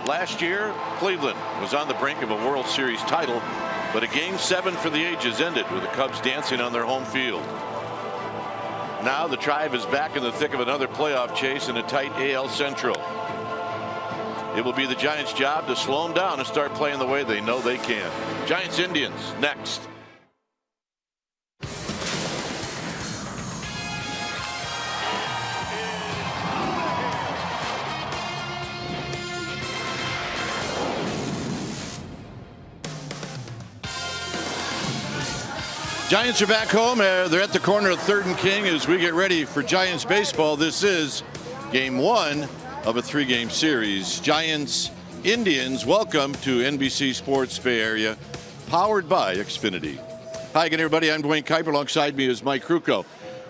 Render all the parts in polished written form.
Last year, Cleveland was on the brink of a World Series title, but a Game 7 for the ages ended with the Cubs dancing on their home field. Now the Tribe is back in the thick of another playoff chase in a tight AL Central. It will be the Giants' job to slow them down and start playing the way they know they can. Giants Indians next. Giants are back home. They're at the corner of 3rd and King as we get ready for Giants baseball. This is Game 1 of a 3-game series. Giants Indians, welcome to NBC Sports Bay Area, powered by Xfinity. Hi again, everybody. I'm Dwayne Kuiper. Alongside me is Mike Krukow.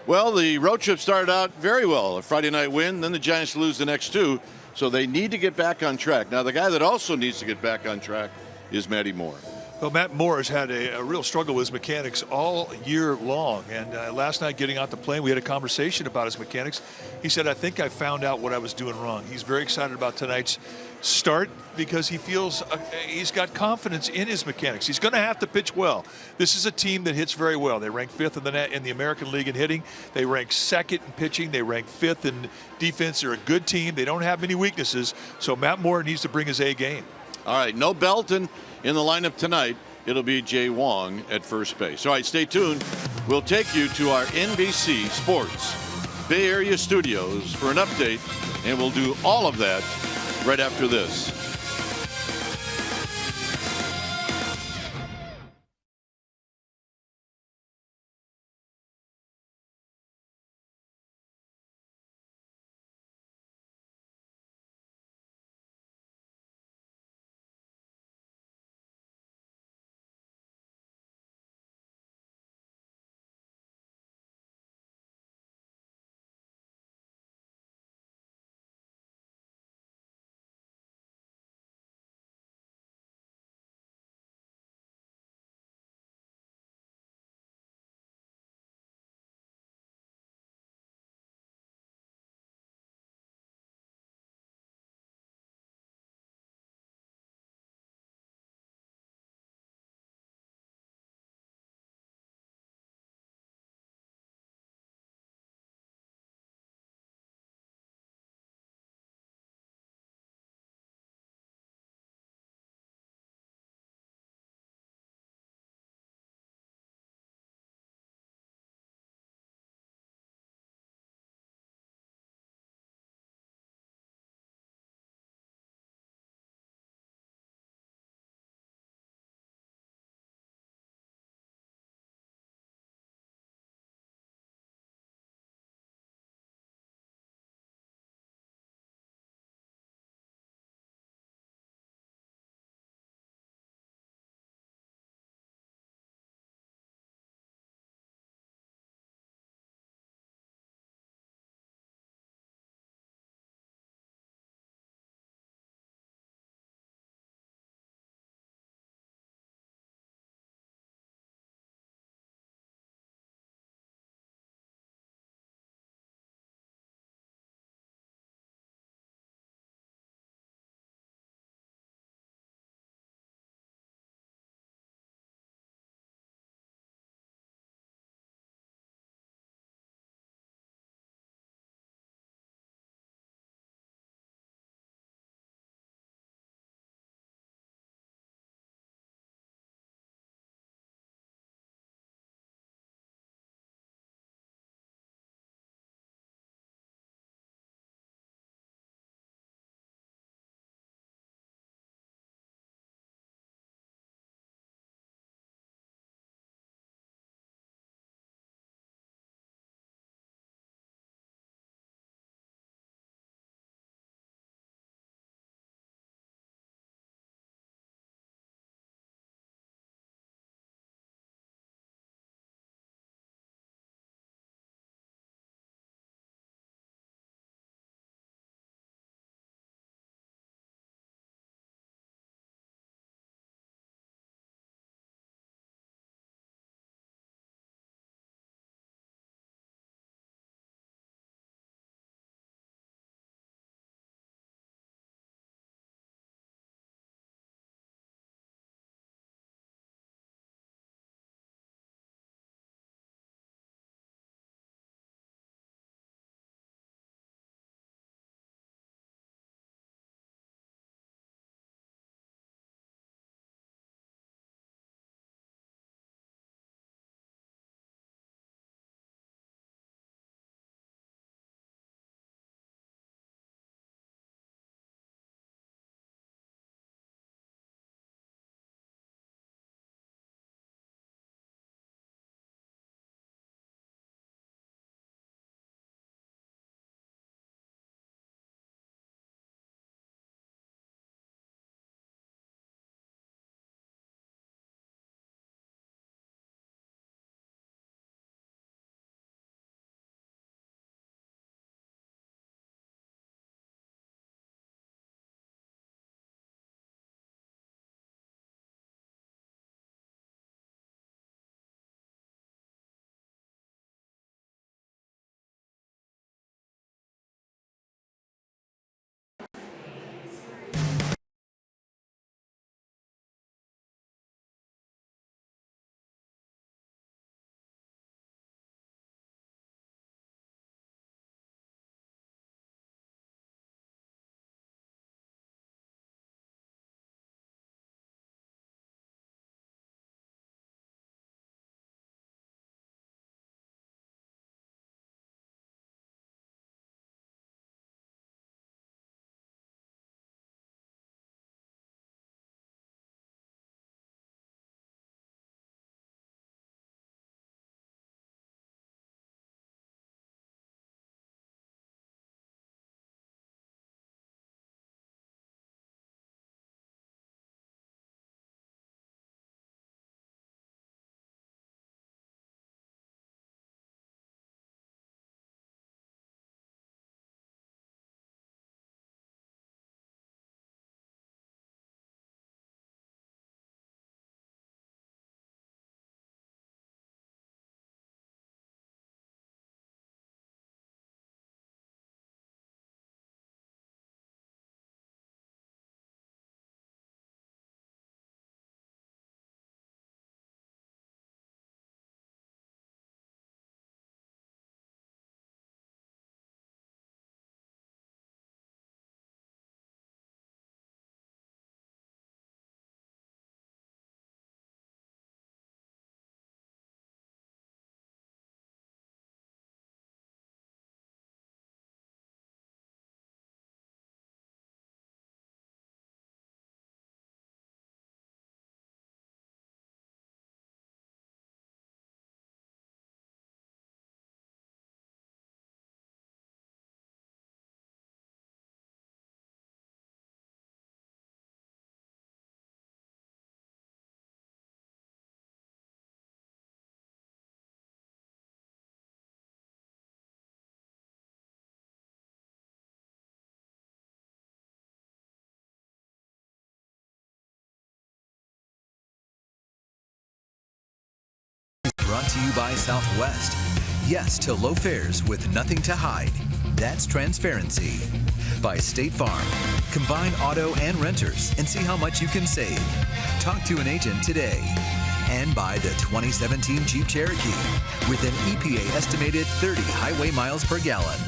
Well, the road trip started out very well. A Friday night win, then the Giants lose the next 2, so they need to get back on track. Now, the guy that also needs to get back on track is Matty Moore. Well, Matt Moore has had a real struggle with his mechanics all year long. And last night getting out the plane, we had a conversation about his mechanics. He said, I think I found out what I was doing wrong. He's very excited about tonight's start because he feels he's got confidence in his mechanics. He's going to have to pitch well. This is a team that hits very well. They rank 5th in the American League in hitting. They rank 2nd in pitching. They rank 5th in defense. They're a good team. They don't have many weaknesses. So Matt Moore needs to bring his A game. All right, no Belton in the lineup tonight. It'll be Jay Wong at first base. All right, stay tuned. We'll take you to our NBC Sports Bay Area studios for an update, and we'll do all of that right after this. to you by Southwest. Yes to low fares with nothing to hide. That's transparency. By State Farm. Combine auto and renters and see how much you can save. Talk to an agent today. And by the 2017 Jeep Cherokee with an EPA estimated 30 highway miles per gallon.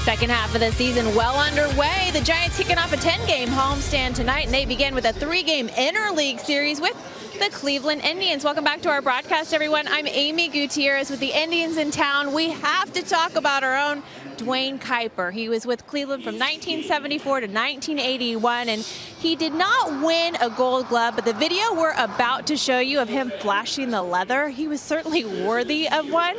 Second half of the season well underway. The Giants kicking off a 10-game homestand tonight, and they begin with a 3-game interleague series with the Cleveland Indians. Welcome back to our broadcast, everyone. I'm Amy Gutierrez with the Indians in town. We have to talk about our own Dwayne Kuiper. He was with Cleveland from 1974 to 1981, and he did not win a Gold Glove, but the video we're about to show you of him flashing the leather, he was certainly worthy of one.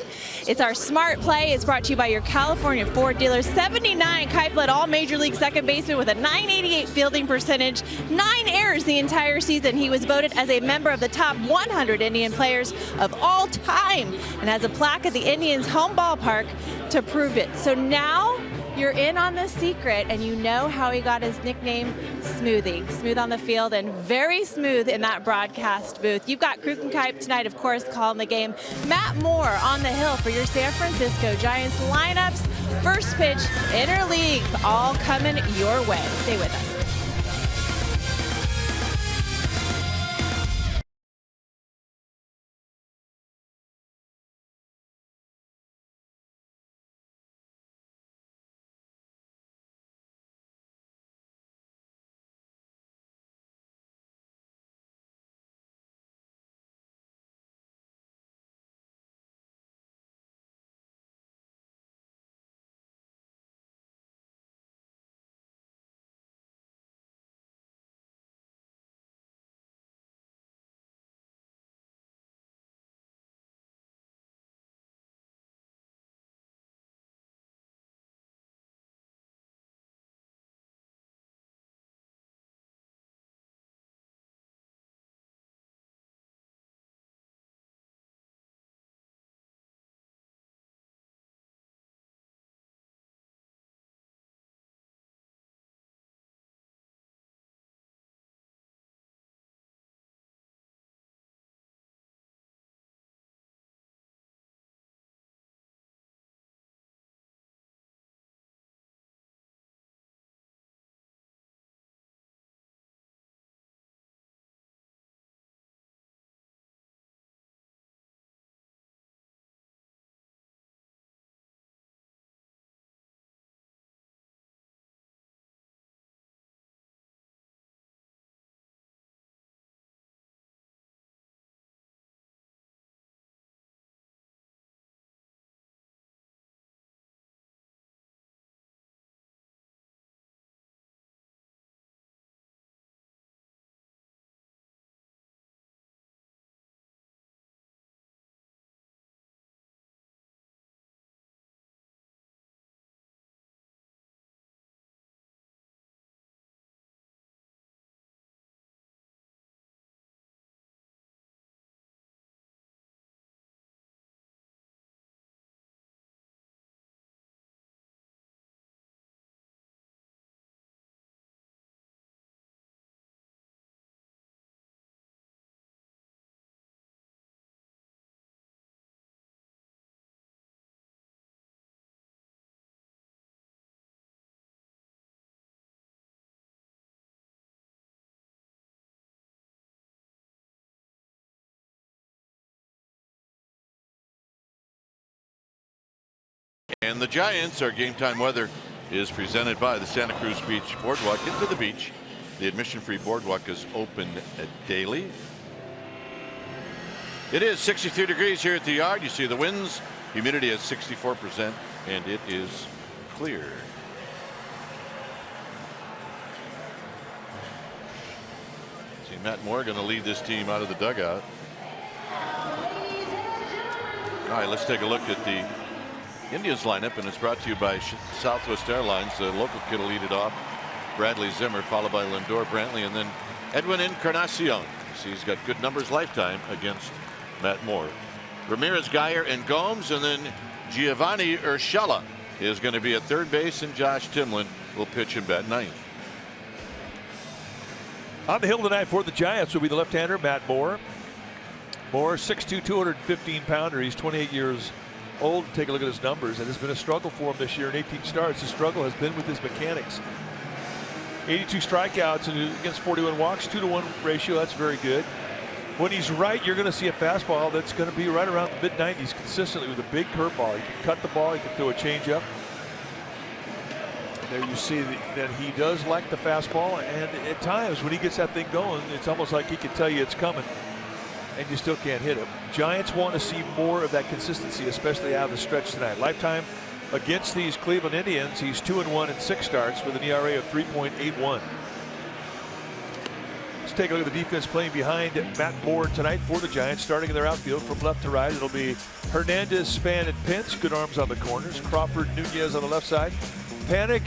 It's our Smart Play. It's brought to you by your California Ford dealer. 79, Kuiper led all Major League second baseman with a .988 fielding percentage, 9 errors the entire season. He was voted as a member of the top 100 Indian players of all time and has a plaque at the Indians' home ballpark to prove it. So now you're in on the secret, and you know how he got his nickname Smoothie. Smooth on the field and very smooth in that broadcast booth. You've got Kruk and Kuip tonight, of course, calling the game. Matt Moore on the hill for your San Francisco Giants lineups. First pitch, interleague, all coming your way. Stay with us. And the Giants, our game time weather is presented by the Santa Cruz Beach Boardwalk. Into the beach. The admission-free boardwalk is open daily. It is 63 degrees here at the yard. You see the winds, humidity at 64%, and it is clear. See Matt Moore going to lead this team out of the dugout. All right, let's take a look at the Indians lineup, and it's brought to you by Southwest Airlines. The local kid will lead it off. Bradley Zimmer, followed by Lindor Brantley, and then Edwin Encarnacion. See, he's got good numbers lifetime against Matt Moore. Ramirez, Geyer, and Gomes, and then Giovanni Urshela is going to be at third base, and Josh Timlin will pitch and bat ninth. On the hill tonight for the Giants will be the left-hander Matt Moore. Moore, 6'2", 215-pounder. He's 28 years old. Take a look at his numbers. And it's been a struggle for him this year in 18 starts. The struggle has been with his mechanics. 82 strikeouts against 41 walks, 2-to-1 ratio. That's very good. When he's right, you're going to see a fastball that's going to be right around the mid-90s consistently with a big curveball. He can cut the ball. He can throw a changeup. There you see that he does like the fastball, and at times when he gets that thing going, it's almost like he can tell you it's coming, and you still can't hit him. Giants want to see more of that consistency, especially out of the stretch tonight. Lifetime against these Cleveland Indians, he's 2-1 in 6 starts with an ERA of 3.81. Let's take a look at the defense playing behind Matt Moore tonight for the Giants. Starting in their outfield from left to right, it'll be Hernandez, Span, and Pence. Good arms on the corners. Crawford, Nunez on the left side. Panic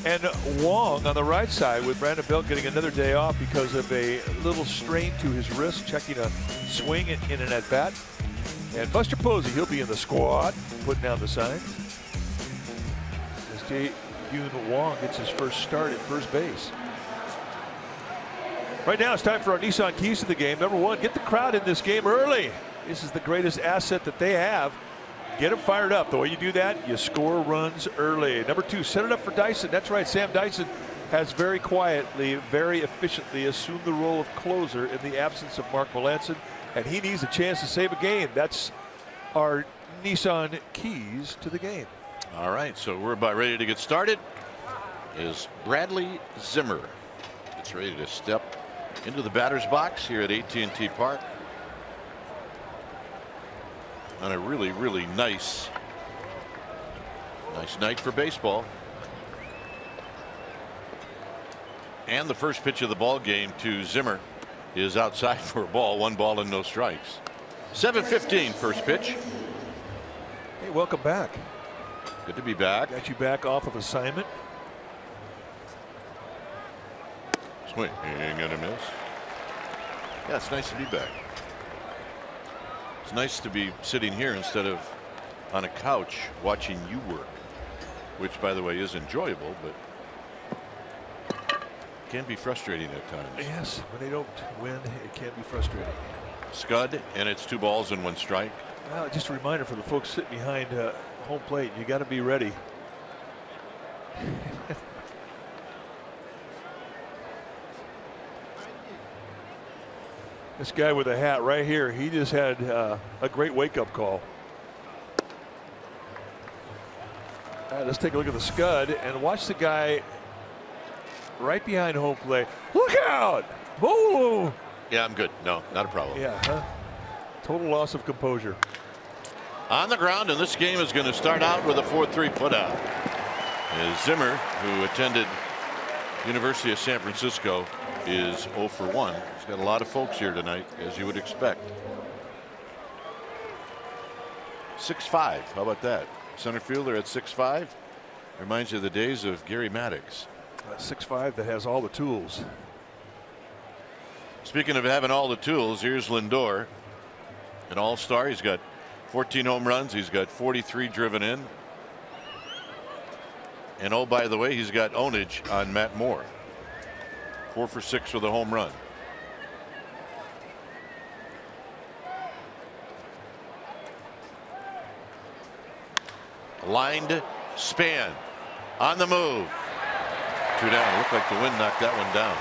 and Wong on the right side, with Brandon Belt getting another day off because of a little strain to his wrist, checking a swing in an at-bat. And Buster Posey, he'll be in the squad, putting down the signs. As Jae-Yoon Wong gets his first start at first base. Right now it's time for our Nissan keys to the game. Number 1, get the crowd in this game early. This is the greatest asset that they have. Get them fired up. The way you do that, you score runs early. Number 2, set it up for Dyson. That's right, Sam Dyson has very quietly, very efficiently assumed the role of closer in the absence of Mark Melancon, and he needs a chance to save a game. That's our Nissan keys to the game. All right, so we're about ready to get started. Is Bradley Zimmer. It's ready to step into the batter's box here at AT&T Park on a really, really nice night for baseball. And the first pitch of the ball game to Zimmer is outside for a ball. 1 ball and no strikes. 7:15 first pitch. Hey, welcome back. Good to be back. Got you back off of assignment. Swing and a miss. Yeah, it's nice to be back. It's nice to be sitting here instead of on a couch watching you work, which, by the way, is enjoyable, but can be frustrating at times. Yes, when they don't win, it can be frustrating. Scud, and it's 2 balls and 1 strike. Well, just a reminder for the folks sitting behind home plate, you got to be ready. This guy with a hat right here, he just had a great wake-up call. All right, let's take a look at the Scud and watch the guy right behind home plate. Look out! Whoa! Yeah, I'm good. No, not a problem. Yeah, huh? Total loss of composure. On the ground, and this game is going to start out with a 4-3 putout. As Zimmer, who attended University of San Francisco, is 0 for 1. He's got a lot of folks here tonight, as you would expect. 6'5". How about that? Center fielder at 6'5". Reminds you of the days of Gary Maddox. 6'5" that has all the tools. Speaking of having all the tools, here's Lindor, an all-star. He's got 14 home runs. He's got 43 driven in. And oh, by the way, he's got ownage on Matt Moore. 4 for 6 with a home run. Lined Span on the move. 2 down. Looked like the wind knocked that one down.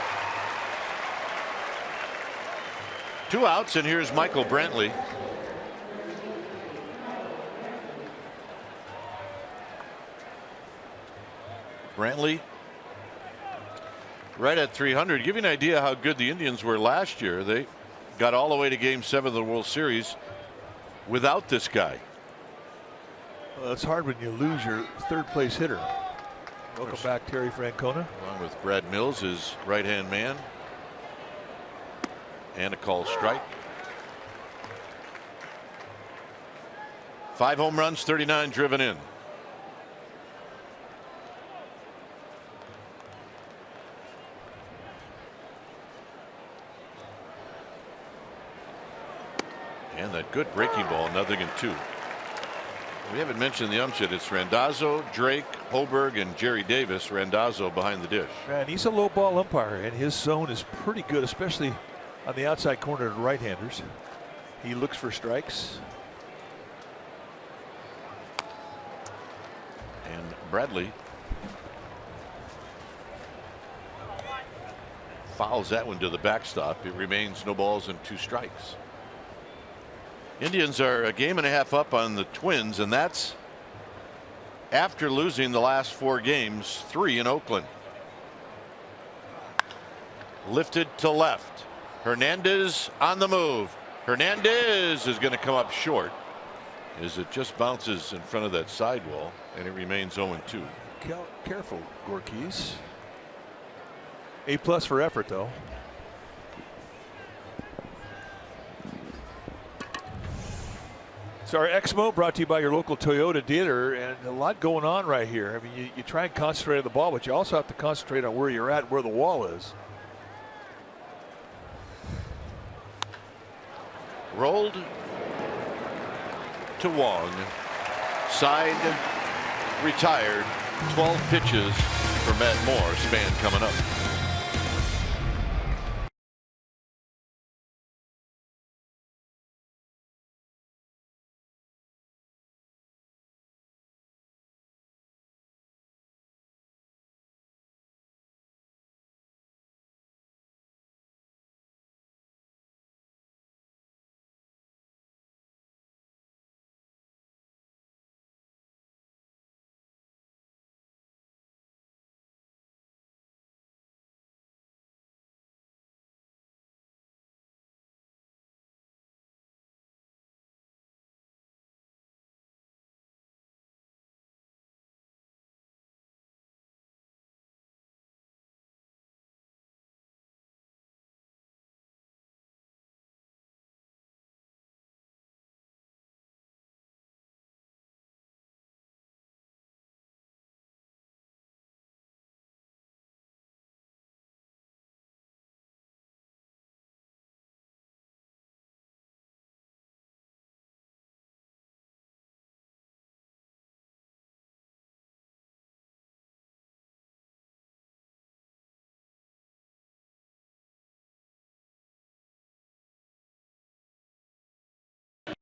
2 outs, and here's Michael Brantley. Brantley right at 300. Give you an idea how good the Indians were last year. They got all the way to Game 7 of the World Series without this guy. Well, it's hard when you lose your 3rd place hitter. Welcome back, Terry Francona. Along with Brad Mills, his right-hand man. And a called strike. 5 home runs, 39 driven in. And that good breaking ball, 0-2. We haven't mentioned the umps yet. It's Randazzo, Drake, Hoberg, and Jerry Davis. Randazzo behind the dish. Man, he's a low ball umpire, and his zone is pretty good, especially on the outside corner to right-handers. He looks for strikes. And Bradley fouls that one to the backstop. It remains no balls and 2 strikes. Indians are a game and a half up on the Twins, and that's after losing the last 4 games, 3 in Oakland. Lifted to left. Hernandez on the move. Hernandez is going to come up short as it just bounces in front of that sidewall, and it remains 0-2. Careful, Gorkis. A+ for effort, though. So our Exmo brought to you by your local Toyota dealer, and a lot going on right here. I mean, you try and concentrate on the ball, but you also have to concentrate on where you're at, where the wall is. Rolled to Wong. Side retired. 12 pitches for Matt Moore. Span coming up.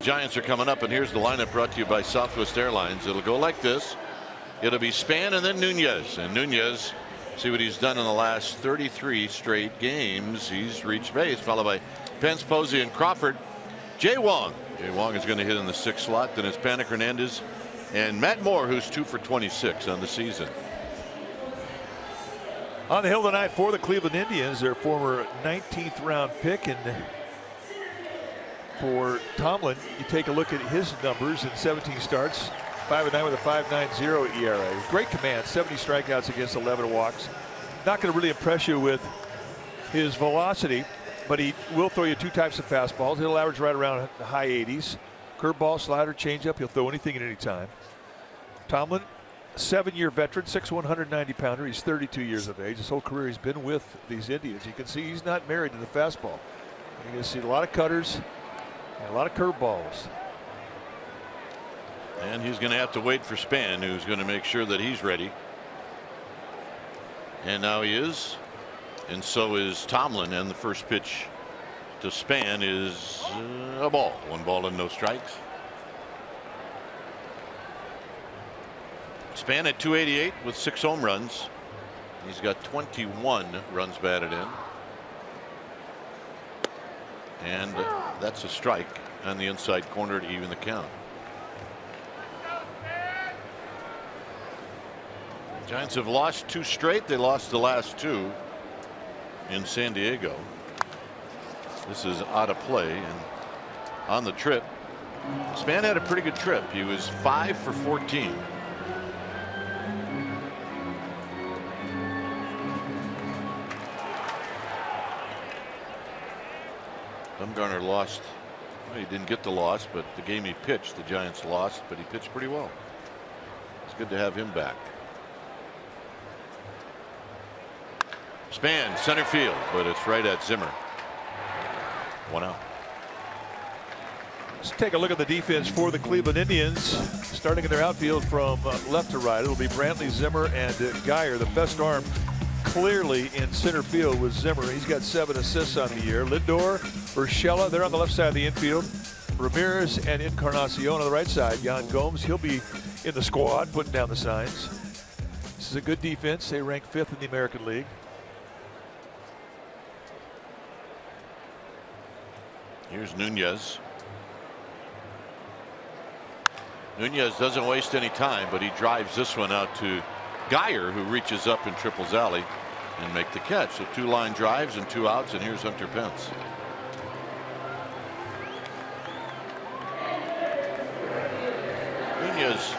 Giants are coming up, and here's the lineup brought to you by Southwest Airlines. It'll go like this. It'll be Span and then Nunez. And Nunez, see what he's done in the last 33 straight games. He's reached base, followed by Pence, Posey, and Crawford. Jay Wong. Jay Wong is going to hit in the 6th slot. Then it's Panik Hernandez and Matt Moore, who's 2 for 26 on the season. On the hill tonight for the Cleveland Indians, their former 19th round pick, and for Tomlin, you take a look at his numbers in 17 starts, 5-9 with a 5.90 ERA. Great command, 70 strikeouts against 11 walks. Not going to really impress you with his velocity, but he will throw you 2 types of fastballs. He'll average right around the high 80s. Curveball, slider, changeup. He'll throw anything at any time. Tomlin, 7-year veteran, 6'1", 190-pounder. He's 32 years of age. His whole career he's been with these Indians. You can see he's not married to the fastball. You're going to see a lot of cutters and a lot of curveballs. And he's going to have to wait for Span, who's going to make sure that he's ready. And now he is. And so is Tomlin. And the first pitch to Span is a ball. 1 ball and no strikes. Span at 288 with 6 home runs. He's got 21 runs batted in. And that's a strike on the inside corner to even the count. Giants have lost 2 straight. They lost the last 2 in San Diego. This is out of play, and on the trip, Span had a pretty good trip. He was 5 for 14. Bumgarner lost. Well, he didn't get the loss, but the game he pitched, the Giants lost, but he pitched pretty well. It's good to have him back. Span, center field, but it's right at Zimmer. 1 out. Let's take a look at the defense for the Cleveland Indians. Starting in their outfield from left to right, it'll be Brantley, Zimmer, and Geyer. The best arm clearly in center field with Zimmer. He's got 7 assists on the year. Lindor, Urshela, they're on the left side of the infield. Ramirez and Encarnacion on the right side. Yan Gomes, he'll be in the squad, putting down the signs. This is a good defense. They rank 5th in the American League. Here's Nunez. Nunez doesn't waste any time, but he drives this one out to Geyer, who reaches up and triples alley and make the catch. So 2 line drives and 2 outs, and here's Hunter Pence. Nunez,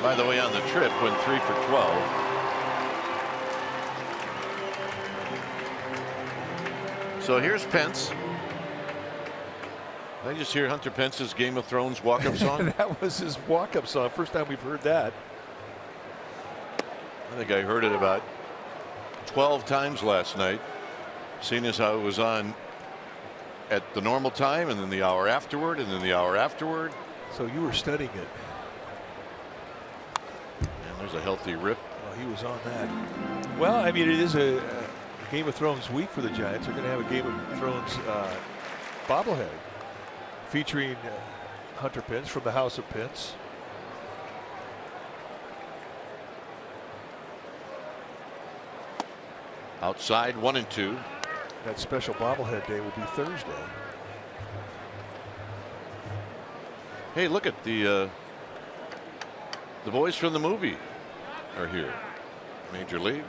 by the way, on the trip went 3 for 12. So here's Pence. Did I just hear Hunter Pence's Game of Thrones walk-up song? That was his walk-up song. First time we've heard that. I think I heard it about 12 times last night, seeing as how it was on at the normal time, and then the hour afterward, and then the hour afterward. So you were studying it. And there's a healthy rip. Well, he was on that. Well, I mean, it is a Game of Thrones week for the Giants. They're going to have a Game of Thrones bobblehead featuring Hunter Pence from the House of Pence. Outside, 1 and 2. That special bobblehead day will be Thursday. Hey, look at the boys from the movie are here. Major League.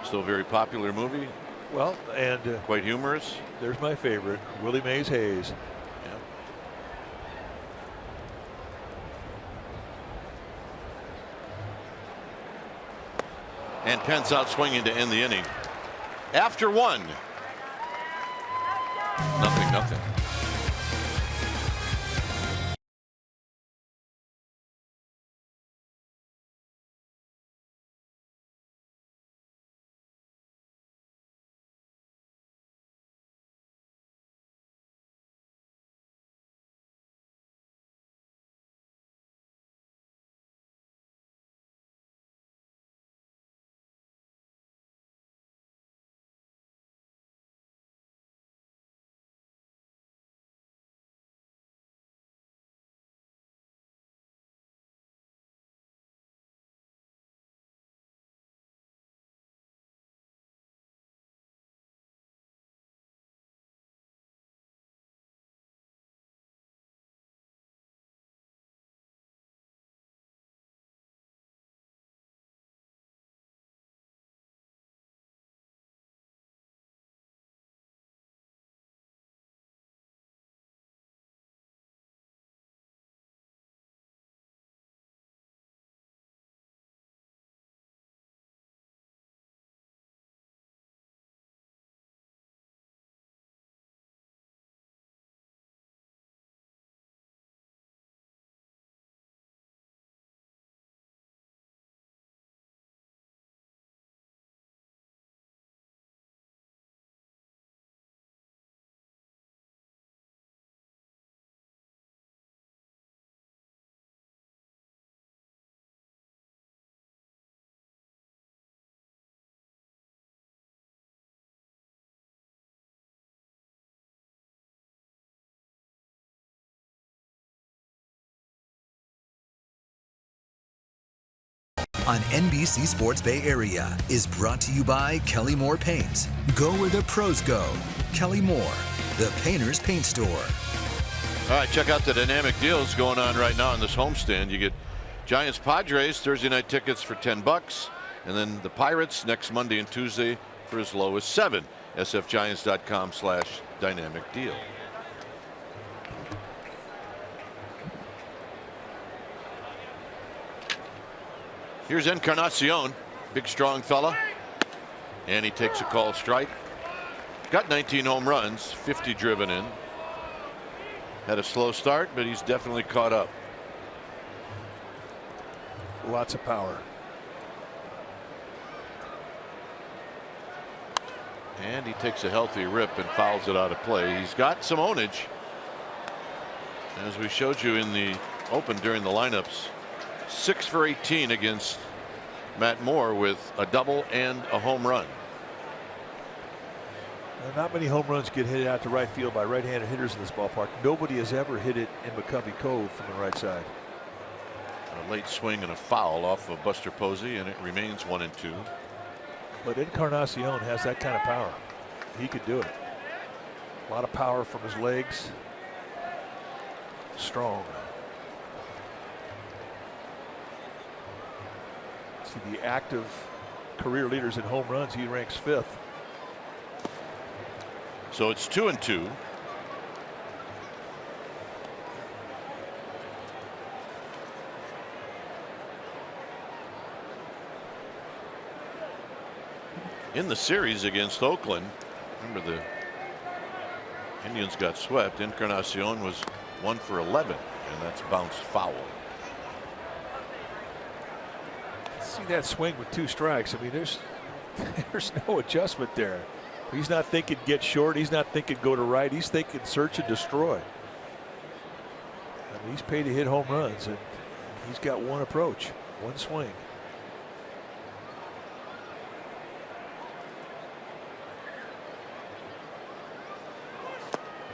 Still a very popular movie. Well, and quite humorous. There's my favorite, Willie Mays Hayes. And Pence out swinging to end the inning. After 1. Nothing. On NBC Sports Bay Area is brought to you by Kelly Moore Paints. Go where the pros go. Kelly Moore, the painter's paint store. All right, check out the dynamic deals going on right now on this homestand. You get Giants Padres Thursday night tickets for $10, and then the Pirates next Monday and Tuesday for as low as $7. sfgiants.com/dynamic deal. Here's Encarnacion, big strong fella, and he takes a called strike. Got 19 home runs, 50 driven in. Had a slow start, but he's definitely caught up. Lots of power. And he takes a healthy rip and fouls it out of play. He's got some ownage. As we showed you in the open during the lineups, 6 for 18 against Matt Moore with a double and a home run. Not many home runs get hit out to right field by right-handed hitters in this ballpark. Nobody has ever hit it in McCovey Cove from the right side. A late swing and a foul off of Buster Posey, and it remains 1-2. But Encarnacion has that kind of power. He could do it. A lot of power from his legs. Strong. See the active career leaders in home runs. He ranks 5th. So it's 2-2. In the series against Oakland, remember the Indians got swept. Encarnacion was 1 for 11, and that's bounced foul. See that swing with 2 strikes. I mean, there's no adjustment there. He's not thinking get short. He's not thinking go to right. He's thinking search and destroy. I mean, he's paid to hit home runs, and he's got one approach, one swing.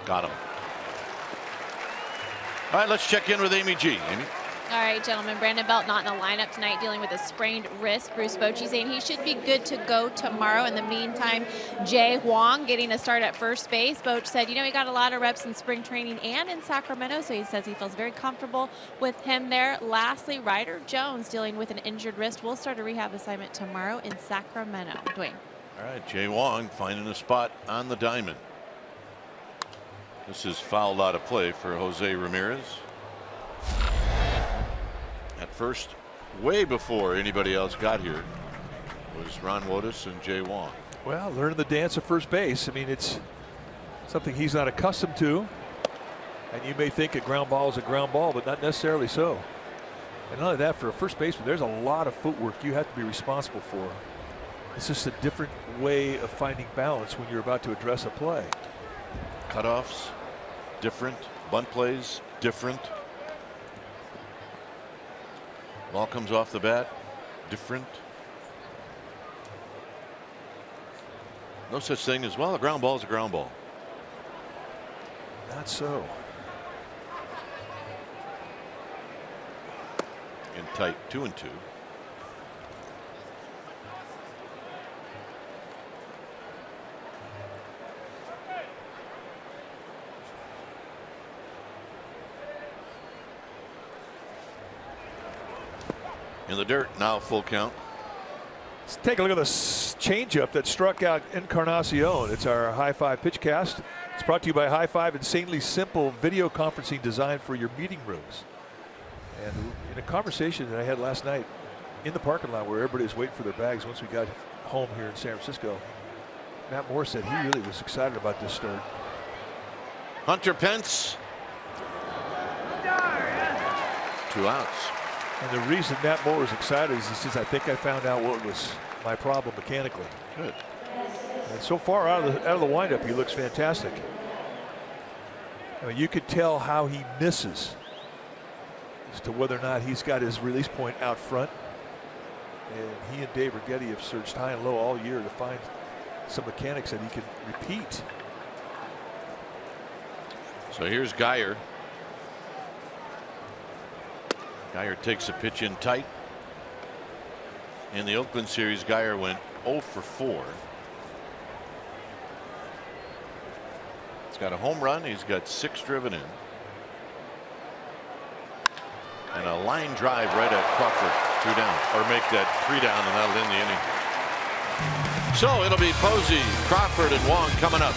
Got him. All right, let's check in with Amy G. Amy. All right, gentlemen. Brandon Belt not in the lineup tonight, dealing with a sprained wrist. Bruce Bochy saying he should be good to go tomorrow. In the meantime, Jay Huang getting a start at first base. Boch said, you know, he got a lot of reps in spring training and in Sacramento, so he says he feels very comfortable with him there. Lastly, Ryder Jones dealing with an injured wrist will start a rehab assignment tomorrow in Sacramento. Dwayne. All right, Jay Huang finding a spot on the diamond. This is fouled out of play for Jose Ramirez. At first, way before anybody else got here, was Ron Wotus and Jay Huang. Well, learning the dance of first base. I mean, it's something he's not accustomed to. And you may think a ground ball is a ground ball, but not necessarily so. And not only that, for a first baseman, there's a lot of footwork you have to be responsible for. It's just a different way of finding balance when you're about to address a play. Cutoffs, different. Bunt plays, different. Ball comes off the bat, different. No such thing as, well, a ground ball is a ground ball. Not so. In tight, 2-2. In the dirt now, full count. Let's take a look at the changeup that struck out Encarnacion. It's our High Five pitch cast. It's brought to you by High Five, insanely simple video conferencing designed for your meeting rooms. And in a conversation that I had last night in the parking lot where everybody was waiting for their bags once we got home here in San Francisco, Matt Moore said he really was excited about this start. Hunter Pence. 2 outs. And the reason Matt Moore is excited is he says, I think I found out what was my problem mechanically. Good. And so far out of the windup, he looks fantastic. I mean, you could tell how he misses as to whether or not he's got his release point out front. And he and Dave Righetti have searched high and low all year to find some mechanics that he can repeat. So here's Geyer. Geyer takes a pitch in tight. In the Oakland series, Geyer went 0 for 4. He's got a home run. He's got 6 driven in. And a line drive right at Crawford. 2 down. Or make that 3 down, and that'll end the inning. So it'll be Posey, Crawford, and Wong coming up.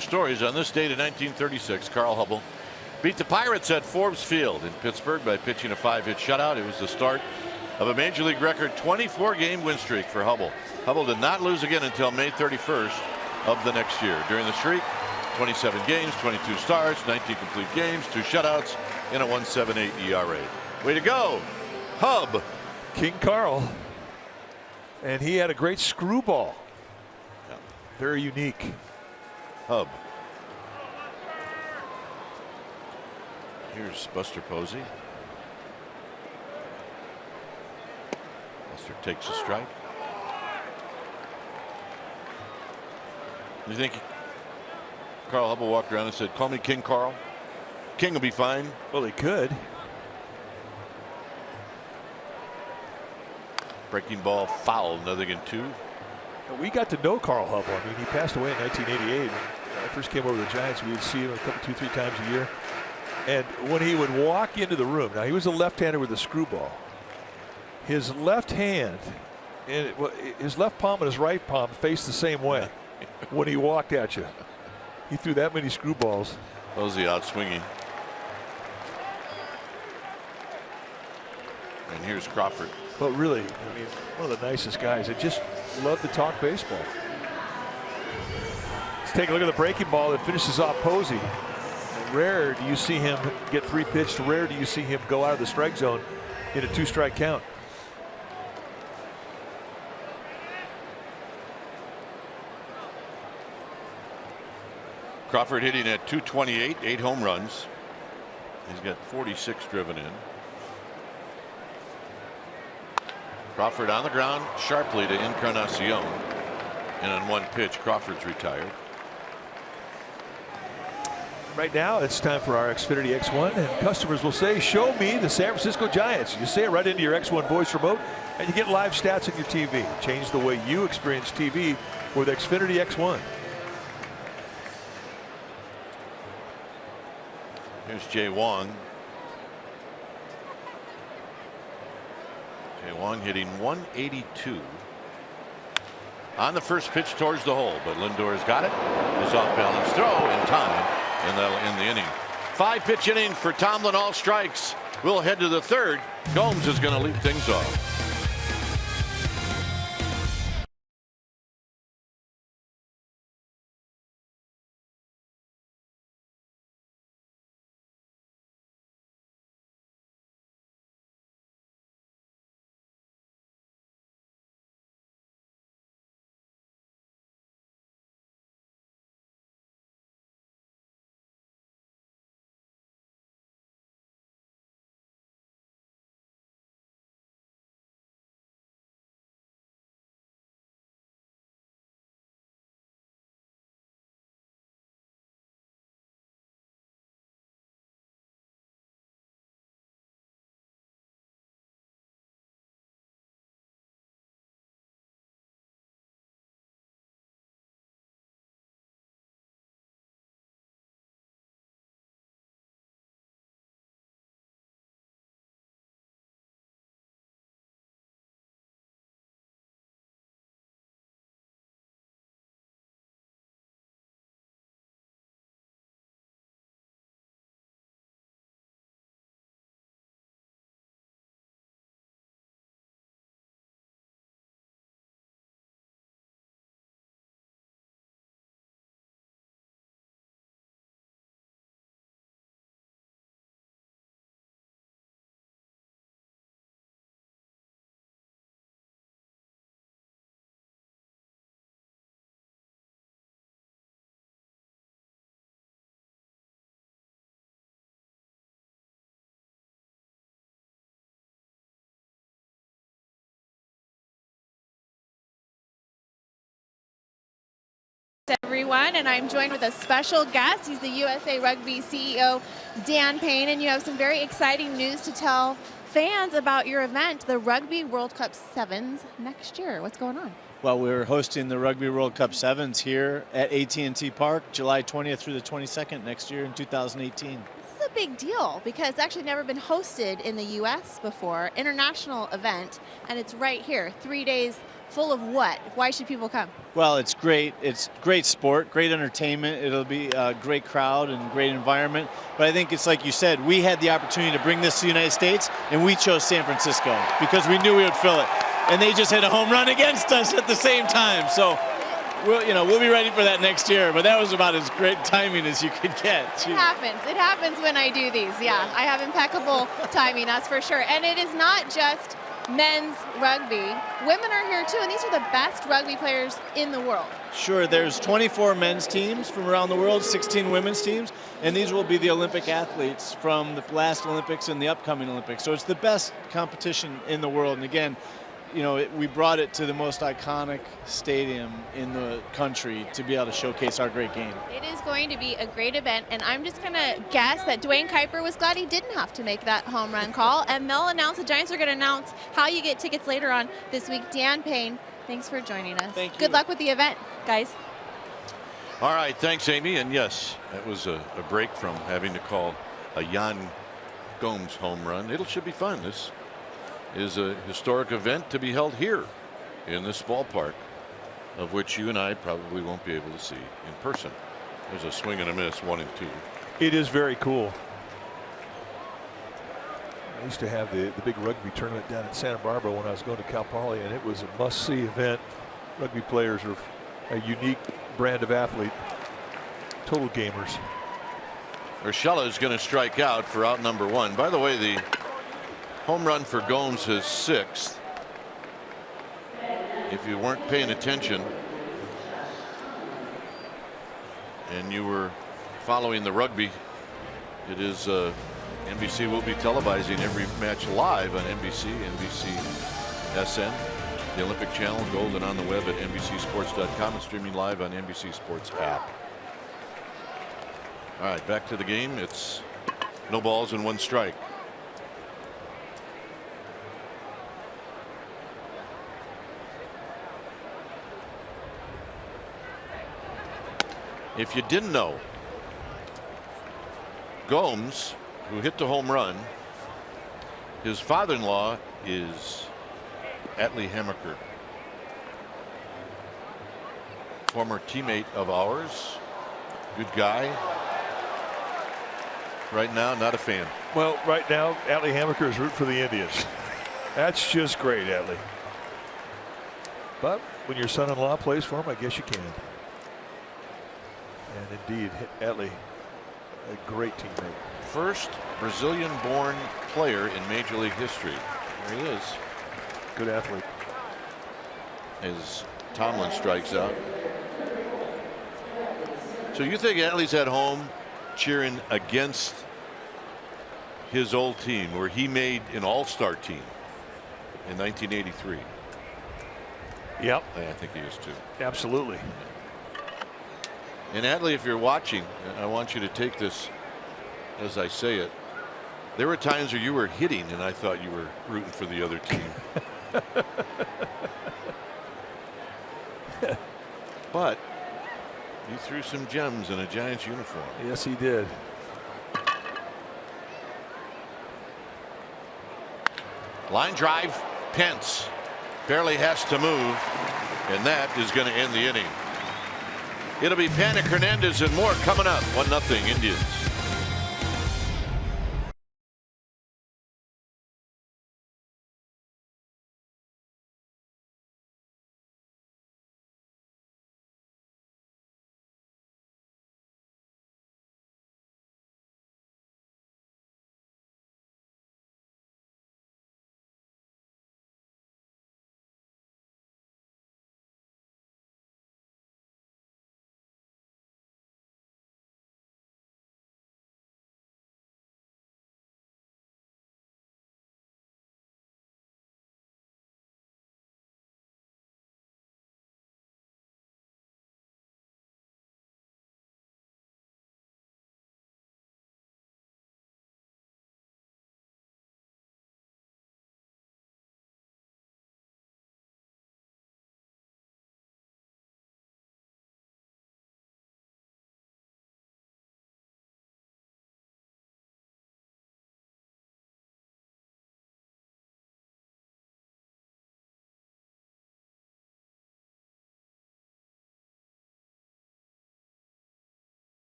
Stories on this date in 1936. Carl Hubble beat the Pirates at Forbes Field in Pittsburgh by pitching a 5-hit shutout. It was the start of a major league record 24-game win streak for Hubble. Hubble did not lose again until May 31st of the next year. During the streak, 27 games, 22 starts, 19 complete games, 2 shutouts, and a 1.78 ERA. Way to go, Hub. King Carl. And he had a great screwball. Yeah. Very unique. Hub. Here's Buster Posey. Buster takes a strike. You think Carl Hubble walked around and said, "Call me King Carl. King will be fine"? Well, he could. Breaking ball foul, 0-2. We got to know Carl Hubble. I mean, he passed away in 1988. When I first came over to the Giants, we would see him a couple, 2-3 times a year. And when he would walk into the room, now he was a left-hander with a screwball. His left hand, and his left palm and his right palm faced the same way when he walked at you. He threw that many screwballs. Posey out swinging. And here's Crawford. But really, I mean, one of the nicest guys. That just loved to talk baseball. Let's take a look at the breaking ball that finishes off Posey. And rare do you see him get 3 pitched. Rare do you see him go out of the strike zone in a 2-strike count. Crawford hitting at .228, 8 home runs. He's got 46 driven in. Crawford on the ground sharply to Encarnacion. And on 1 pitch, Crawford's retired. Right now, it's time for our Xfinity X1, and customers will say, "Show me the San Francisco Giants." You say it right into your X1 voice remote, and you get live stats on your TV. Change the way you experience TV with Xfinity X1. Here's Jay Wong. Jay Wong hitting .182 on the first pitch towards the hole, but Lindor's got it. His off-balance throw in time, and that'll end the inning. 5-pitch inning for Tomlin, all strikes. We'll head to the 3rd. Gomes is going to lead things off. Everyone, and I'm joined with a special guest. He's the USA Rugby CEO, Dan Payne, and you have some very exciting news to tell fans about your event, the Rugby World Cup Sevens, next year. What's going on? Well, we're hosting the Rugby World Cup Sevens here at AT&T Park, July 20th through the 22nd next year in 2018. This is a big deal because it's actually never been hosted in the U.S. before, international event, and it's right here, 3 days full of what? Why should people come? Well, it's great. It's great sport, great entertainment. It'll be a great crowd and great environment. But I think it's like you said, we had the opportunity to bring this to the United States, and we chose San Francisco because we knew we would fill it. And they just hit a home run against us at the same time. So we'll be ready for that next year. But that was about as great timing as you could get. It happens. It happens when I do these. Yeah, I have impeccable timing, that's for sure. And it is not just men's rugby. Women are here too, and these are the best rugby players in the world. Sure, there's 24 men's teams from around the world, 16 women's teams, and these will be the Olympic athletes from the last Olympics and the upcoming Olympics. So it's the best competition in the world. And again, we brought it to the most iconic stadium in the country to be able to showcase our great game. It is going to be a great event, and I'm just going to guess that Dwayne Kuiper was glad he didn't have to make that home run call, and they'll announce, the Giants are going to announce how you get tickets later on this week. Dan Payne, thanks for joining us. Thank you. Good luck with the event, guys. All right, thanks, Amy. And yes, that was a break from having to call a Yan Gomes home run. It should be fun. This is a historic event to be held here in this ballpark, of which you and I probably won't be able to see in person. There's a swing and a miss, 1 and 2. It is very cool. I used to have the big rugby tournament down in Santa Barbara when I was going to Cal Poly, and it was a must-see event. Rugby players are a unique brand of athlete, total gamers. Urshela is going to strike out for out number 1. By the way, the home run for Gomes is 6th. If you weren't paying attention and you were following the rugby, it is NBC will be televising every match live on NBC, SN, the Olympic Channel, Gold, and on the web at NBCSports.com, and streaming live on NBC Sports app. All right, back to the game. It's no balls and 1 strike. If you didn't know, Gomes, who hit the home run, his father-in-law is Atlee Hammaker, former teammate of ours, good guy. Right now, not a fan. Well, right now, Atlee Hammaker is rooting for the Indians. That's just great, Atlee. But when your son-in-law plays for him, I guess you can. And indeed, Atlee, a great teammate. First Brazilian-born player in Major League history. There he is. Good athlete. As Tomlin strikes out. So you think Atlee's at home cheering against his old team, where he made an all-star team in 1983? Yep. I think he is too. Absolutely. And Atlee, if you're watching, I want you to take this as I say it. There were times where you were hitting and I thought you were rooting for the other team. But you threw some gems in a Giants uniform. Yes, he did. Line drive, Pence barely has to move, and that is going to end the inning. It'll be Panik Hernandez and more coming up. 1-0 Indians.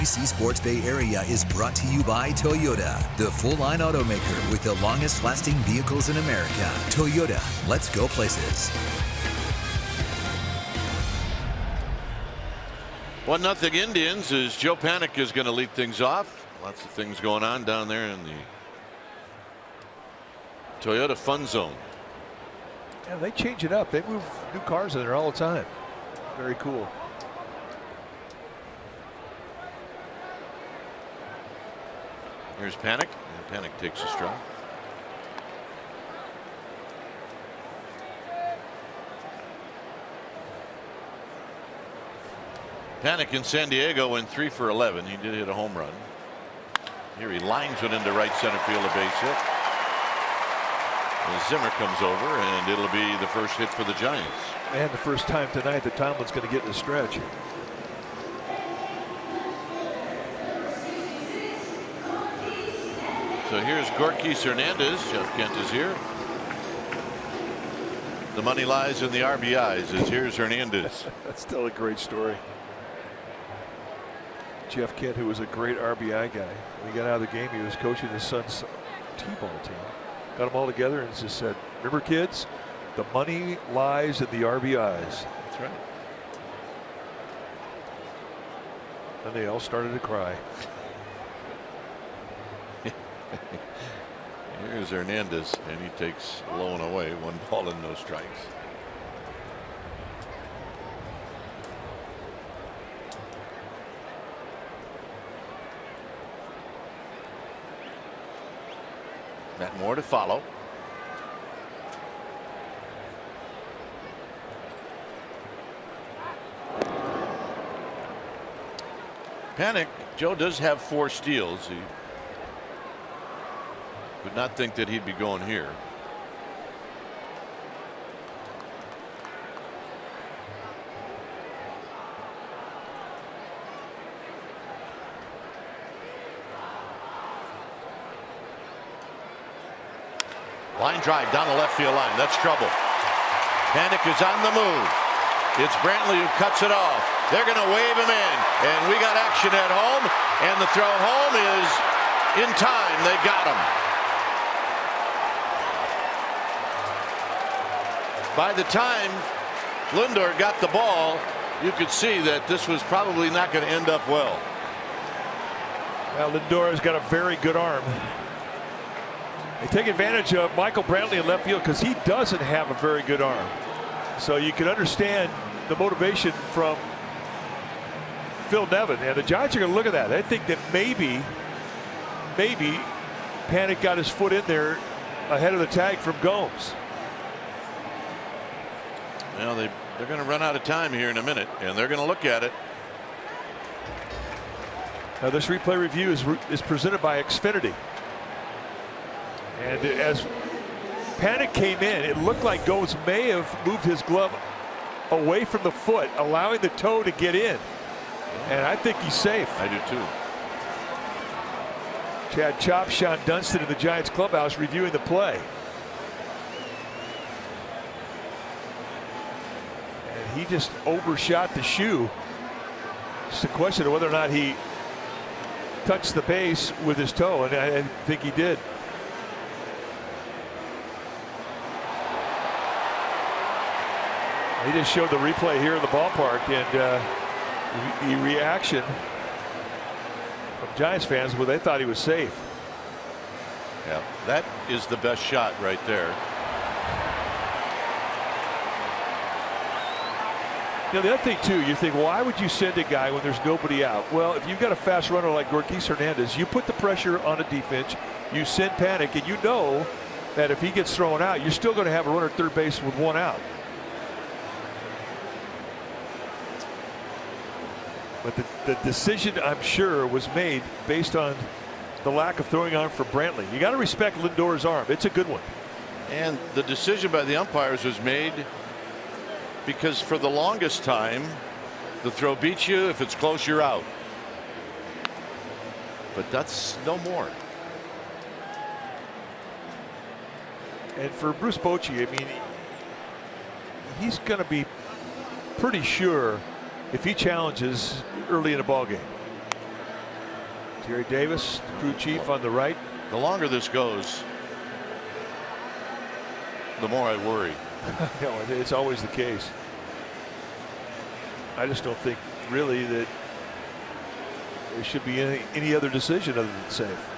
NBC Sports Bay Area is brought to you by Toyota, the full-line automaker with the longest-lasting vehicles in America. Toyota, let's go places. 1-0 Indians as Joe Panik is going to lead things off. Lots of things going on down there in the Toyota Fun Zone. Yeah, they change it up. They move new cars in there all the time. Very cool. Here's Panik, and Panik takes a strike. Panik in San Diego went 3 for 11. He did hit a home run. Here he lines it into right center field, a base hit. And Zimmer comes over, and it'll be the first hit for the Giants. And the first time tonight that Tomlin's going to get in the stretch. So here's Gorkis Hernandez. Jeff Kent is here. The money lies in the RBIs as here's Hernandez. That's still a great story. Jeff Kent, who was a great RBI guy. When he got out of the game, he was coaching his son's T-ball team. Got them all together and just said, remember kids, the money lies in the RBIs. That's right. And they all started to cry. Here's Hernandez, and he takes low and away. 1 ball and no strikes. Matt Moore to follow. Panik, Joe does have 4 steals. He would not think that he'd be going here. Line drive down the left field line. That's trouble. Panik is on the move. It's Brantley who cuts it off. They're going to wave him in. And we got action at home. And the throw home is in time. They got him. By the time Lindor got the ball, you could see that this was probably not going to end up well. Well, Lindor has got a very good arm. They take advantage of Michael Brantley in left field because he doesn't have a very good arm. So you can understand the motivation from Phil Nevin. And the Giants are going to look at that. They think that maybe Panik got his foot in there ahead of the tag from Gomes. Well, they're going to run out of time here in a minute, and they're going to look at it. Now this replay review is presented by Xfinity. And as Panik came in, it looked like Gomes may have moved his glove away from the foot, allowing the toe to get in. And I think he's safe. I do too. Chad Chop, Sean Dunston in the Giants clubhouse reviewing the play. And he just overshot the shoe. It's a question of whether or not he touched the base with his toe, and I think he did. He just showed the replay here in the ballpark, and the reaction from Giants fans, well, they thought he was safe. Yeah, that is the best shot right there. You know, the other thing too, you think, why would you send a guy when there's nobody out? Well, if you've got a fast runner like Gorkis Hernandez, you put the pressure on a defense, you send Panik, and you know that if he gets thrown out, you're still going to have a runner at third base with 1 out. But the decision, I'm sure, was made based on the lack of throwing arm for Brantley. You got to respect Lindor's arm. It's a good one. And the decision by the umpires was made because for the longest time, the throw beats you. If it's close, you're out. But that's no more. And for Bruce Bochy, I mean, he's going to be pretty sure if he challenges early in a ball game. Jerry Davis, crew chief on the right. The longer this goes, the more I worry. No, it's always the case. I just don't think really that there should be any other decision other than safe.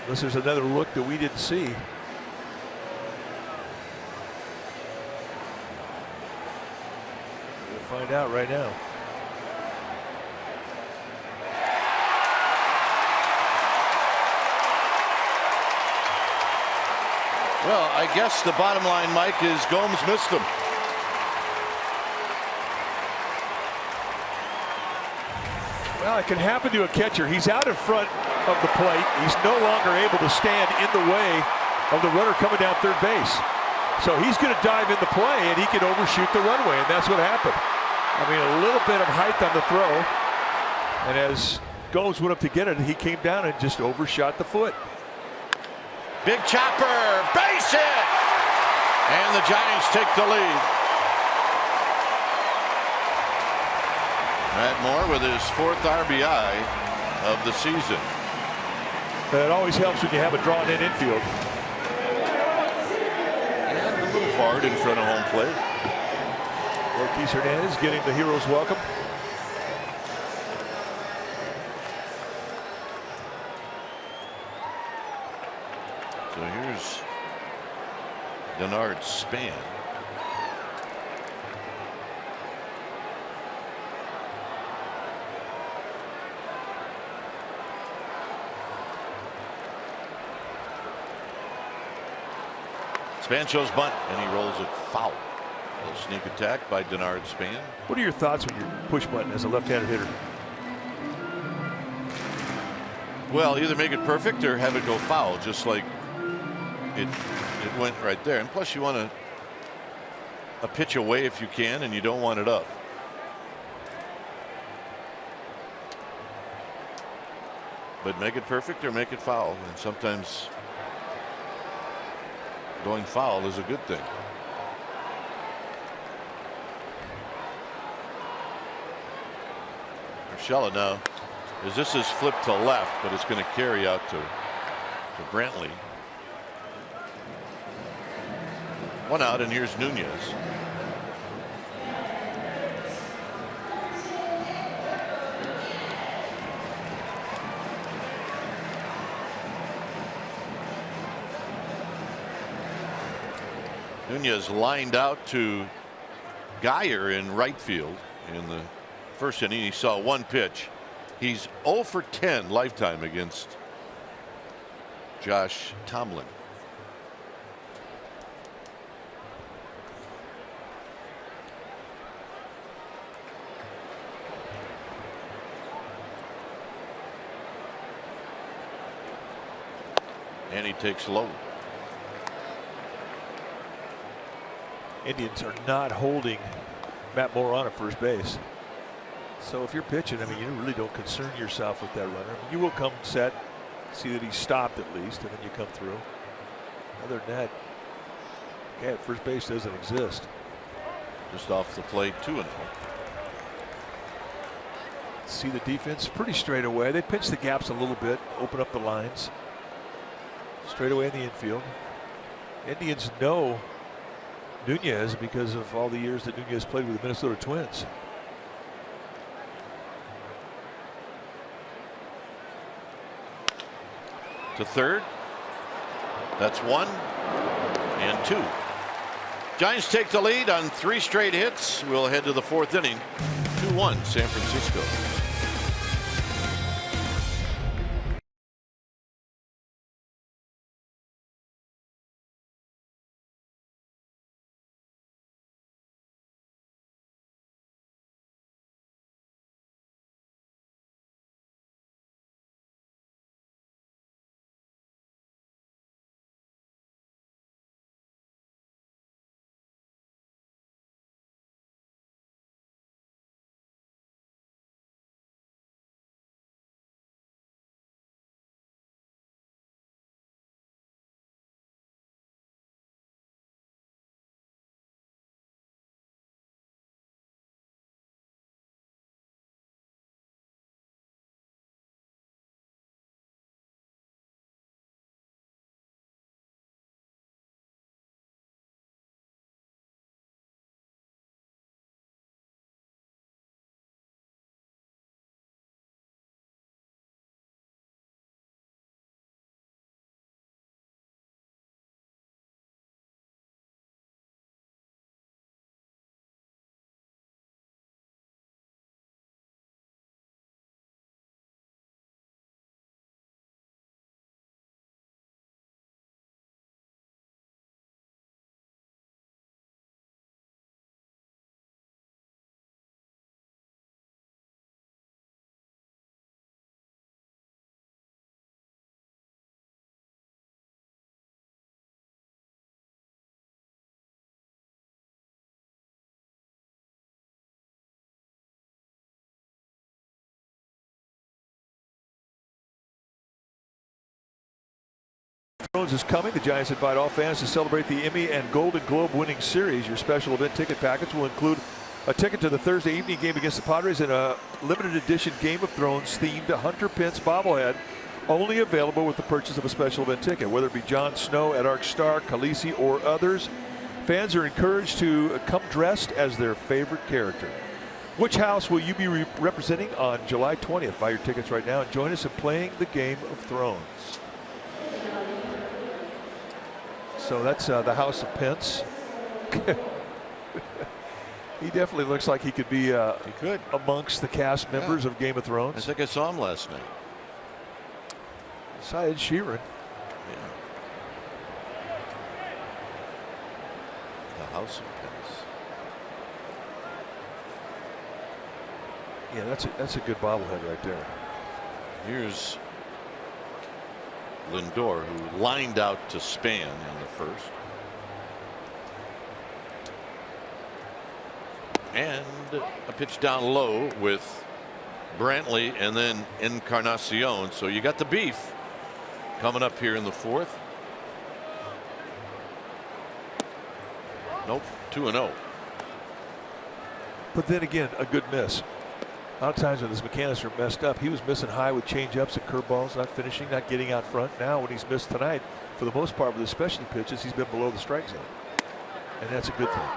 Unless there's another look that we didn't see. We'll find out right now. Well, I guess the bottom line, Mike, is Gomes missed him. Well, it can happen to a catcher. He's out in front of the plate. He's no longer able to stand in the way of the runner coming down third base. So he's going to dive in the play, and he can overshoot the runway, and that's what happened. I mean, a little bit of height on the throw, and as Gomes went up to get it, he came down and just overshot the foot. Big chopper, base hit! And the Giants take the lead. Matt Moore with his 4th RBI of the season. But it always helps when you have a drawn-in infield. And a little hard in front of home plate. Ortiz Hernandez getting the hero's welcome. So here's Denard Span. Span shows bunt, and he rolls it foul. A little sneak attack by Denard Span. What are your thoughts when you push button as a left-handed hitter? Well, either make it perfect or have it go foul, just like it went right there. And plus, you want a pitch away if you can, and you don't want it up. But make it perfect or make it foul, and sometimes going foul is a good thing. Urshela now, as this is flipped to left, but it's going to carry out to Brantley. 1 out, and here's Nunez. Nunez lined out to Geyer in right field in the first inning. He saw 1 pitch. He's 0 for 10 lifetime against Josh Tomlin. And he takes low. Indians are not holding Matt Moore on at first base. So if you're pitching, I mean, you really don't concern yourself with that runner. I mean, you will come set, see that he's stopped at least, and then you come through. Other than that, yeah, first base doesn't exist. Just off the plate, 2-0. See the defense pretty straight away. They pinch the gaps a little bit, open up the lines. Straight away in the infield. Indians know Nunez because of all the years that Nunez played with the Minnesota Twins. To third. That's 1 and 2. Giants take the lead on 3 straight hits. We'll head to the 4th inning. 2-1 San Francisco. Thrones is coming. The Giants invite all fans to celebrate the Emmy and Golden Globe winning series. Your special event ticket package will include a ticket to the Thursday evening game against the Padres and a limited edition Game of Thrones themed Hunter Pence bobblehead, only available with the purchase of a special event ticket. Whether it be Jon Snow, Edark Stark, Khaleesi, or others, fans are encouraged to come dressed as their favorite character. Which house will you be representing on July 20th? Buy your tickets right now and join us in playing the Game of Thrones. So that's the House of Pence. He definitely looks like he could be amongst the cast members of Game of Thrones. I think I saw him last night. Besides Sheeran. Yeah. The House of Pence. Yeah, that's a good bobblehead right there. Here's Lindor, who lined out to Span in the first. And a pitch down low with Brantley and then Encarnacion. So you got the beef coming up here in the fourth. Nope, 2-0. But then again, a good miss. A lot of times when his mechanics are messed up, he was missing high with changeups and curveballs, not finishing, not getting out front. Now when he's missed tonight, for the most part with his specialty pitches, he's been below the strike zone. And that's a good thing.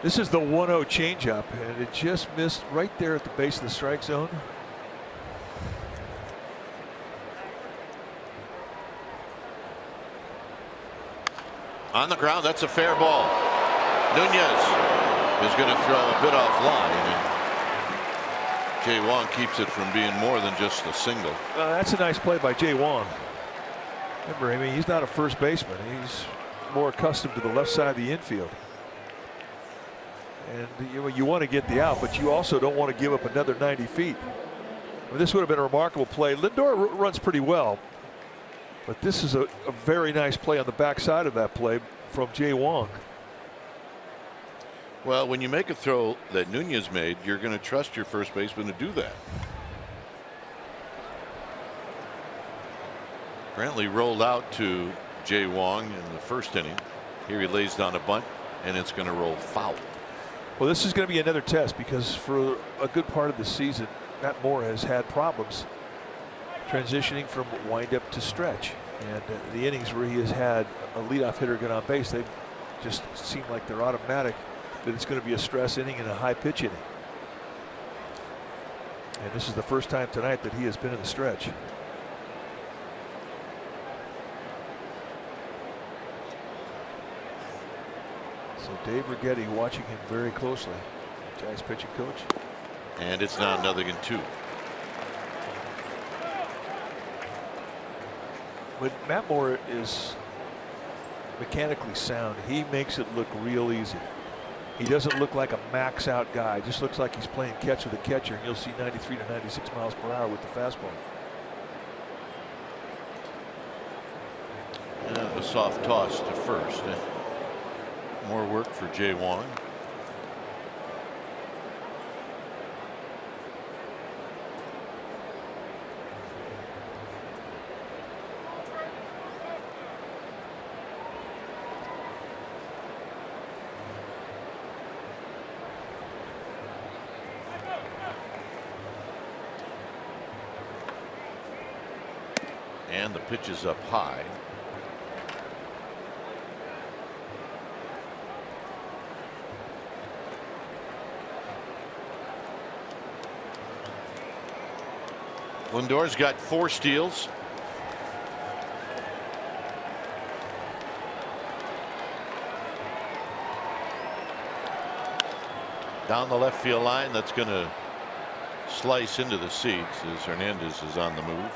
This is the 1-0 changeup, and it just missed right there at the base of the strike zone. On the ground, that's a fair ball. Nunez is going to throw a bit offline, and Jay Wong keeps it from being more than just a single. That's a nice play by Jay Wong. Remember, I mean, he's not a first baseman. He's more accustomed to the left side of the infield. And you want to get the out, but you also don't want to give up another 90 feet. I mean, this would have been a remarkable play. Lindor runs pretty well, but this is a very nice play on the backside of that play from Jay Wong. Well, when you make a throw that Nunez made, you're going to trust your first baseman to do that. Brantley rolled out to Jay Wong in the first inning. Here he lays down a bunt, and it's going to roll foul. Well, this is going to be another test because for a good part of the season, Matt Moore has had problems transitioning from windup to stretch. And the innings where he has had a leadoff hitter get on base, they just seem like they're automatic that it's going to be a stress inning and a high pitch inning. And this is the first time tonight that he has been in the stretch. So Dave Righetti watching him very closely. Giants pitching coach. And it's now 0-2. When Matt Moore is mechanically sound, he makes it look real easy. He doesn't look like a max out guy. Just looks like he's playing catch with a catcher, and you'll see 93 to 96 miles per hour with the fastball. And a soft toss to first. More work for Jay Wong. And the pitch is up high. Lindor's got 4 steals. Down the left field line, that's going to slice into the seats as Hernandez is on the move.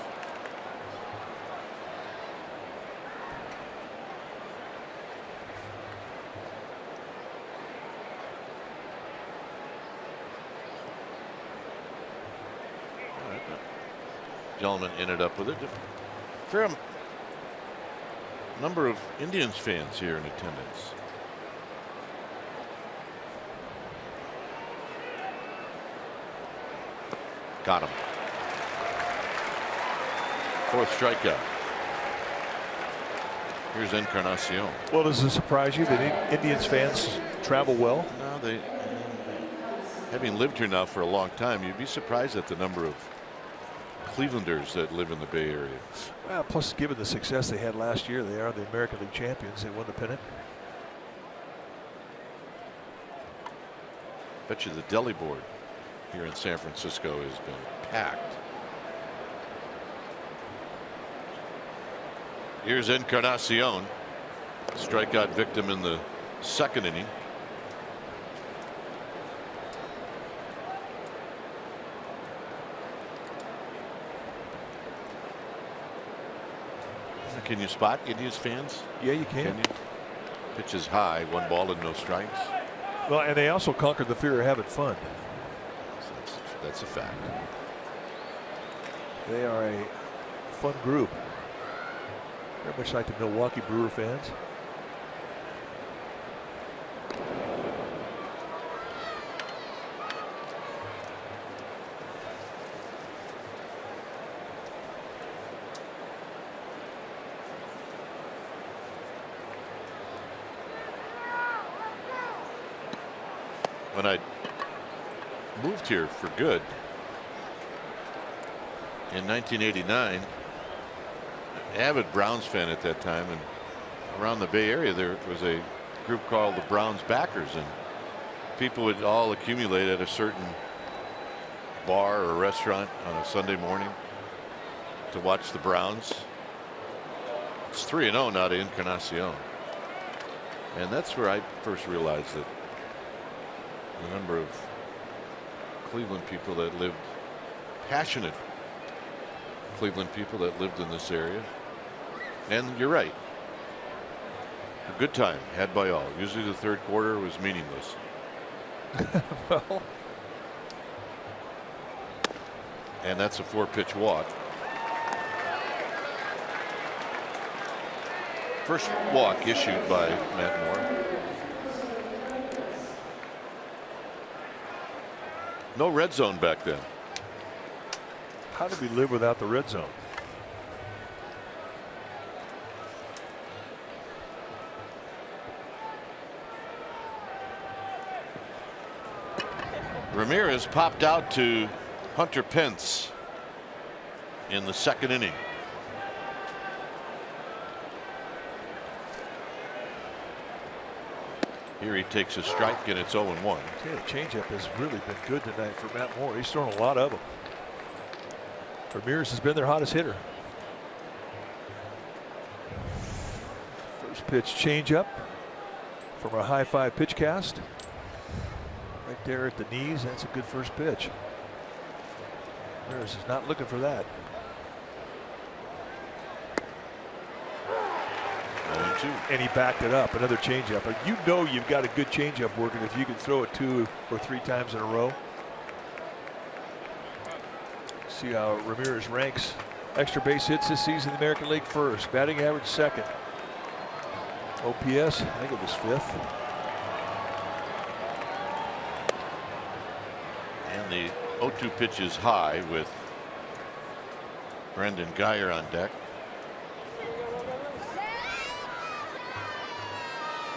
Gentleman ended up with it. Fair number of Indians fans here in attendance. Got him. 4th strikeout. Here's Encarnacion. Well, does it surprise you that Indians fans travel well? No, they, having lived here now for a long time, you'd be surprised at the number of Clevelanders that live in the Bay Area. Well, plus, given the success they had last year, they are the American League champions. They won the pennant. Bet you the deli board here in San Francisco has been packed. Here's Encarnacion, strikeout victim in the 2nd inning. Can you spot Indians fans? Yeah, you can. You? Pitch is high, 1 ball and no strikes. Well, and they also conquered the fear of having fun. That's a fact. They are a fun group. Very much like the Milwaukee Brewer fans. When I moved here for good in 1989, avid Browns fan at that time, and around the Bay Area there was a group called the Browns Backers, and people would all accumulate at a certain bar or restaurant on a Sunday morning to watch the Browns. It's 3-0 now to Encarnacion, and that's where I first realized that the number of Cleveland people that lived, passionate Cleveland people that lived in this area. And you're right, a good time had by all. Usually the 3rd quarter was meaningless. Well, and that's a 4-pitch walk. First walk issued by Matt Moore. No red zone back then. how did we live without the red zone? Ramirez popped out to Hunter Pence in the 2nd inning. Here he takes a strike and it's 0-1. Yeah, the changeup has really been good tonight for Matt Moore. He's thrown a lot of them. Ramirez has been their hottest hitter. First pitch changeup from a high 5 pitch cast. Right there at the knees. That's a good first pitch. Ramirez is not looking for that. 0-2. And he backed it up. Another changeup. You know you've got a good changeup working if you can throw it 2 or 3 times in a row. See how Ramirez ranks. Extra base hits this season in the American League first. Batting average second. OPS, I think it was 5th. And the 0-2 pitch is high with Brendan Geyer on deck.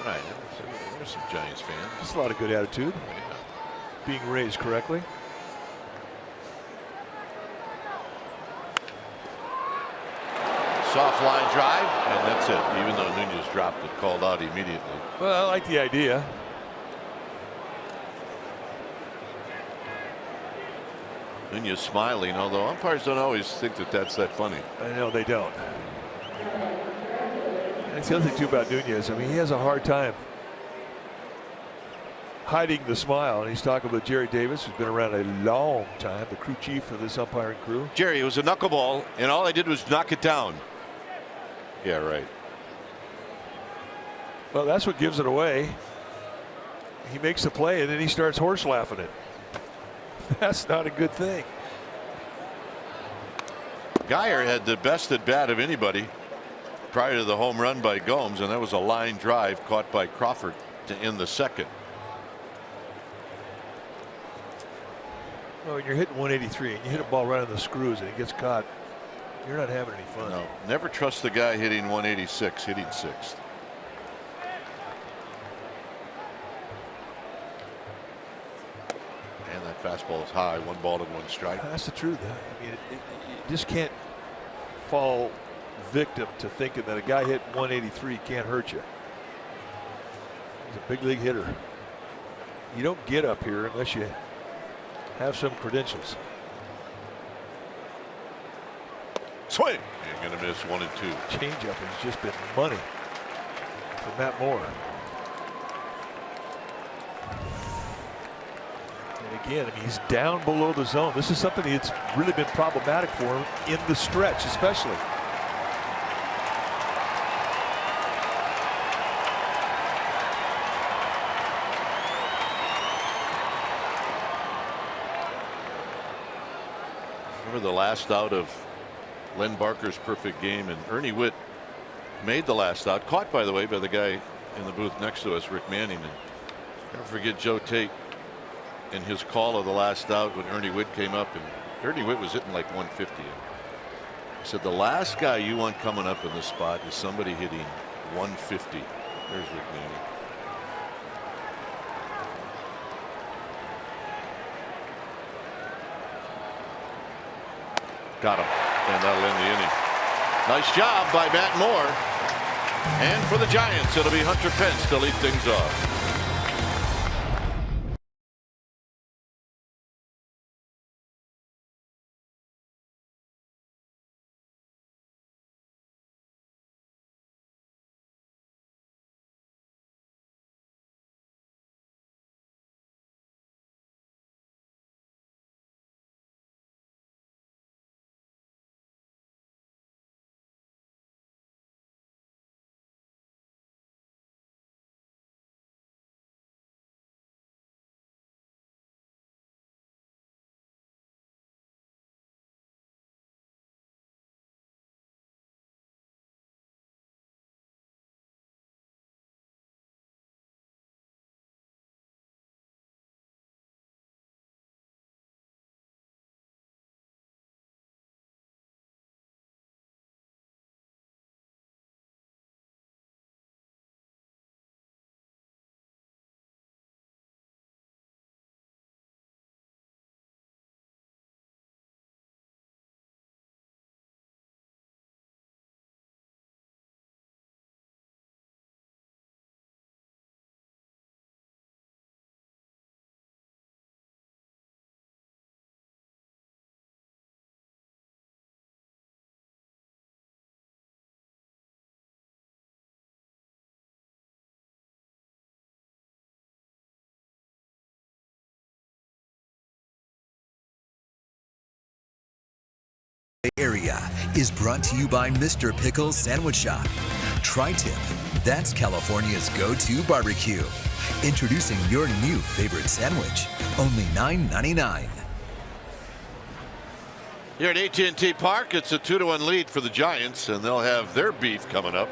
All right, there's some Giants fans. That's a lot of good attitude. Yeah. Being raised correctly. Soft line drive, and that's it. Even though Nunez dropped it, called out immediately. Well, I like the idea. Nunez smiling, although umpires don't always think that that's that funny. I know they don't. That's the other thing too about Nunez. I mean, he has a hard time hiding the smile, and he's talking with Jerry Davis, who's been around a long time, the crew chief of this umpiring crew. Jerry, it was a knuckleball, and all I did was knock it down. Yeah, right. Well, that's what gives it away. He makes the play, and then he starts horse laughing it. That's not a good thing. Geyer had the best at bat of anybody prior to the home run by Gomes, and that was a line drive caught by Crawford to end the 2nd. Well, when you're hitting 183 and you hit a ball right on the screws and it gets caught you're not having any fun. No, never trust the guy hitting 186, hitting sixth. And that fastball is high, 1 ball and 1 strike. That's the truth. I mean, you just can't fall victim to thinking that a guy hitting 183 can't hurt you. He's a big league hitter. You don't get up here unless you have some credentials. Swing. You're going to miss 1 and 2. Changeup has just been money for Matt Moore. And again, I mean, he's down below the zone. This is something that's really been problematic for him in the stretch, especially. Remember the last out of Len Barker's perfect game, and Ernie Witt made the last out, caught by the way by the guy in the booth next to us, Rick Manning. And never forget Joe Tate and his call of the last out when Ernie Witt came up, and Ernie Witt was hitting like 150. He said the last guy you want coming up in this spot is somebody hitting 150. There's Rick Manning. Got him. And that'll end the inning. Nice job by Matt Moore. And for the Giants, it'll be Hunter Pence to lead things off. Area is brought to you by Mr. Pickle's Sandwich Shop. Tri-Tip, that's California's go-to barbecue. Introducing your new favorite sandwich, only $9.99. Here at AT&T Park, it's a 2-1 lead for the Giants, and they'll have their beef coming up.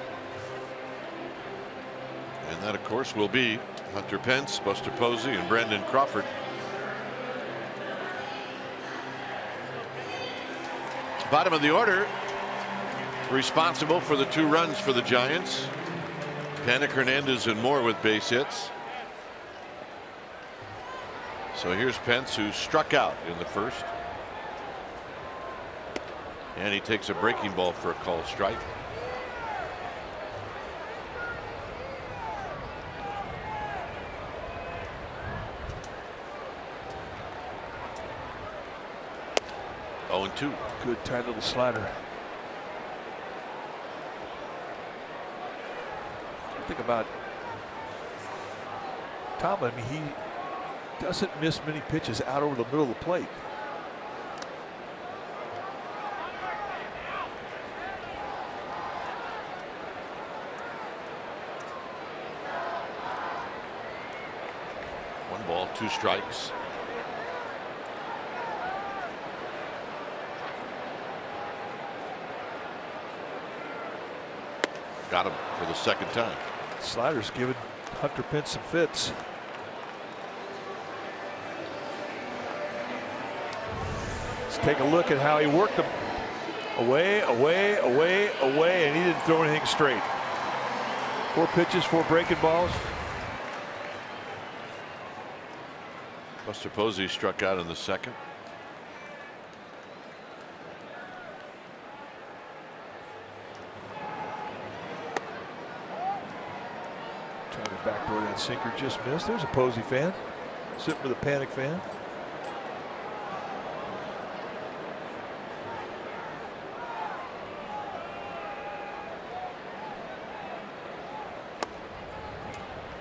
And that, of course, will be Hunter Pence, Buster Posey, and Brandon Crawford. Bottom of the order, responsible for the 2 runs for the Giants. Panik, Hernandez, and Moore with base hits. So here's Pence, who struck out in the first. And he takes a breaking ball for a called strike. Oh, 2. Good tight little slider. Think about Tom. I mean, he doesn't miss many pitches out over the middle of the plate. One ball, 2 strikes. Got him for the second time. Slider's giving Hunter Pence some fits. Let's take a look at how he worked them. Away, away, away, away, and he didn't throw anything straight. 4 pitches, 4 breaking balls. Buster Posey struck out in the second. Trying to backdoor that sinker, just missed. There's a Posey fan sitting with a Panic fan.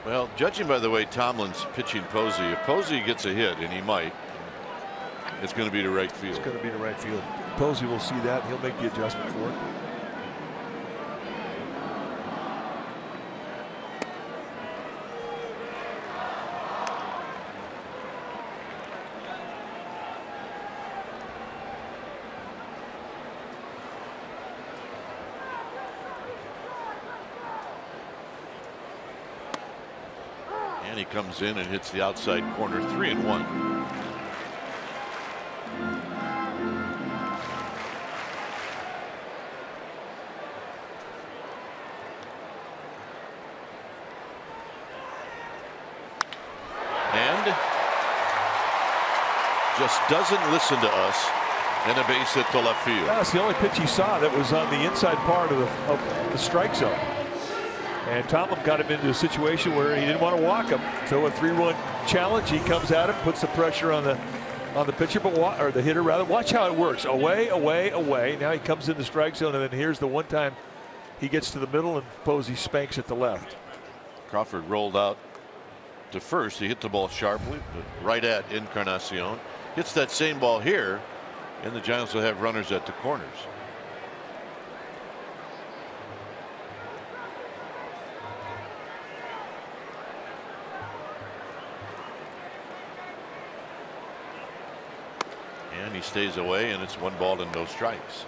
Well, judging by the way Tomlin's pitching Posey, if Posey gets a hit, and he might, it's going to be to right field. It's going to be to right field. Posey will see that, and he'll make the adjustment for it. And he comes in and hits the outside corner, 3-1. And just doesn't listen to us, and a base hit to left field. That's the only pitch he saw that was on the inside part of the strike zone. And Tomlin got him into a situation where he didn't want to walk him. So a 3-1 challenge. He comes at him, puts the pressure on the pitcher, or the hitter rather. Watch how it works. Away, away, away. Now he comes in the strike zone, and then here's the one time he gets to the middle and Posey spanks at the left. Crawford rolled out to first. He hit the ball sharply, right at Encarnacion. Hits that same ball here, and the Giants will have runners at the corners. And he stays away, and it's 1 ball and no strikes.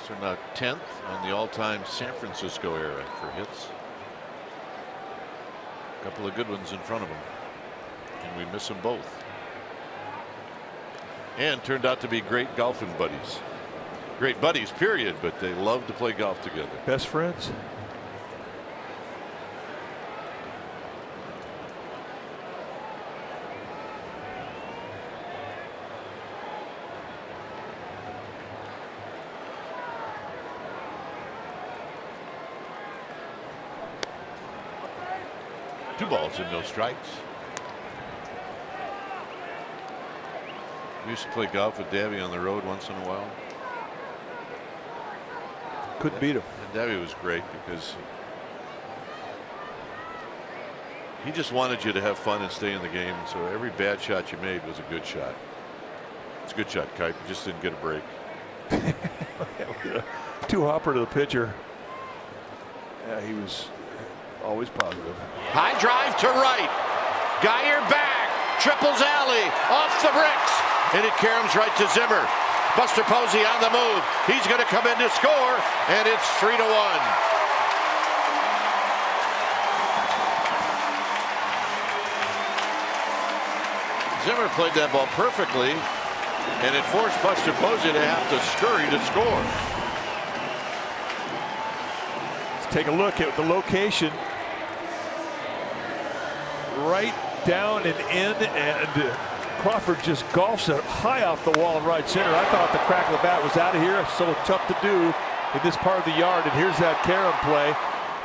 So now 10th on the all-time San Francisco era for hits. A couple of good ones in front of him, and we miss them both. And turned out to be great golfing buddies. Great buddies, period, but they love to play golf together. Best friends. Two balls and no strikes. We used to play golf with Davey on the road once in a while. Couldn't beat him. And Davey was great because he just wanted you to have fun and stay in the game. And so every bad shot you made was a good shot. It's a good shot, Kite. You just didn't get a break. Two-hopper to the pitcher. Yeah, he was always positive. High drive to right. Geyer back. Triples alley. Off the bricks. And it caroms right to Zimmer. Buster Posey on the move. He's going to come in to score. And it's 3-1. Zimmer played that ball perfectly. And it forced Buster Posey to have to scurry to score. Let's take a look at the location. Right down and in, and Crawford just golfs it high off the wall in right center. I thought the crack of the bat was out of here. So tough to do in this part of the yard. And here's that carom play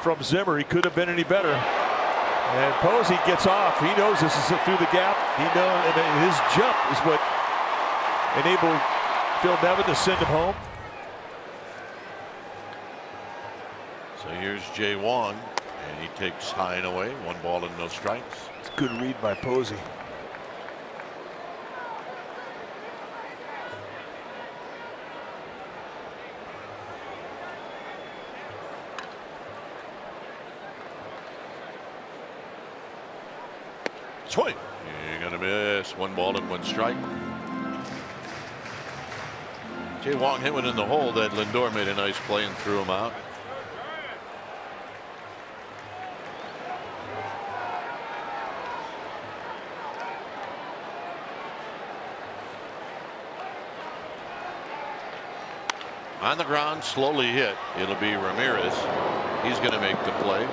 from Zimmer. He couldn't have been any better. And Posey gets off. He knows this is through the gap. He knows, and his jump is what enabled Phil Nevin to send him home. So here's Jay Wong, and he takes high and away. 1 ball and no strikes. It's a good read by Posey. Swing. You're going to miss. 1 ball and 1 strike. Jay Wong hit one in the hole that Lindor made a nice play and threw him out. On the ground, slowly hit. It'll be Ramirez. He's going to make the play.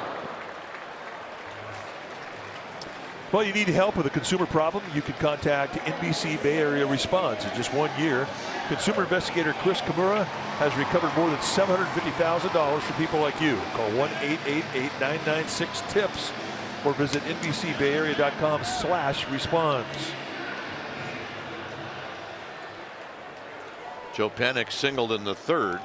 Well, you need help with a consumer problem, you can contact NBC Bay Area Response. In just 1 year, consumer investigator Chris Kimura has recovered more than $750,000 for people like you. Call 1-888-996-TIPS or visit NBCBayArea.com/response. Joe Panik singled in the third.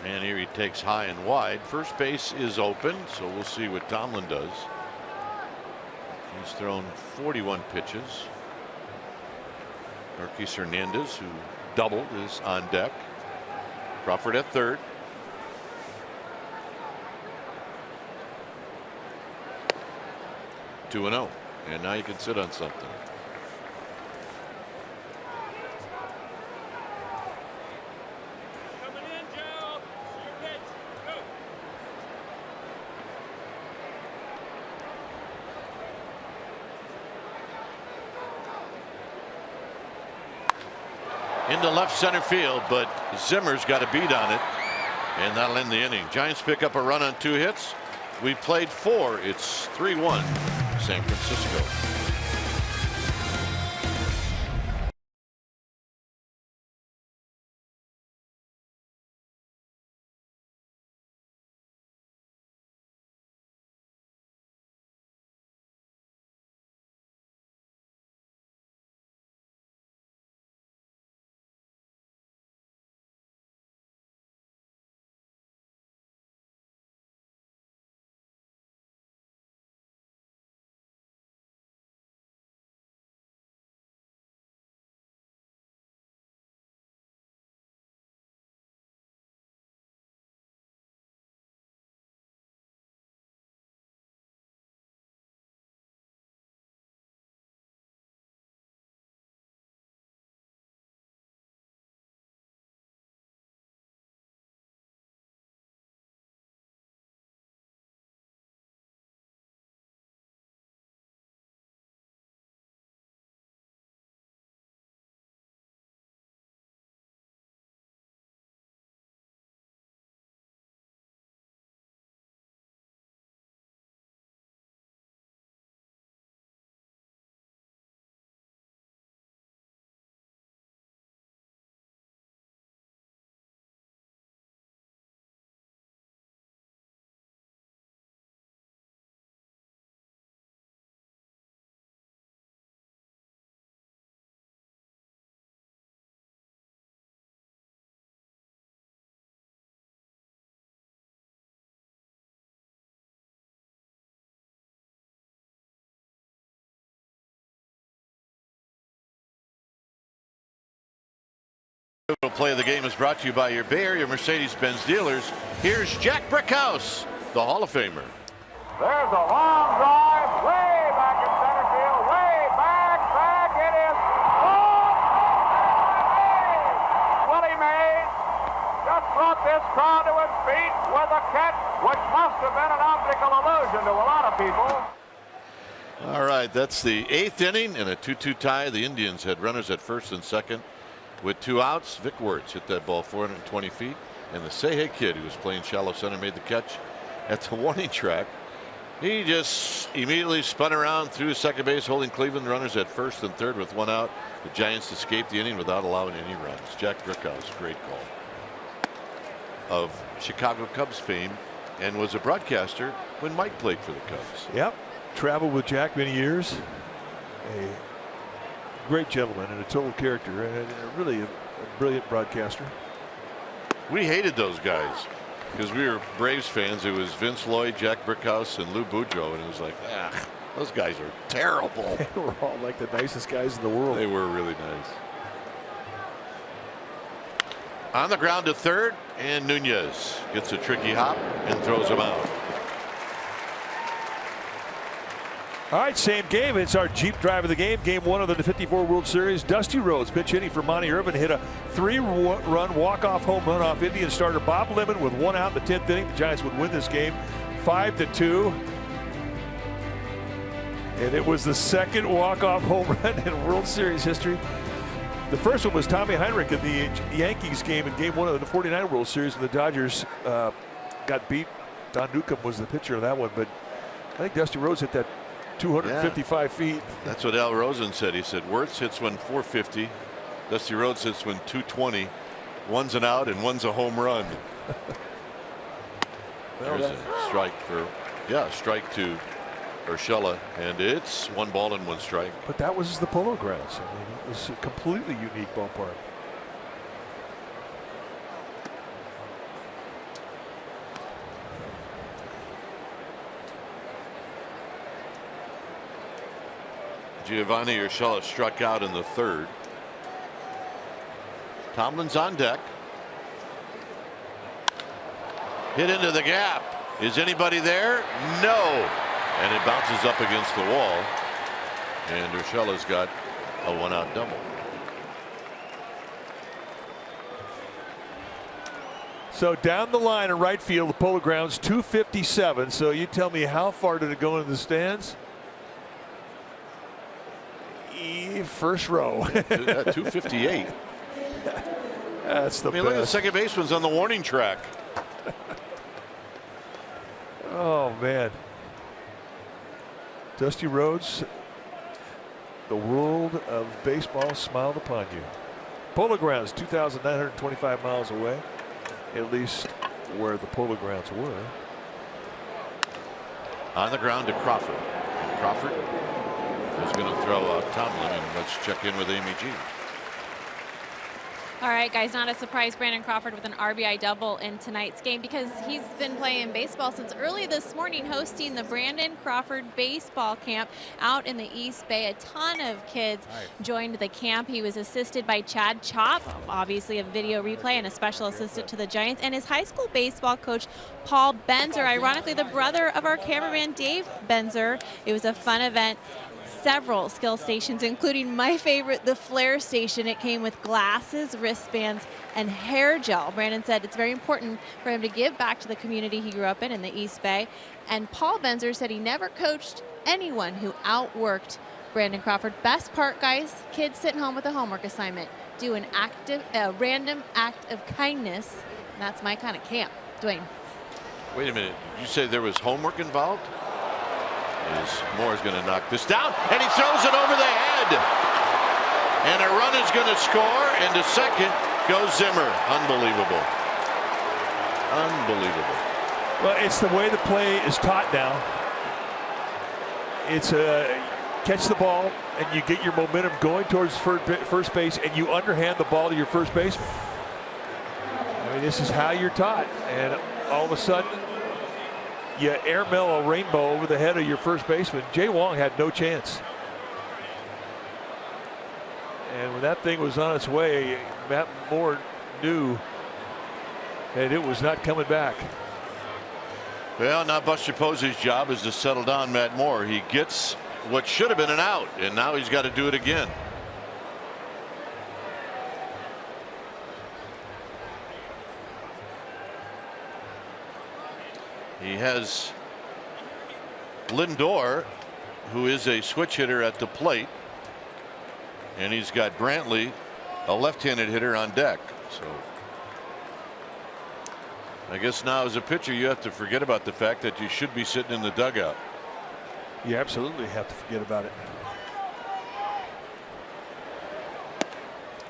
And here he takes high and wide. First base is open, so we'll see what Tomlin does. He's thrown 41 pitches. Marquis Hernandez, who doubled, is on deck. Crawford at third. Two 2-0, and now you can sit on something. Into left center field, but Zimmer's got a beat on it, and that'll end the inning. Giants pick up a run on 2 hits. We played 4. It's 3-1 San Francisco. Play of the game is brought to you by your Bay Area Mercedes-Benz dealers. Here's Jack Brickhouse, the Hall of Famer. There's a long drive way back in center field, way back, it is. Oh, Willie Mays just brought this crowd to its feet with a catch, which must have been an optical illusion to a lot of people. All right, that's the 8th inning and a 2-2 tie. The Indians had runners at first and second. With 2 outs, Vic Wertz hit that ball 420 feet, and the Say-Hey kid, who was playing shallow center, made the catch at the warning track. He just immediately spun around through second base, holding Cleveland runners at first and third with 1 out. The Giants escaped the inning without allowing any runs. Jack Brickhouse, great call. Of Chicago Cubs fame, and was a broadcaster when Mike played for the Cubs. Yep, traveled with Jack many years. A great gentleman and a total character, and really a brilliant broadcaster. We hated those guys because we were Braves fans. It was Vince Lloyd, Jack Brickhouse, and Lou Boudreau, and it was like, those guys are terrible. They were all like the nicest guys in the world. They were really nice. On the ground to third, and Nunez gets a tricky hop and throws him out. All right, same game. It's our Jeep drive of the game. Game 1 of the 54 World Series. Dusty Rhodes pitch hitting for Monty Irvin. Hit a 3-run walk-off home run off Indian starter Bob Lemon with 1 out in the 10th inning. The Giants would win this game 5-2. And it was the second walk-off home run in World Series history. The first one was Tommy Heinrich in the Yankees game in Game 1 of the 49 World Series when the Dodgers got beat. Don Newcomb was the pitcher of that one, but I think Dusty Rhodes hit that 255 feet. That's what Al Rosen said. He said Wirtz hits one 450. Dusty Rhodes hits one 220. One's an out and one's a home run. There's a strike for, strike to Urshela, and it's 1 ball and 1 strike. But that was the Polo Grounds. I mean, it was a completely unique ballpark. Giovanni Urshela struck out in the 3rd. Tomlin's on deck. Hit into the gap. Is anybody there? No. And it bounces up against the wall. And Urshela's got a 1-out double. So down the line in right field, the Polo Grounds, 257. So you tell me, how far did it go into the stands? First row. 258. That's the best. Look at the second baseman's on the warning track. Oh, man. Dusty Rhodes, the world of baseball smiled upon you. Polo Grounds, 2,925 miles away, at least where the Polo Grounds were. On the ground to Crawford. Crawford is going to throw out Tomlin, and let's check in with Amy G. All right, guys, not a surprise. Brandon Crawford with an RBI double in tonight's game because he's been playing baseball since early this morning, hosting the Brandon Crawford baseball camp out in the East Bay. A ton of kids joined the camp. He was assisted by Chad Chop, obviously a video replay and a special assistant to the Giants, and his high school baseball coach, Paul Benzer, ironically the brother of our cameraman, Dave Benzer. It was a fun event. Several skill stations, including my favorite, the Flare Station. It came with glasses, wristbands, and hair gel. Brandon said it's very important for him to give back to the community he grew up in the East Bay. And Paul Benzer said he never coached anyone who outworked Brandon Crawford. Best part, guys, kids sitting home with a homework assignment. Do an random act of kindness. And that's my kind of camp. Dwayne. Wait a minute. Did you say there was homework involved? Moore's going to knock this down, and he throws it over the head. And a run is going to score, and to second goes Zimmer. Unbelievable. Unbelievable. Well, it's the way the play is taught now. It's a catch the ball, and you get your momentum going towards first base, and you underhand the ball to your first baseman. I mean, this is how you're taught, and all of a sudden, you airmail a rainbow over the head of your first baseman. Jay Wong had no chance. And when that thing was on its way, Matt Moore knew that it was not coming back. Well, now Buster Posey's job is to settle down Matt Moore. He gets what should have been an out, and now he's got to do it again. He has Lindor, who is a switch hitter at the plate, and he's got Brantley, a left-handed hitter, on deck. So I guess now as a pitcher you have to forget about the fact that you should be sitting in the dugout. You absolutely have to forget about it.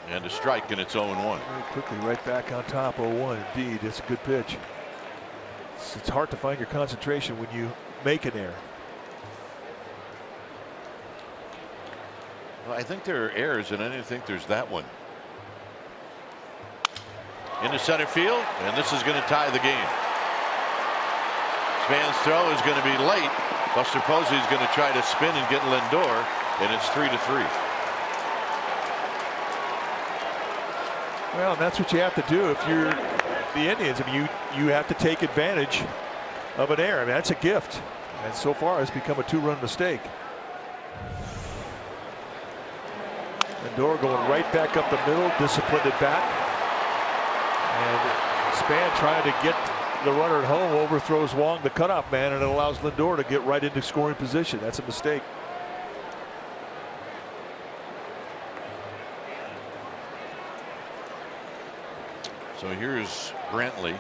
And a strike, and it's 0-1. Very quickly right back on top. 0-1 indeed. It's a good pitch. It's hard to find your concentration when you make an error. Well, I think there are errors, and I didn't think there's that one. Into center field, and this is going to tie the game. Span's throw is going to be late. Buster Posey is going to try to spin and get Lindor, and it's 3-3. Well, and that's what you have to do if you're the Indians. I mean, you have to take advantage of an error. I mean, that's a gift, and so far it's become a 2-run mistake. Lindor going right back up the middle, disciplined at bat. And Span trying to get the runner at home, overthrows Wong, the cutoff man, and it allows Lindor to get right into scoring position. That's a mistake. So here's Brantley.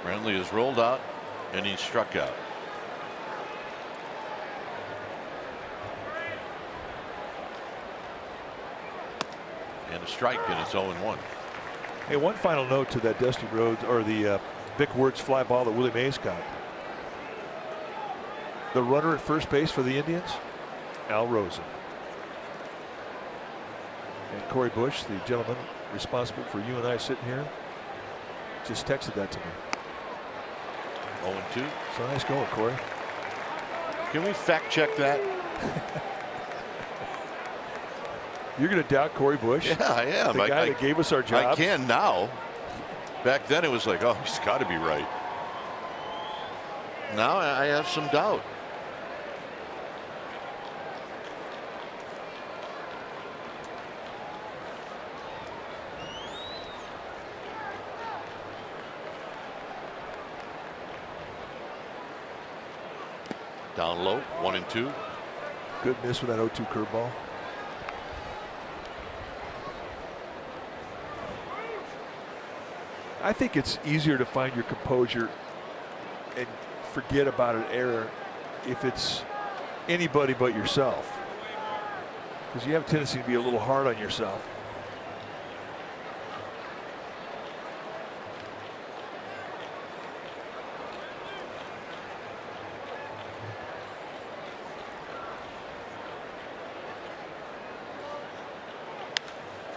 Brantley is rolled out and he struck out. And a strike, and it's 0-1. Hey, one final note to that Dusty Rhodes or the Vic Wertz fly ball that Willie Mays got. The runner at first base for the Indians, Al Rosen. And Corey Bush, the gentleman responsible for you and I sitting here, just texted that to me. 0-2. So nice going, Corey. Can we fact check that? You're going to doubt Corey Bush? Yeah, I am. The guy that gave us our jobs. I can now. Back then it was like, oh, he's got to be right. Now I have some doubt. Down low, 1-2. Good miss with that 0-2 curveball. I think it's easier to find your composure and forget about an error if it's anybody but yourself, because you have a tendency to be a little hard on yourself.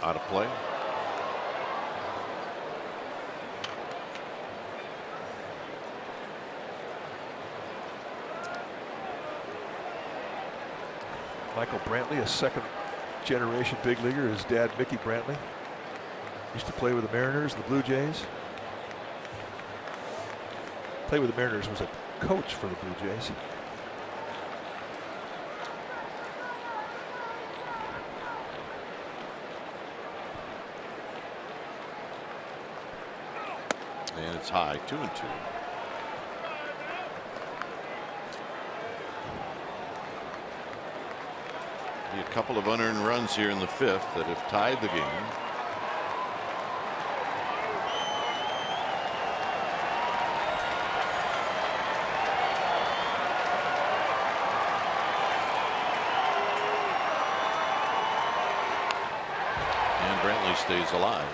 Out of play. Michael Brantley, a second generation big leaguer. His dad, Mickey Brantley, used to play with the Mariners, the Blue Jays. Played with the Mariners, was a coach for the Blue Jays. And it's high, 2-2. Be a couple of unearned runs here in the fifth that have tied the game. And Brantley stays alive.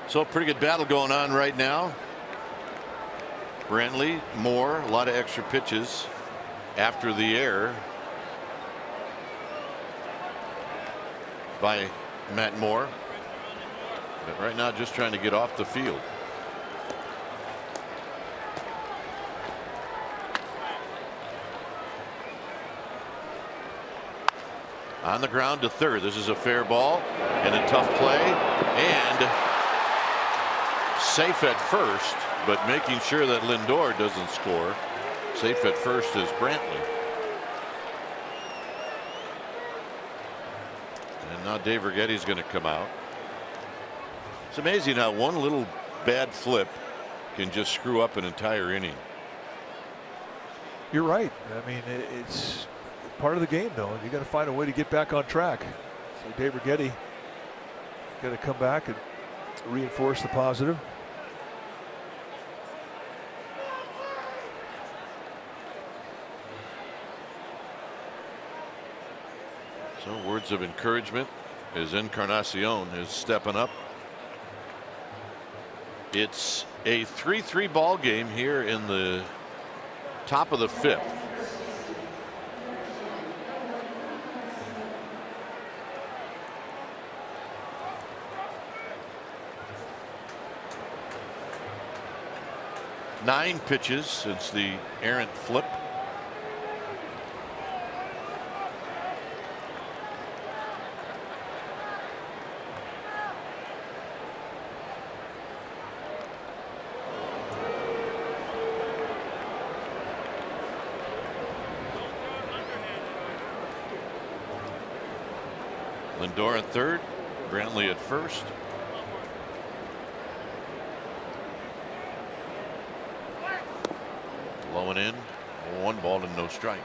So a pretty good battle going on right now. Brantley, Moore, a lot of extra pitches after the error by Matt Moore. But right now just trying to get off the field. On the ground to third. This is a fair ball and a tough play, and safe at first, but making sure that Lindor doesn't score. Safe at first is Brantley. And now Dave Righetti's going to come out. It's amazing how one little bad flip can just screw up an entire inning. You're right. I mean, it's part of the game, though. You got to find a way to get back on track. So Dave Righetti got to come back and reinforce the positive. So words of encouragement as Encarnacion is stepping up. It's a 3-3 ball game here in the top of the fifth. Nine pitches since the errant flip. Lindor at third, Brantley at first. Low and in, 1 ball and no strikes.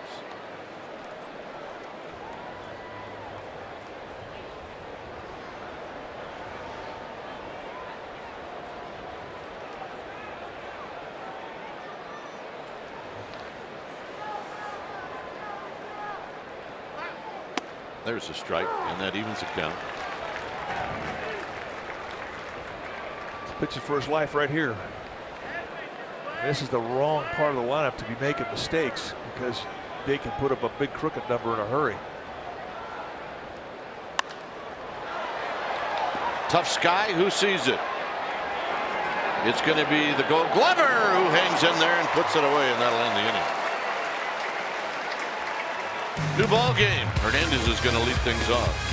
There's a strike, and that evens the count. Pitching for his life right here. This is the wrong part of the lineup to be making mistakes, because they can put up a big crooked number in a hurry. Tough sky, who sees it? It's going to be the Gold Glover who hangs in there and puts it away, and that'll end the inning. New ball game. Hernandez is going to lead things off.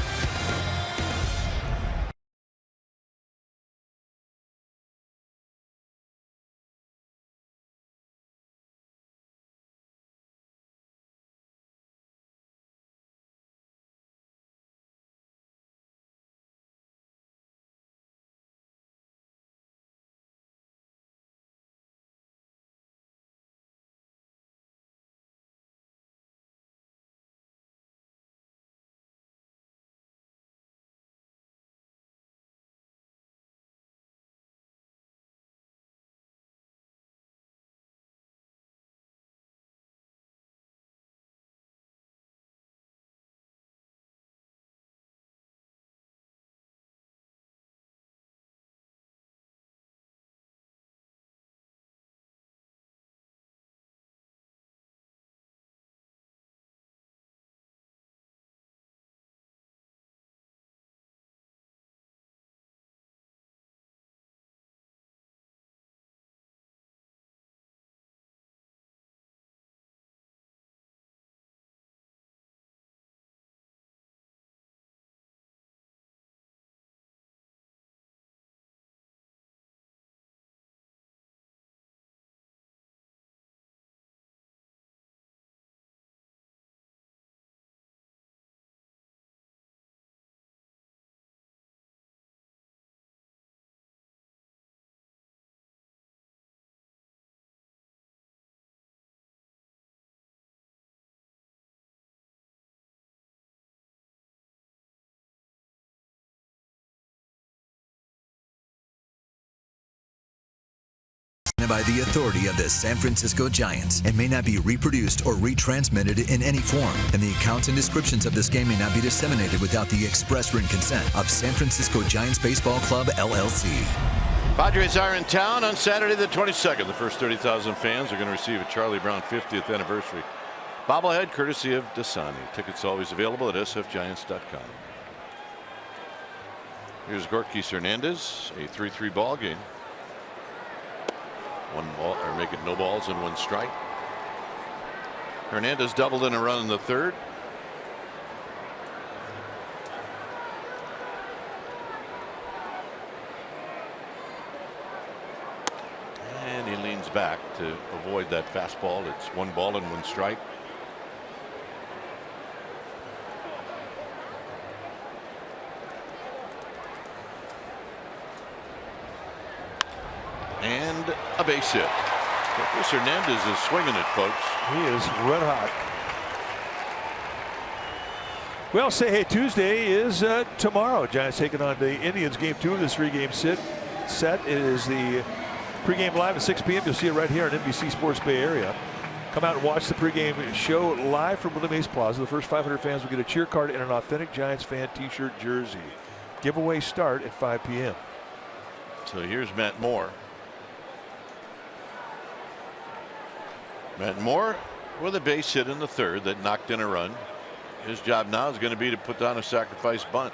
By the authority of the San Francisco Giants and may not be reproduced or retransmitted in any form, and the accounts and descriptions of this game may not be disseminated without the express written consent of San Francisco Giants Baseball Club, LLC. Padres are in town on Saturday the 22nd. The first 30,000 fans are going to receive a Charlie Brown 50th anniversary bobblehead courtesy of Dasani. Tickets always available at sfgiants.com. Here's Gorkis Hernandez, a 3-3 ball game. 1 ball, or make it no balls and 1 strike. Hernandez doubled in a run in the third. And he leans back to avoid that fastball. It's 1 ball and 1 strike. And a base hit. Chris Hernandez is swinging it, folks. He is red hot. Well, say hey Tuesday is tomorrow. Giants taking on the Indians. Game 2 of this 3-game set. It is the pregame live at 6 p.m. You'll see it right here on NBC Sports Bay Area. Come out and watch the pregame show live from William Ace Plaza. The first 500 fans will get a cheer card and an authentic Giants fan t-shirt jersey. Giveaway start at 5 p.m. So here's Matt Moore. Matt Moore with a base hit in the third that knocked in a run. His job now is going to be to put down a sacrifice bunt,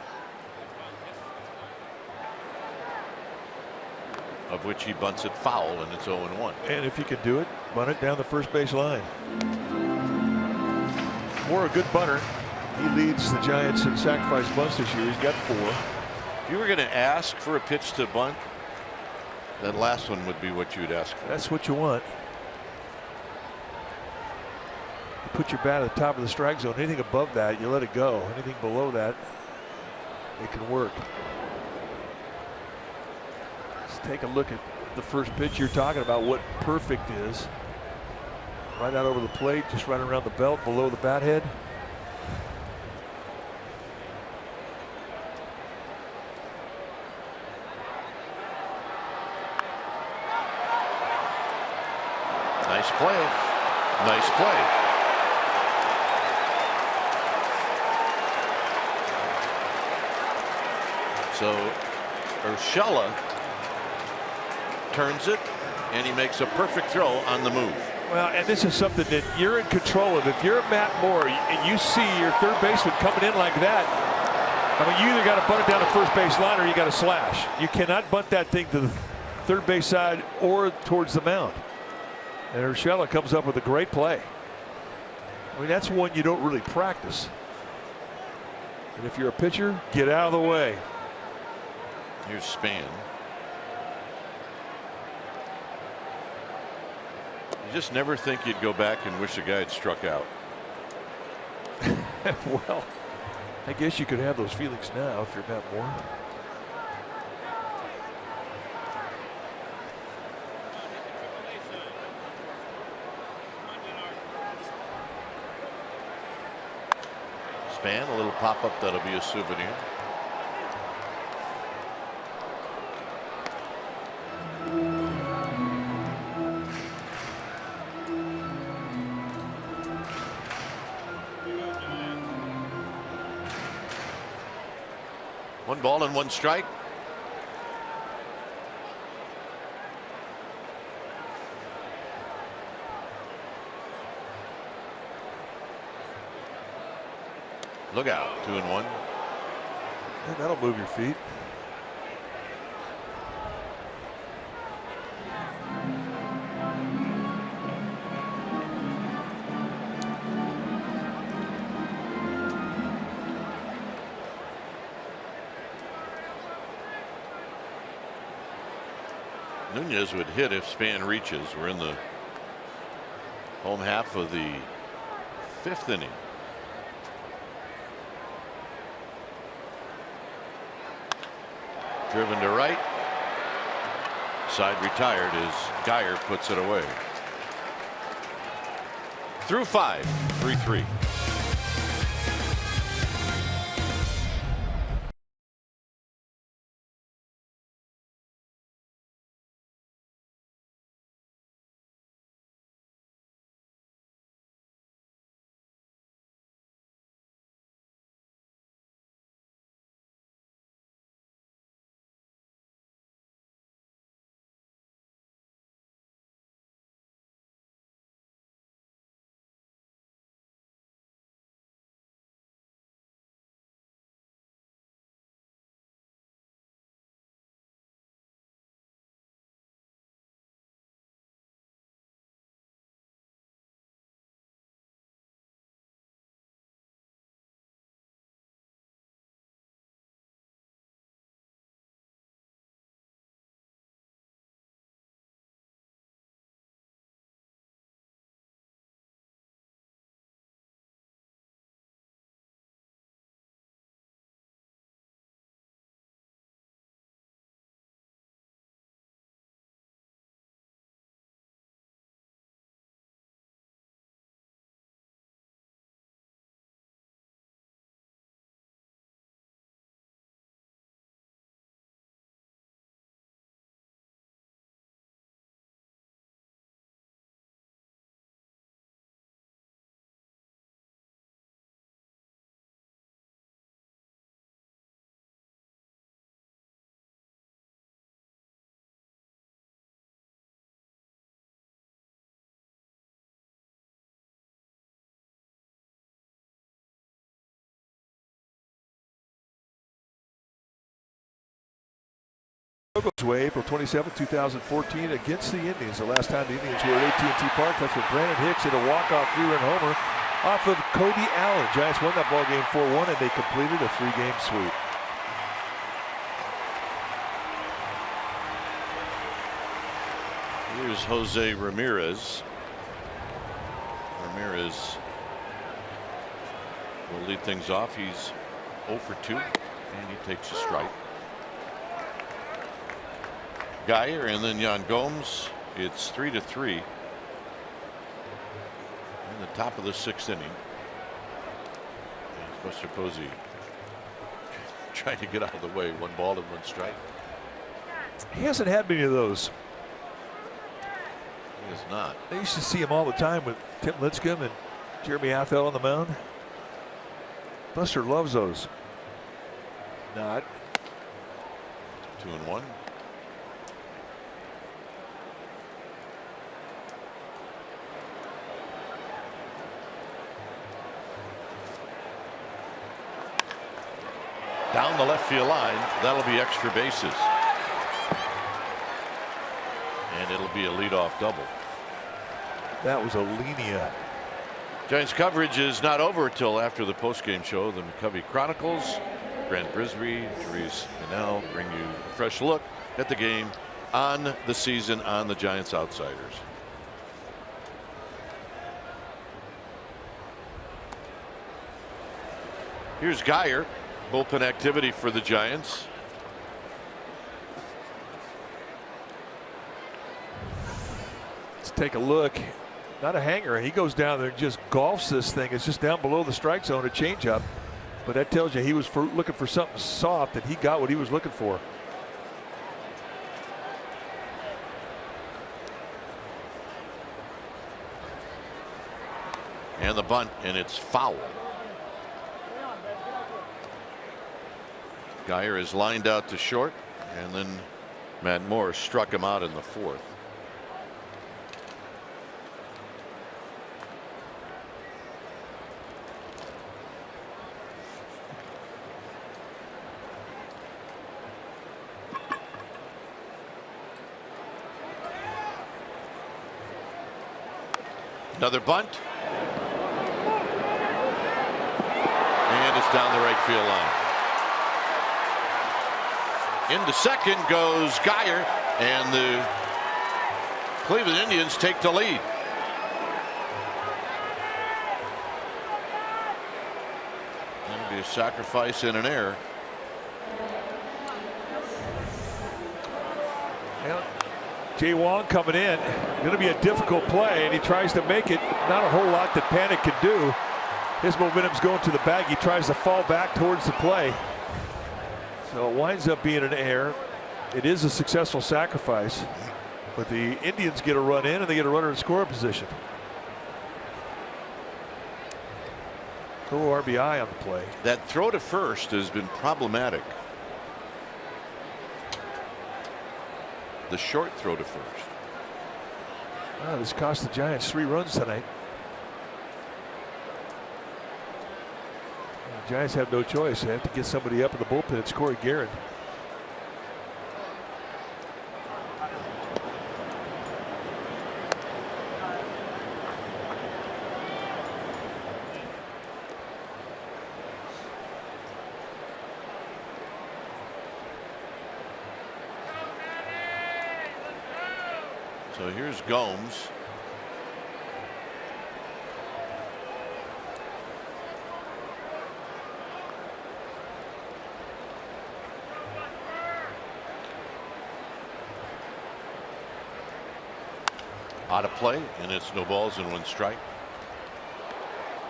of which he bunts it foul, and it's 0-1. And if he can do it, bunt it down the first base line. Moore, a good bunter. He leads the Giants in sacrifice bunts this year. He's got 4. If you were going to ask for a pitch to bunt, that last one would be what you would ask for. That's what you want. You put your bat at the top of the strike zone. Anything above that, you let it go. Anything below that, it can work. Let's take a look at the first pitch you're talking about, what perfect is. Right out over the plate, just right around the belt, below the bat head. Nice play. Nice play. So Urshela turns it, and he makes a perfect throw on the move. Well, and this is something that you're in control of. If you're Matt Moore and you see your third baseman coming in like that, I mean, you either got to bunt it down the first base line or you got to slash. You cannot bunt that thing to the third base side or towards the mound. And Urshela comes up with a great play. I mean, that's one you don't really practice. And if you're a pitcher, get out of the way. Here's Span. You just never think you'd go back and wish a guy had struck out. Well, I guess you could have those feelings now if you're Matt Moore. Span, a little pop-up that'll be a souvenir. One ball and one strike. Look out, 2-1. And that'll move your feet. Nunez would hit if Span reaches. We're in the home half of the 5th inning. Driven to right. Side retired as Geyer puts it away. Through 5, 3-3. Way, April 27, 2014, against the Indians. The last time the Indians were at AT&T Park, that's with Brandon Hicks hit a walk-off 3-run homer off of Cody Allen. Giants won that ball game 4-1, and they completed a 3-game sweep. Here's Jose Ramirez. Ramirez will lead things off. He's 0 for 2. And he takes a strike. Geyer and then Yan Gomes. It's 3-3 in the top of the 6th inning. And Buster Posey trying to get out of the way. 1 ball and 1 strike. He hasn't had many of those. He is not. I used to see him all the time with Tim Lincecum and Jeremy Affeldt on the mound. Buster loves those. Not. 2-1. Down the left field line. That'll be extra bases. And it'll be a leadoff double. That was a linea. Giants coverage is not over until after the postgame show. The McCovey Chronicles. Grant Brisby, Therese Manel bring you a fresh look at the game, on the season, on the Giants Outsiders. Here's Geyer. Bullpen activity for the Giants. Let's take a look. Not a hanger. He goes down there and just golfs this thing. It's just down below the strike zone, a changeup. But that tells you he was looking for something soft, and he got what he was looking for. And the bunt, and it's foul. Geyer is lined out to short, and then Matt Moore struck him out in the 4th. Another bunt. And it's down the right field line. Into second goes Geyer, and the Cleveland Indians take the lead. That'll be a sacrifice and an error. Yeah. Jay Wong coming in. Going to be a difficult play, and he tries to make it. Not a whole lot that Panic can do. His momentum's going to the bag. He tries to fall back towards the play. So it winds up being an error. It is a successful sacrifice, but the Indians get a run in, and they get a runner in scoring position. No RBI on the play. That throw to first has been problematic. The short throw to first. Oh, this cost the Giants 3 runs tonight. The Giants have no choice. They have to get somebody up in the bullpen. It's Corey Guerin. So here's Gomes. Out of play, and it's no balls and 1 strike.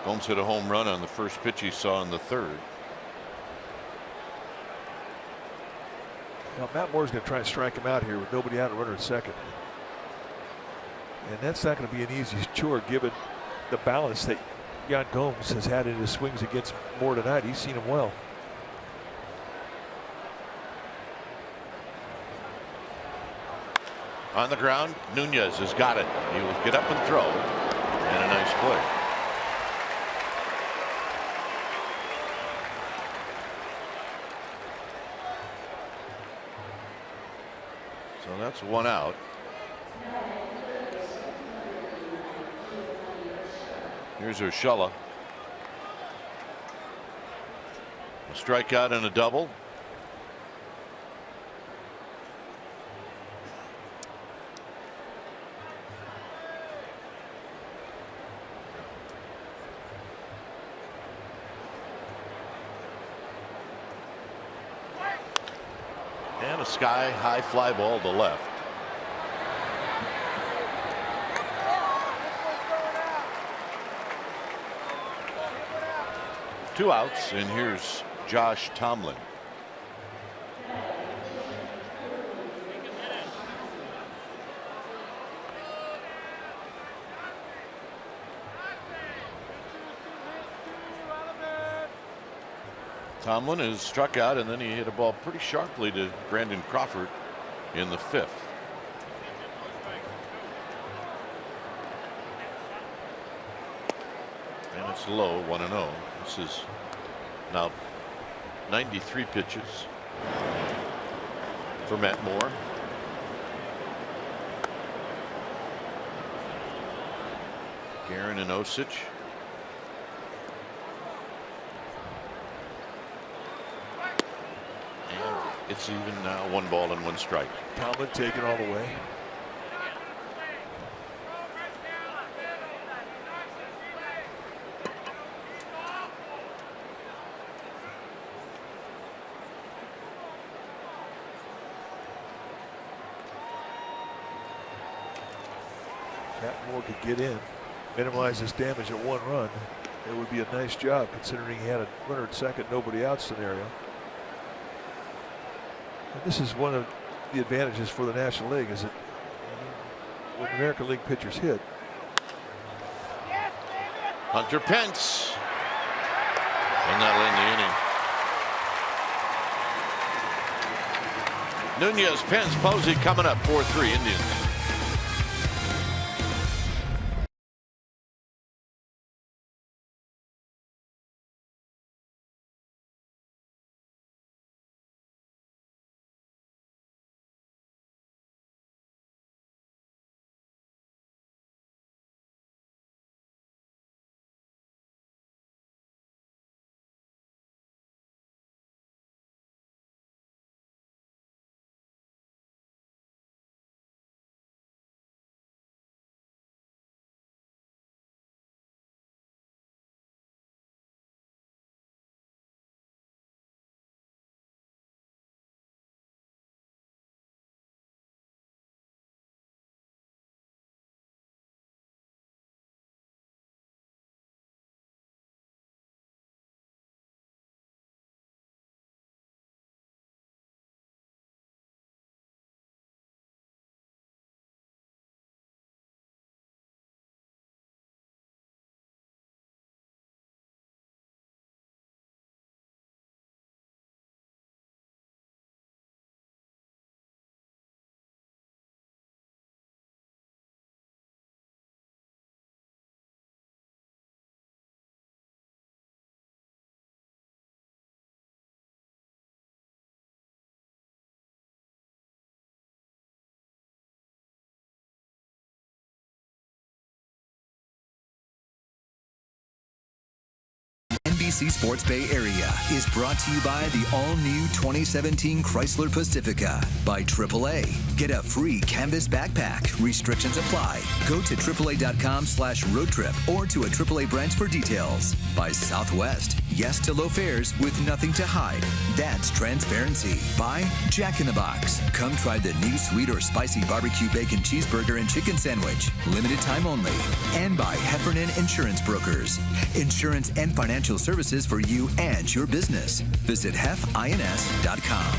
Gomes hit a home run on the first pitch he saw in the 3rd. Now Matt Moore's going to try and strike him out here with nobody out, a runner at second. And that's not going to be an easy chore given the balance that Yan Gomes has had in his swings against Moore tonight. He's seen him well. On the ground, Nunez has got it. He will get up and throw, and a nice play. So that's 1 out. Here's Urshela. A strikeout and a double. sky high fly ball to left. Two outs, and here's Josh Tomlin. Tomlin is struck out, and then he hit a ball pretty sharply to Brandon Crawford in the 5th. And it's low, 1-0. This is now 93 pitches for Matt Moore. Guerin and Osich. It's even now, 1 ball and 1 strike. Tomlin taking all the way. Matt Moore could get in, minimize his damage at 1 run. It would be a nice job considering he had a runner at second, nobody out scenario. And this is one of the advantages for the National League, is that when American League pitchers hit. Hunter Pence. And that'll end the inning. Nunez, Pence, Posey coming up, 4-3 Indians. NBC Sports Bay Area is brought to you by the all-new 2017 Chrysler Pacifica by AAA. Get a free canvas backpack. Restrictions apply. Go to AAA.com/road trip or to a AAA branch for details. By Southwest. Yes to low fares with nothing to hide. That's transparency. By Jack in the Box. Come try the new sweet or spicy barbecue bacon cheeseburger and chicken sandwich. Limited time only. And by Heffernan Insurance Brokers. Insurance and financial services for you and your business. Visit hefins.com.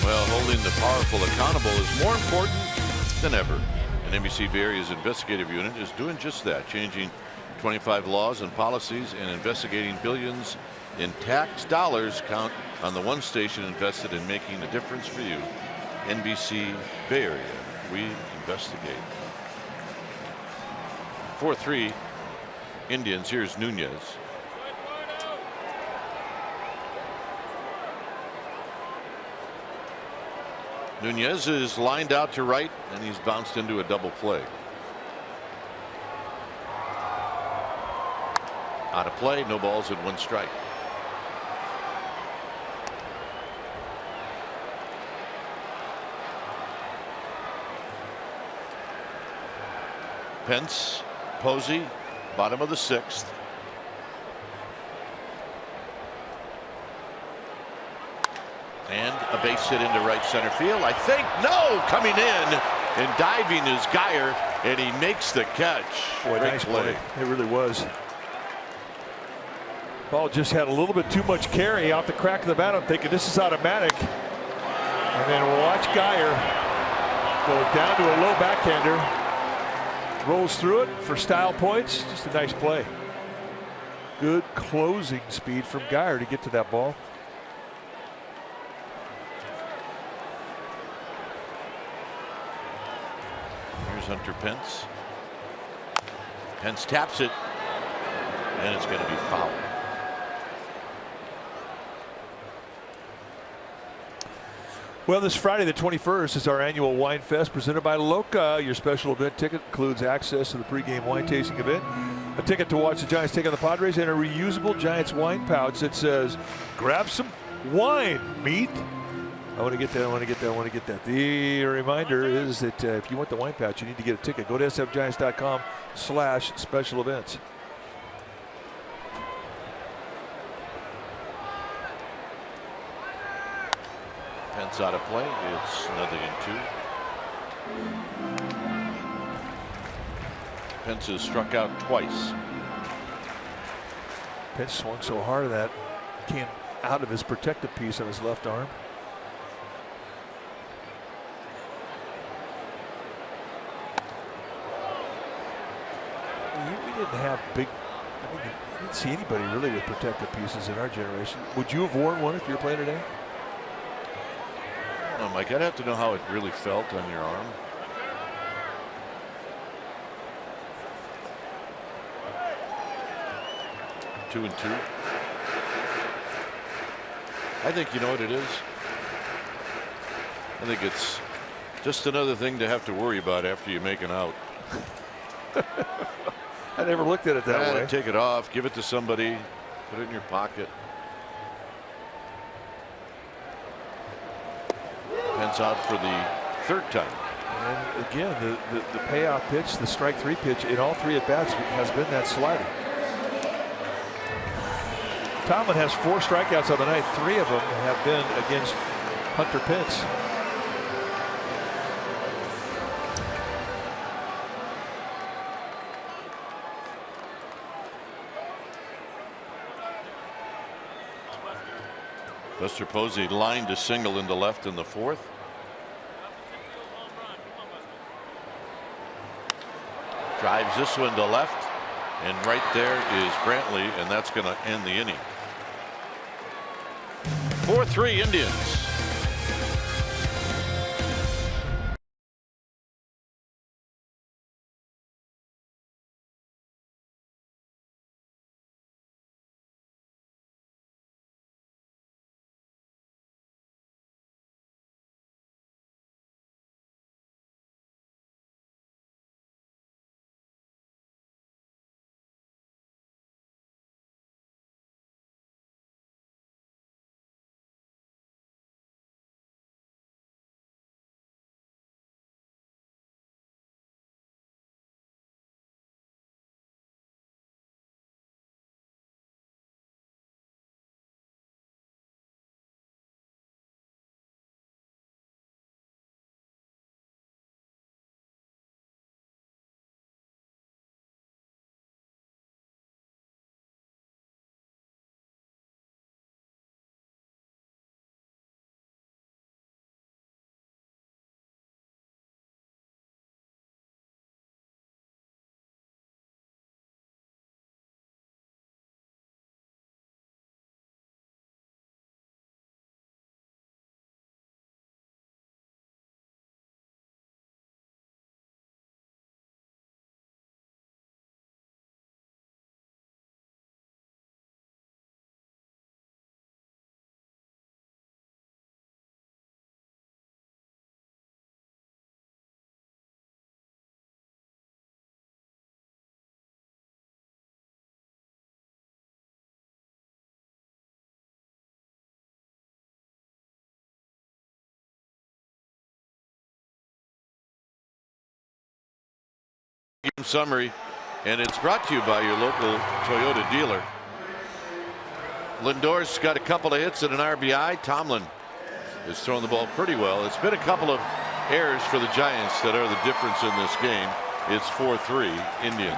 Well, holding the powerful accountable is more important than ever. And NBC Bay Area's investigative unit is doing just that, changing 25 laws and policies and investigating billions in tax dollars. Count on the one station invested in making a difference for you. NBC Bay Area. We investigate. 4-3 Indians. Here's Nunez. Nunez is lined out to right, and he's bounced into a double play. Out of play, no balls and 1 strike. Pence, Posey, bottom of the 6th. And a base hit into right center field. I think, no, coming in and diving is Geyer, and he makes the catch. Boy, nice play. It really was. Ball just had a little bit too much carry off the crack of the bat. I'm thinking this is automatic. And then watch Geyer go down to a low backhander. Rolls through it for style points. Just a nice play. Good closing speed from Geyer to get to that ball. Here's Hunter Pence. Pence taps it, and it's going to be foul. Well, this Friday the 21st is our annual Wine Fest presented by Loca. Your special event ticket includes access to the pregame wine tasting event, a ticket to watch the Giants take on the Padres, and a reusable Giants wine pouch that says, grab some wine, meat. I want to get that, I want to get that, I want to get that. The reminder is that if you want the wine pouch, you need to get a ticket. Go to sfgiants.com/special events. Pence out of play. It's 0-2. Pence has struck out twice. Pence swung so hard that came out of his protective piece on his left arm. We didn't have big. I didn't see anybody really with protective pieces in our generation. Would you have worn one if you were playing today? No, Mike, I'd have to know how it really felt on your arm. Two and two. I think you know what it is. I think it's just another thing to have to worry about after you make an out. I never looked at it that way. Take it off, give it to somebody, put it in your pocket. Pence out for the third time. And again, the payoff pitch, the strike three pitch in all three at bats has been that slider. Tomlin has 4 strikeouts on the night. 3 of them have been against Hunter Pence. Buster Posey lined a single into left in the 4th. Drives this one to left, and right there is Brantley, and that's going to end the inning. 4-3 Indians. Game summary, and it's brought to you by your local Toyota dealer. Lindor's got a couple of hits and an RBI. Tomlin has thrown the ball pretty well. It's been a couple of errors for the Giants that are the difference in this game. It's 4-3 Indians.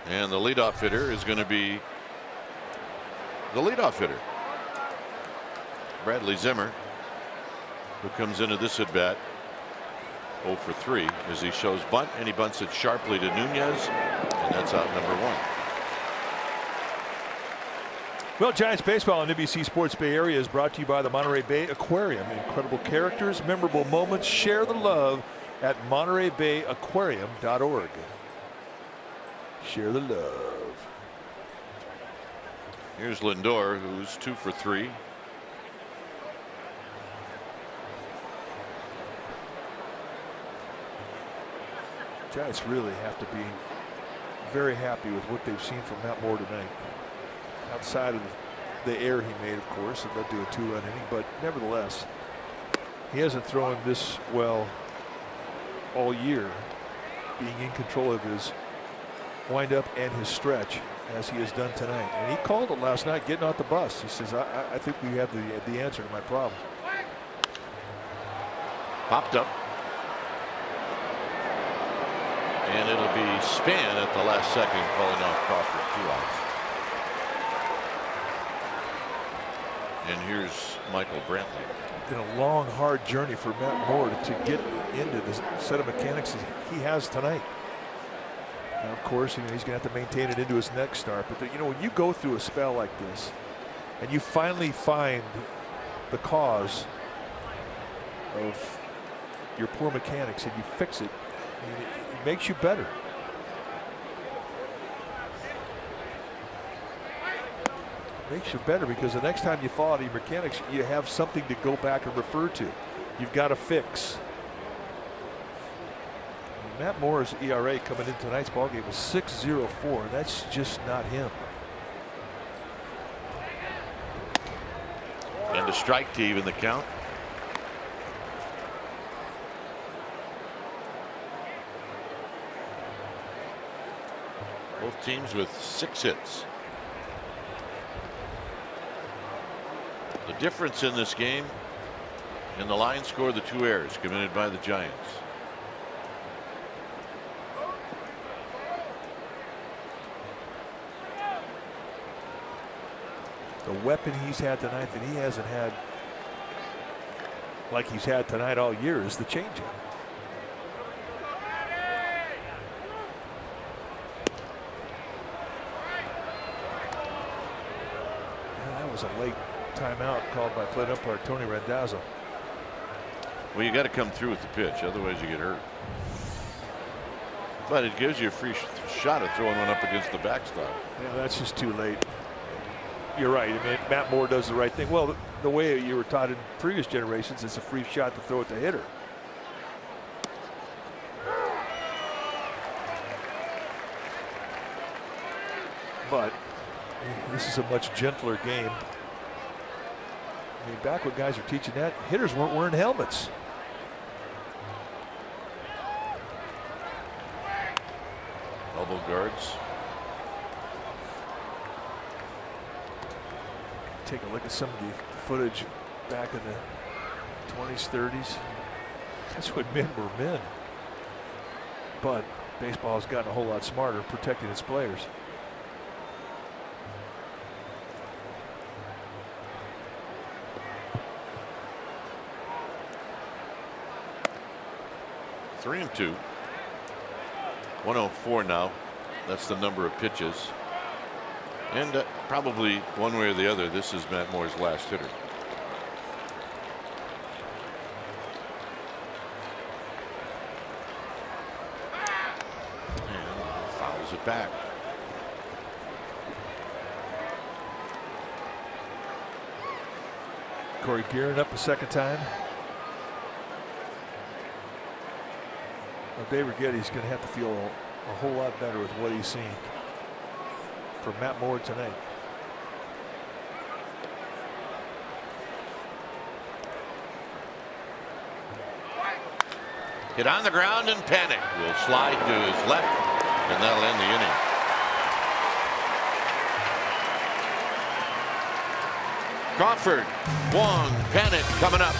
And the leadoff hitter is going to be the leadoff hitter, Bradley Zimmer, who comes into this at bat 0 for 3 as he shows bunt, and he bunts it sharply to Nunez, and that's out number 1. Well, Giants baseball on NBC Sports Bay Area is brought to you by the Monterey Bay Aquarium. Incredible characters, memorable moments. Share the love at MontereyBayAquarium.org. Share the love. Here's Lindor, who's 2 for 3. Giants really have to be very happy with what they've seen from Matt Moore tonight. Outside of the error he made, of course, it led to a 2-run inning, but nevertheless, he hasn't thrown this well all year, being in control of his windup and his stretch as he has done tonight. And he called it last night, getting off the bus. He says, I think we have the answer to my problem. Popped up. And it'll be Span at the last second, calling off Crawford. 2 outs. And here's Michael Brantley. It's been a long, hard journey for Matt Moore to get into the set of mechanics he has tonight. Now, of course, he's going to have to maintain it into his next start. But when you go through a spell like this, and you finally find the cause of your poor mechanics, and you fix it, it makes you better. It makes you better because the next time you fall out of your mechanics, you have something to go back and refer to. You've got to fix. Matt Moore's ERA coming into tonight's ballgame was 6.04, and that's just not him. And a strike to even the count. Both teams with 6 hits. The difference in this game, in the line score, the 2 errors committed by the Giants. The weapon he's had tonight that he hasn't had like he's had tonight all year is the changeup. That was a late timeout called by plate umpire Tony Randazzo. Well, you got to come through with the pitch, otherwise you get hurt. But it gives you a free shot of throwing one up against the backstop. Yeah, that's just too late. You're right. I mean, Matt Moore does the right thing. Well, the way you were taught in previous generations, it's a free shot to throw at the hitter. But this is a much gentler game. I mean, back when guys were teaching that, hitters weren't wearing helmets. Elbow guards. Take a look at some of the footage back in the 20s, 30s. That's when men were men. But baseball has gotten a whole lot smarter protecting its players. Three and 2. 104 now. That's the number of pitches. And probably one way or the other, this is Matt Moore's last hitter. And fouls it back. Corey gearing up a second time. Well, Dave Righetti's going to have to feel a whole lot better with what he's seen from Matt Moore tonight. Hit on the ground and panic. Will slide to his left, and that'll end the inning. Crawford, Wong, panic coming up.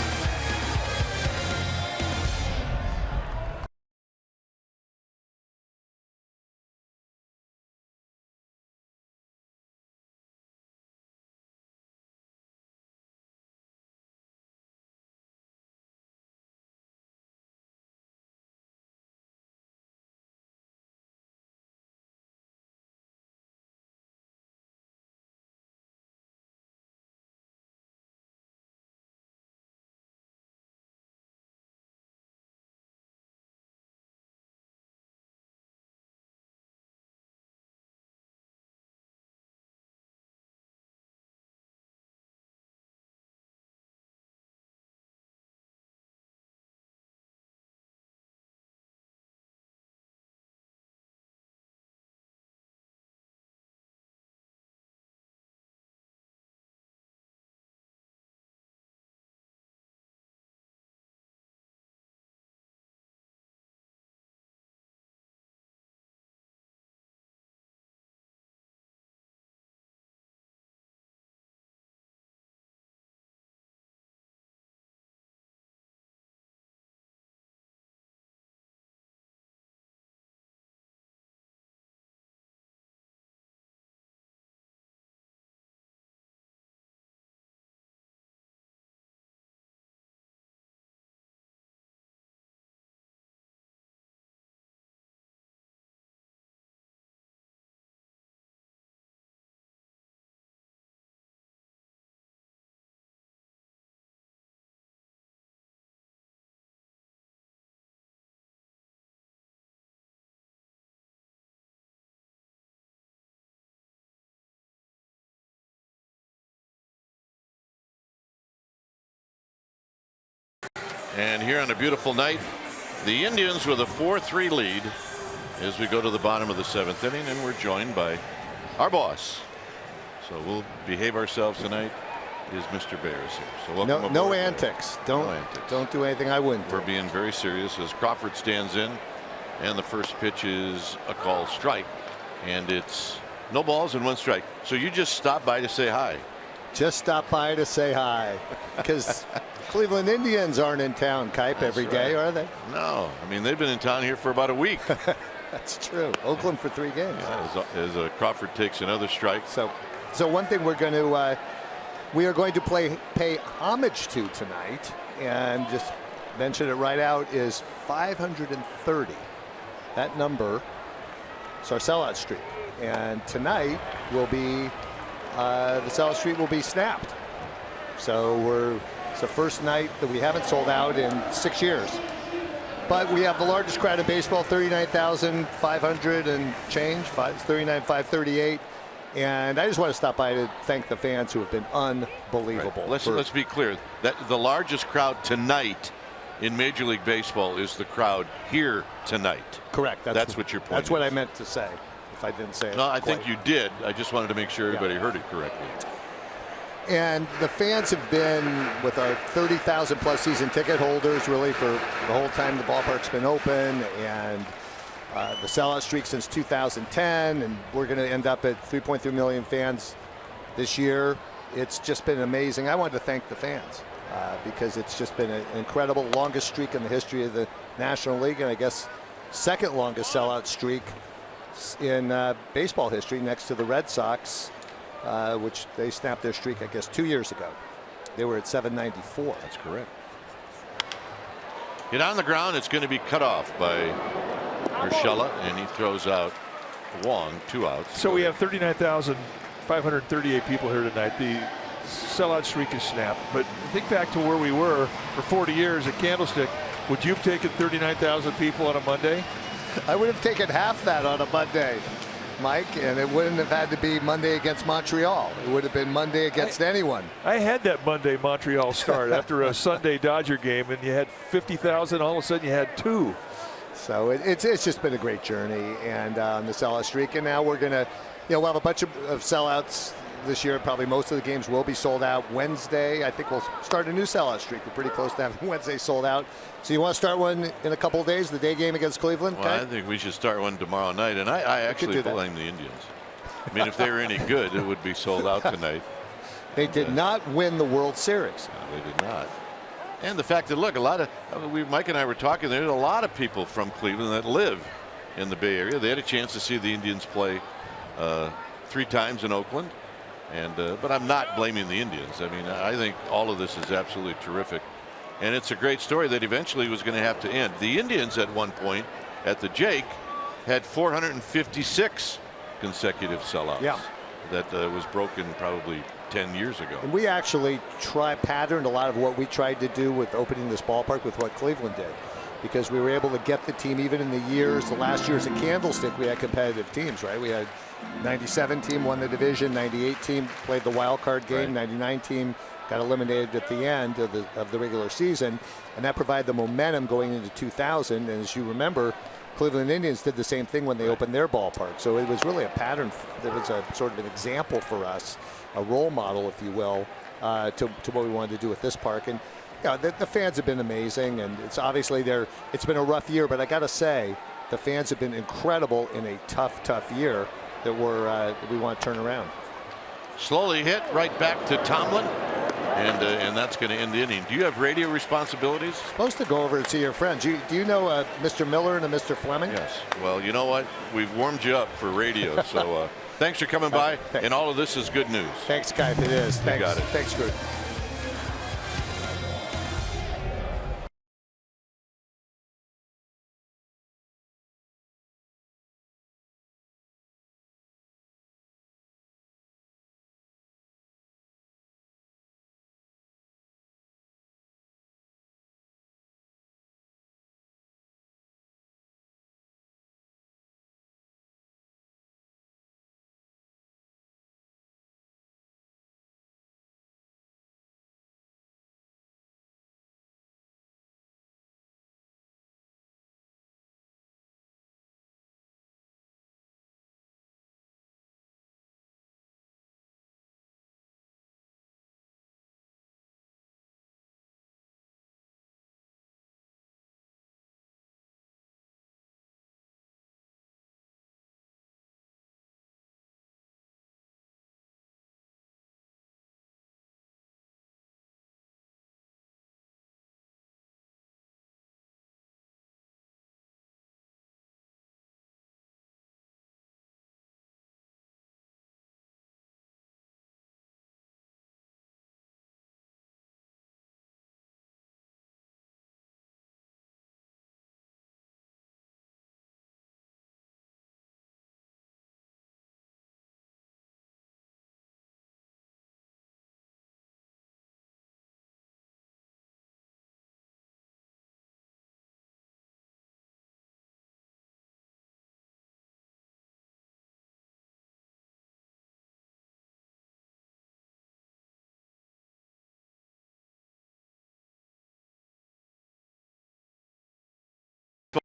And here on a beautiful night, the Indians with a 4-3 lead as we go to the bottom of the 7th inning, and we're joined by our boss. So we'll behave ourselves tonight. Is Mr. Bears here? So welcome aboard. No antics. Don't do anything I wouldn't do. We're being very serious as Crawford stands in, and the first pitch is a called strike, and it's no balls and 1 strike. So you just stopped by to say hi. Just stop by to say hi, because Cleveland Indians aren't in town, Kipe, every day, are they? No, I mean they've been in town here for about a week. That's true. Oakland for 3 games. Yeah, as Crawford takes another strike. So one thing we are going to pay homage to tonight, and just mention it right out, is 530. That number is our sellout streak, and tonight will be the sellout streak will be snapped. So it's the first night that we haven't sold out in 6 years. But we have the largest crowd in baseball, 39,500 and change, 39,538. And I just want to stop by to thank the fans who have been unbelievable. Right. Let's be clear. That the largest crowd tonight in Major League Baseball is the crowd here tonight. Correct. That's what your point That's is. what I meant to say, if I didn't say it. No, I think you did. I just wanted to make sure everybody heard it correctly. And the fans have been with our 30,000 plus season ticket holders really for the whole time the ballpark's been open, and the sellout streak since 2010, and we're going to end up at 3.3 million fans this year. It's just been amazing. I wanted to thank the fans because it's just been an incredible, longest streak in the history of the National League, and I guess second longest sellout streak in baseball history, next to the Red Sox, which they snapped their streak, I guess, 2 years ago. They were at 794. That's correct. Hit on the ground. It's going to be cut off by Urshela, and he throws out Wong, 2 outs. So we have 39,538 people here tonight. The sellout streak is snapped. But think back to where we were for 40 years at Candlestick. Would you have taken 39,000 people on a Monday? I would have taken half that on a Monday, Mike, and it wouldn't have had to be Monday against Montreal. It would have been Monday against anyone. I had that Monday Montreal start after a Sunday Dodger game, and you had 50,000. All of a sudden, you had 2. So it's just been a great journey, and on the sellout streak. And now we're gonna, we'll have a bunch of sellouts this year. Probably most of the games will be sold out. Wednesday, I think we'll start a new sellout streak. We're pretty close to having Wednesday sold out. So you want to start one in a couple of days, the day game against Cleveland? Well, I think we should start one tomorrow night, and I actually blame the Indians. I mean, if they were any good, it would be sold out tonight. They did not win the World Series. No, they did not. And the fact that, look, Mike and I were talking, there's a lot of people from Cleveland that live in the Bay Area. They had a chance to see the Indians play 3 times in Oakland. But I'm not blaming the Indians. I mean, I think all of this is absolutely terrific. And it's a great story that eventually was going to have to end. The Indians at one point at the Jake had 456 consecutive sellouts. Yeah. That was broken probably 10 years ago. And we actually patterned a lot of what we tried to do with opening this ballpark with what Cleveland did, because we were able to get the team, even in the last years at Candlestick, we had competitive teams, right? We had 97 team won the division, 98 team played the wild card game, right. 99 team got eliminated at the end of the regular season, and that provided the momentum going into 2000. And as you remember, Cleveland Indians did the same thing when they opened their ballpark. So it was really a pattern. It was a sort of an example for us, a role model, if you will, to what we wanted to do with this park. And the fans have been amazing, and it's obviously it's been a rough year, but I got to say, the fans have been incredible in a tough year that we want to turn around. Slowly hit right back to Tomlin, and that's going to end the inning. Do you have radio responsibilities? Supposed to go over and see your friends. Do you know Mr. Miller and a Mr. Fleming? Yes. Well, you know what? We've warmed you up for radio, so thanks for coming by. And all of this is good news. Thanks, Kai. It is. Thanks. You got it. Thanks, Gert.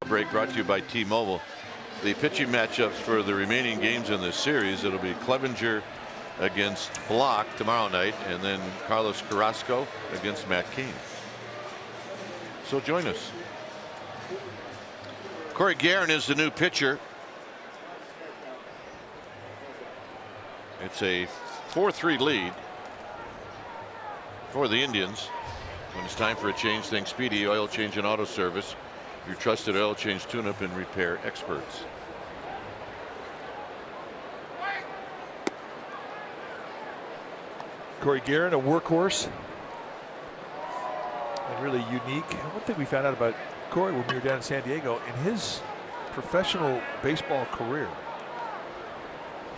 Break brought to you by T-Mobile. The pitching matchups for the remaining games in this series, it'll be Clevenger against Block tomorrow night, and then Carlos Carrasco against Matt Cain. So join us. Corey Guerin is the new pitcher. It's a 4-3 lead for the Indians. When it's time for a change, think Speedy Oil Change and Auto Service, your trusted oil change, tune-up, and repair experts. Corey Guerin, a workhorse and really unique. One thing we found out about Corey when we were down in San Diego, in his professional baseball career,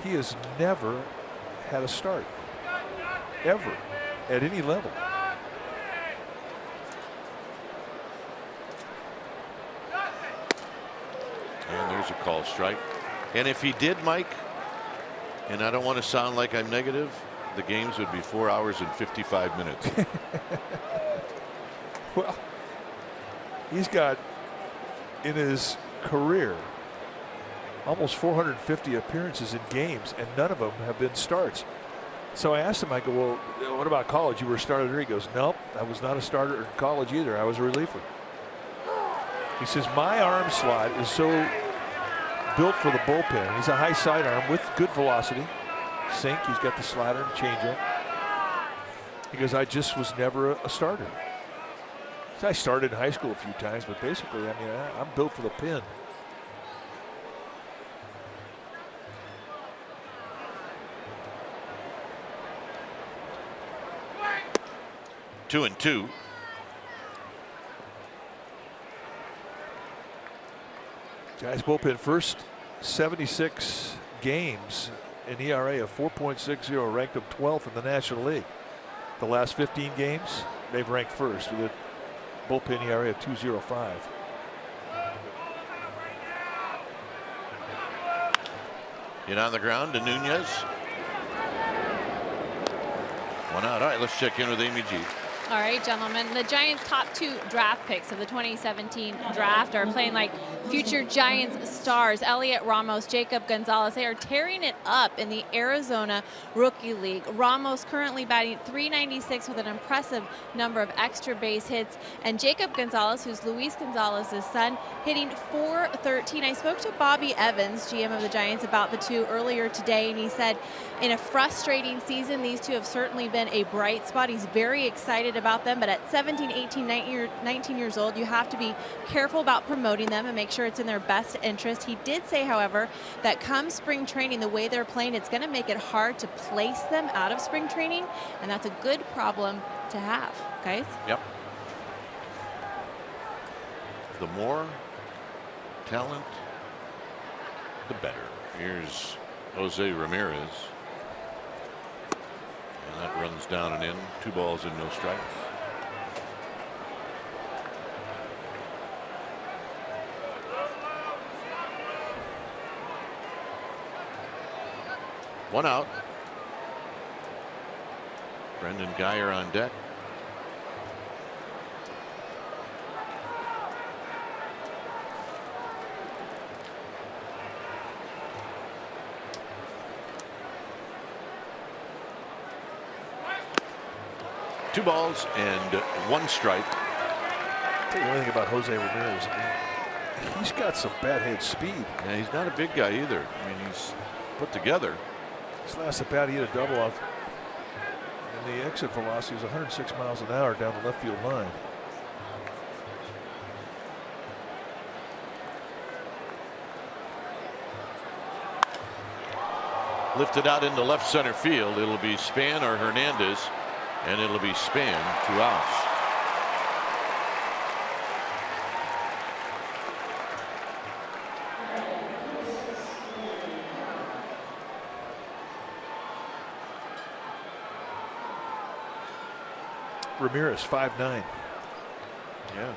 he has never had a start, ever, at any level. And there's a call strike. And if he did, Mike, and I don't want to sound like I'm negative, the games would be 4 hours and 55 minutes. Well, he's got in his career almost 450 appearances in games, and none of them have been starts. So I asked him, I go, well, what about college? You were a starter there? He goes, nope, I was not a starter in college either. I was a reliever. He says, my arm slot is so built for the bullpen. He's a high sidearm with good velocity. Sink, he's got the slider and changeup. Because I just was never a starter. I started in high school a few times, but basically, I mean, I'm built for the pen. Two and two. Guys, bullpen first 76 games, an ERA of 4.60, ranked them 12th in the National League. The last 15 games, they've ranked first with a bullpen ERA of 2.05. Get on the ground to Nunez. One out. All right, let's check in with Amy G. All right, gentlemen, the Giants' top 2 draft picks of the 2017 draft are playing like future Giants stars. Elliot Ramos, Jacob Gonzalez, they are tearing it up in the Arizona Rookie League. Ramos currently batting .396 with an impressive number of extra base hits. And Jacob Gonzalez, who's Luis Gonzalez's son, hitting .413. I spoke to Bobby Evans, GM of the Giants, about the two earlier today, and he said in a frustrating season, these two have certainly been a bright spot. He's very excited about them, but at 17, 18, 19 years old, you have to be careful about promoting them and make sure it's in their best interest. He did say, however, that come spring training, the way they're playing, it's going to make it hard to place them out of spring training, and that's a good problem to have, guys. Yep. The more talent, the better. Here's Jose Ramirez. And that runs down and in. 2 balls and no strikes. One out. Brendan Geyer on deck. Two balls and 1 strike. I'll tell you one thing about Jose Ramirez. I mean, he's got some bat head speed. Yeah, he's not a big guy either. I mean, he's put together. His last at bat, he hit a double off, and the exit velocity was 106 miles an hour down the left field line. Lifted out into left center field. It'll be Span or Hernandez, and it'll be Span. 2 outs. Ramirez, 5'9". Yeah.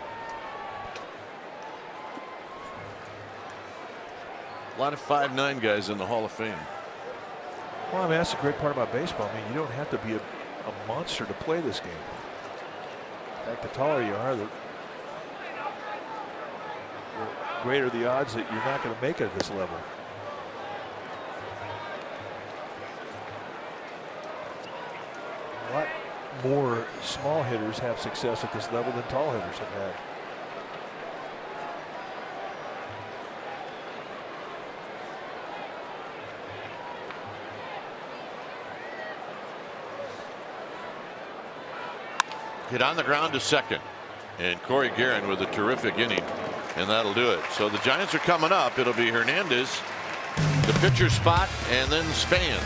A lot of 5'9" guys in the Hall of Fame. Well, I mean, that's the great part about baseball. I mean, you don't have to be a monster to play this game. In fact, the taller you are, the greater the odds that you're not going to make it at this level. A lot more small hitters have success at this level than tall hitters have had. Hit on the ground to second, and Corey Guerin with a terrific inning, and that'll do it. So the Giants are coming up. It'll be Hernandez, the pitcher spot, and then Span.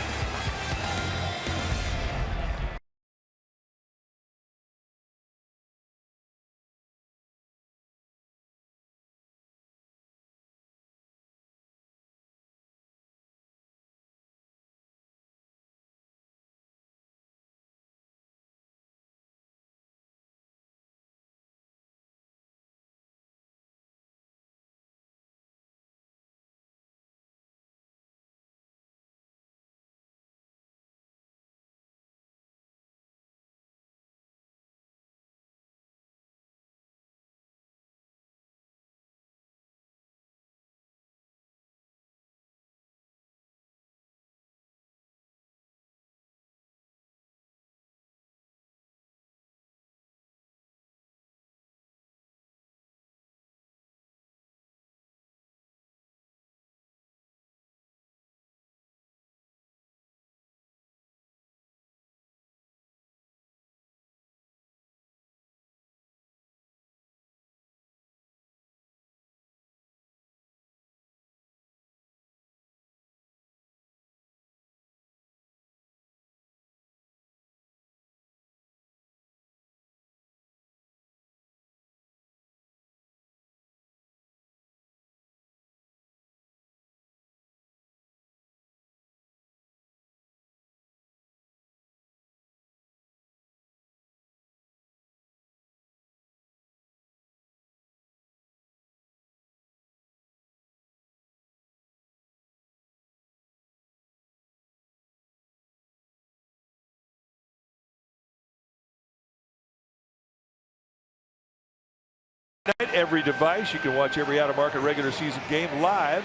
night, every device. You can watch every out-of-market regular season game live.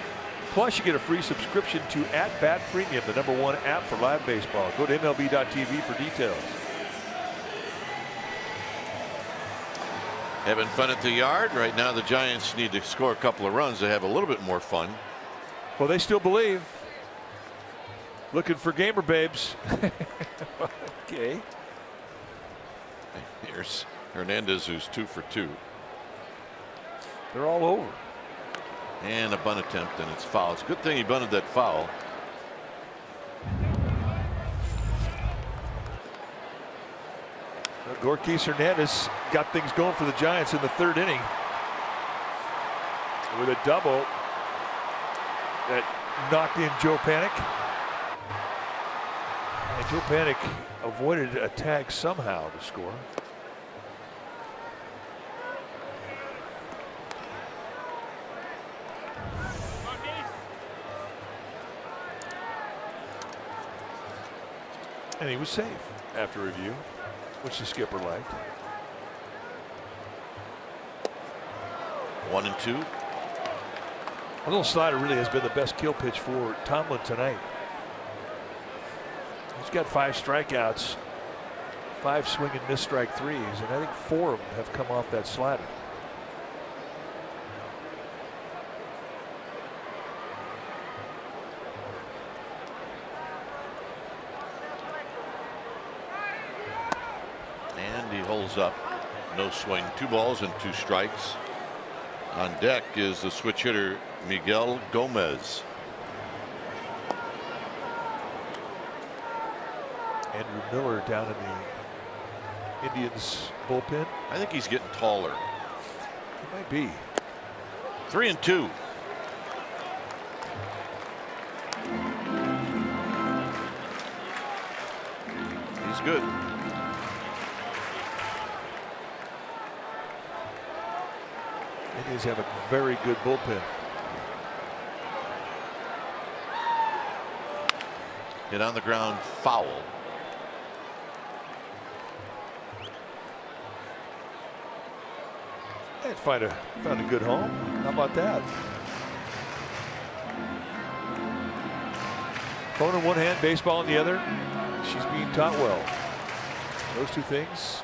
Plus, you get a free subscription to At Bat Premium, the #1 app for live baseball. Go to MLB.tv for details. Having fun at the yard. Right now, the Giants need to score a couple of runs to have a little bit more fun. Well, they still believe. Looking for gamer babes. Okay. Here's Hernandez, who's 2 for 2. They're all over. And a bunt attempt, and it's foul. It's a good thing he bunted that foul. Gorkis Hernandez got things going for the Giants in the 3rd inning with a double that knocked in Joe Panic. And Joe Panic avoided a tag somehow to score. And he was safe after review, which the skipper liked. 1-2. A little slider really has been the best kill pitch for Tomlin tonight. He's got 5 strikeouts, 5 swing and miss strike threes, and I think 4 of them have come off that slider. And he holds up. No swing. 2 balls and 2 strikes. On deck is the switch hitter Miguel Gomez. Andrew Miller down in the Indians bullpen. I think he's getting taller. He might be. 3-2. He's good. Indians have a very good bullpen. Hit on the ground, foul. And found a good home. How about that? Phone in one hand, baseball in the other. She's being taught well. Those 2 things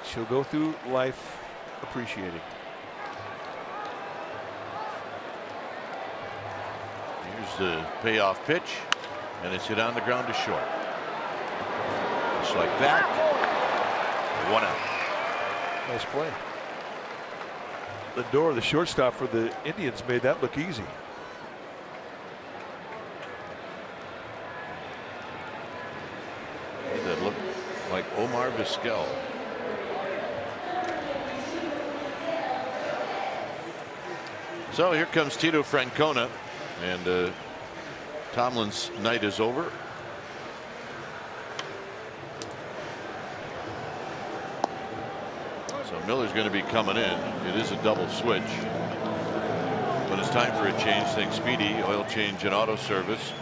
she'll go through life appreciating. Here's the payoff pitch, and it's hit on the ground to short. Just like that. 1 out. Nice play. Lindor, the shortstop for the Indians, made that look easy. That looked like Omar Vizquel. So here comes Tito Francona, and Tomlin's night is over. So Miller's going to be coming in. It is a double switch. When it's time for a change, think Speedy Oil Change and Auto Service.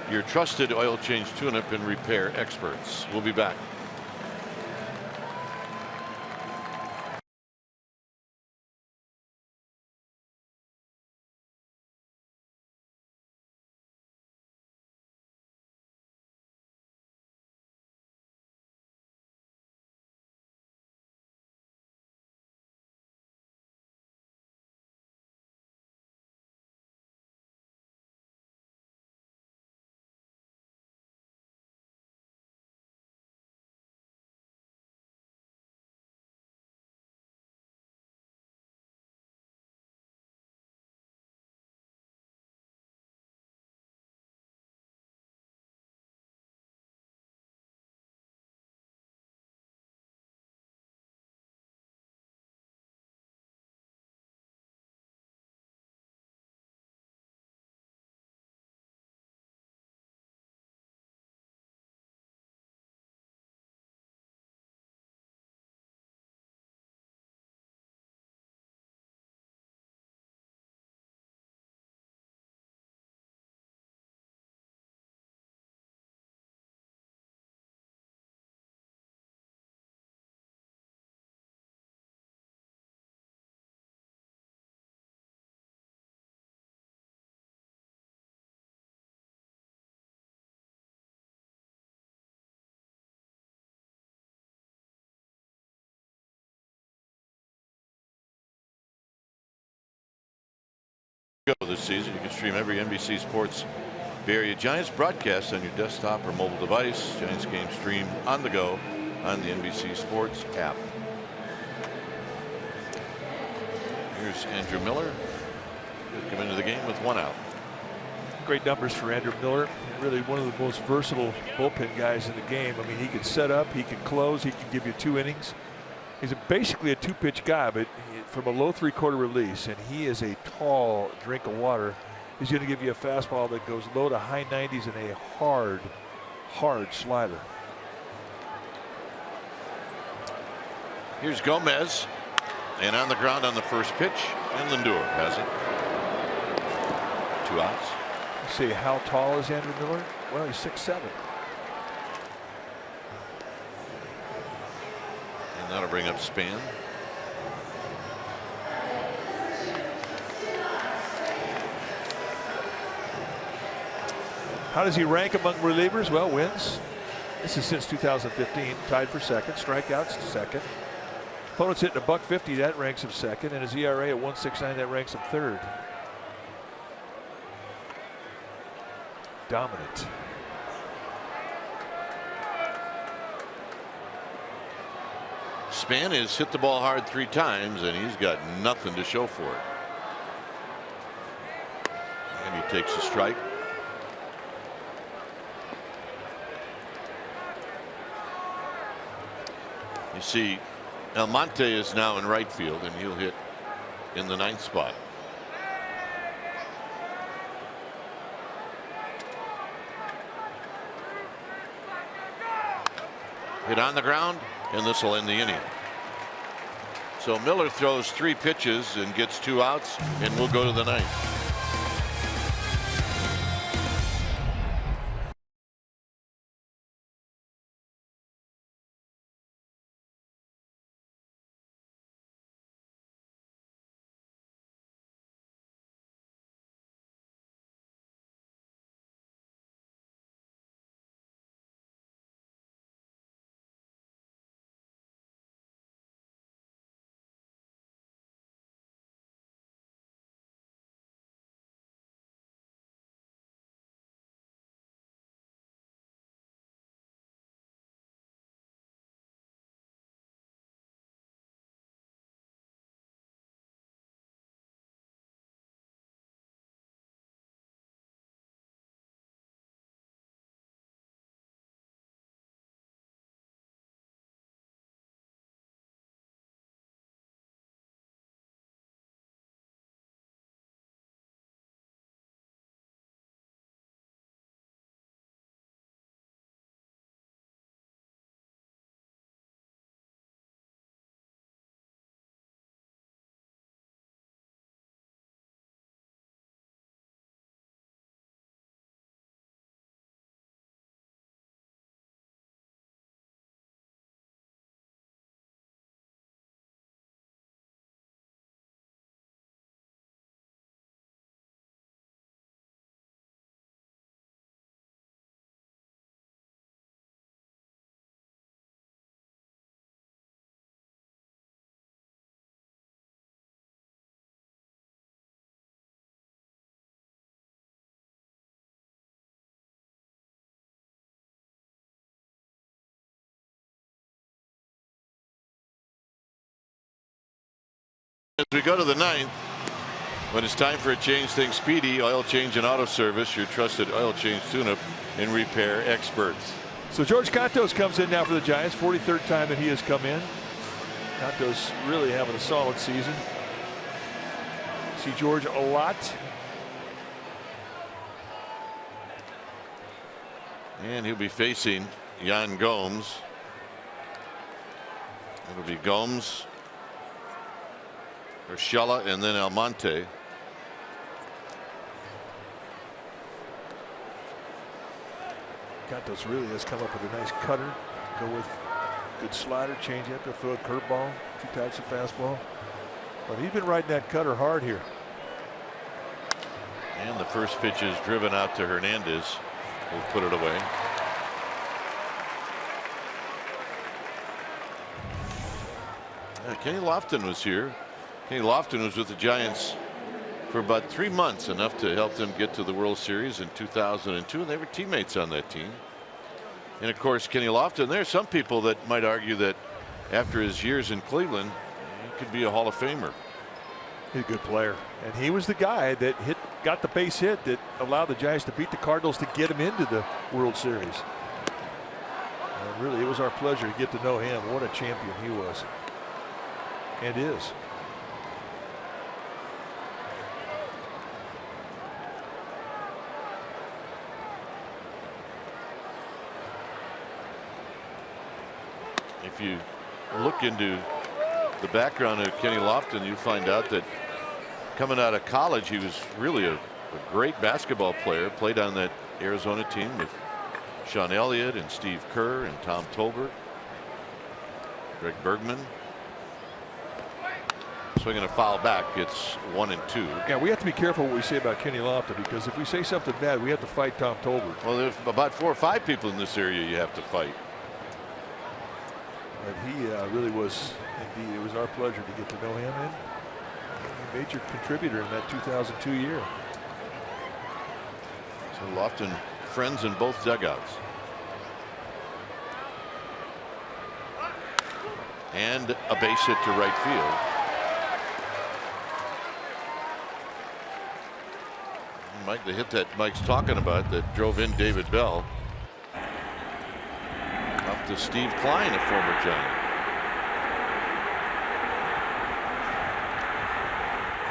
Your trusted oil change tune-up and repair experts. We'll be back. show this season. You can stream every NBC Sports Bay Area Giants broadcast on your desktop or mobile device. Giants game stream on the go on the NBC Sports app. Here's Andrew Miller. He'll come into the game with 1 out. Great numbers for Andrew Miller. Really one of the most versatile bullpen guys in the game. I mean, he can set up, he can close, he can give you 2 innings. He's basically a 2-pitch guy, but from a low 3/4 release, and he is a tall drink of water. He's going to give you a fastball that goes low to high 90s and a hard slider. Here's Gomez, and on the ground on the first pitch, and Lindor has it. 2 outs. You say, how tall is Andrew Miller? Well, he's 6'7". And that'll bring up Span. How does he rank among relievers? Well, wins. This is since 2015. Tied for second. Strikeouts second. Opponents hitting $150. That ranks him second. And his ERA at 1.69. That ranks him third. Dominant. Span has hit the ball hard 3 times, and he's got nothing to show for it. And he takes a strike. You see, Almonte is now in right field, and he'll hit in the 9th spot. Hit on the ground, and this will end the inning. So Miller throws 3 pitches and gets 2 outs, and we'll go to the 9th. As we go to the 9th, when it's time for a change, things speedy. Oil Change and Auto Service, your trusted oil change tune-up and repair experts. So George Cantos comes in now for the Giants. 43rd time that he has come in. Cantos really having a solid season. See George a lot. And he'll be facing Yan Gomes. It'll be Gomes, Urshela, and then Almonte. Cantos really has come up with a nice cutter. Go with good slider, change up, to throw a curveball, 2 types of fastball. But he's been riding that cutter hard here. And the first pitch is driven out to Hernandez. We'll put it away. Kenny Lofton was here. Kenny Lofton was with the Giants for about 3 months, enough to help them get to the World Series in 2002, and they were teammates on that team. And of course, Kenny Lofton. There's some people that might argue that after his years in Cleveland, he could be a Hall of Famer. He's a good player, and he was the guy that got the base hit that allowed the Giants to beat the Cardinals to get him into the World Series. And really, it was our pleasure to get to know him. What a champion he was and is. If you look into the background of Kenny Lofton, you find out that coming out of college, he was really a great basketball player. Played on that Arizona team with Sean Elliott and Steve Kerr and Tom Tolbert, Greg Bergman. Swinging a foul back, it's 1-2. Yeah, we have to be careful what we say about Kenny Lofton, because if we say something bad, we have to fight Tom Tolbert. Well, there's about 4 or 5 people in this area you have to fight. But he really was, indeed, it was our pleasure to get to know him, and a major contributor in that 2002 year. So Lofton, friends in both dugouts. And a base hit to right field. Mike, the hit that Mike's talking about that drove in David Bell. Up to Steve Klein, a former Giant.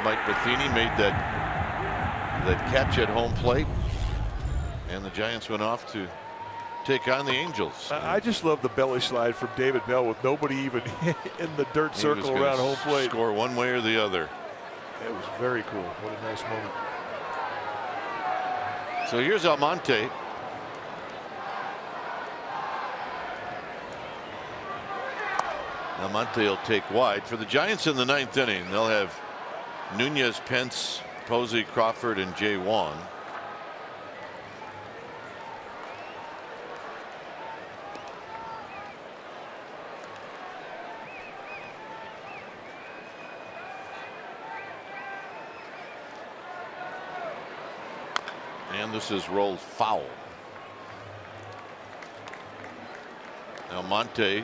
Mike Matheny made that catch at home plate, and the Giants went off to take on the Angels. I just love the belly slide from David Bell with nobody even in the dirt circle around home plate. Score one way or the other. It was very cool. What a nice moment. So here's Almonte. Almonte will take wide. For the Giants in the 9th inning, they'll have Nunez, Pence, Posey, Crawford, and Jay Wong. And this is rolled foul. Almonte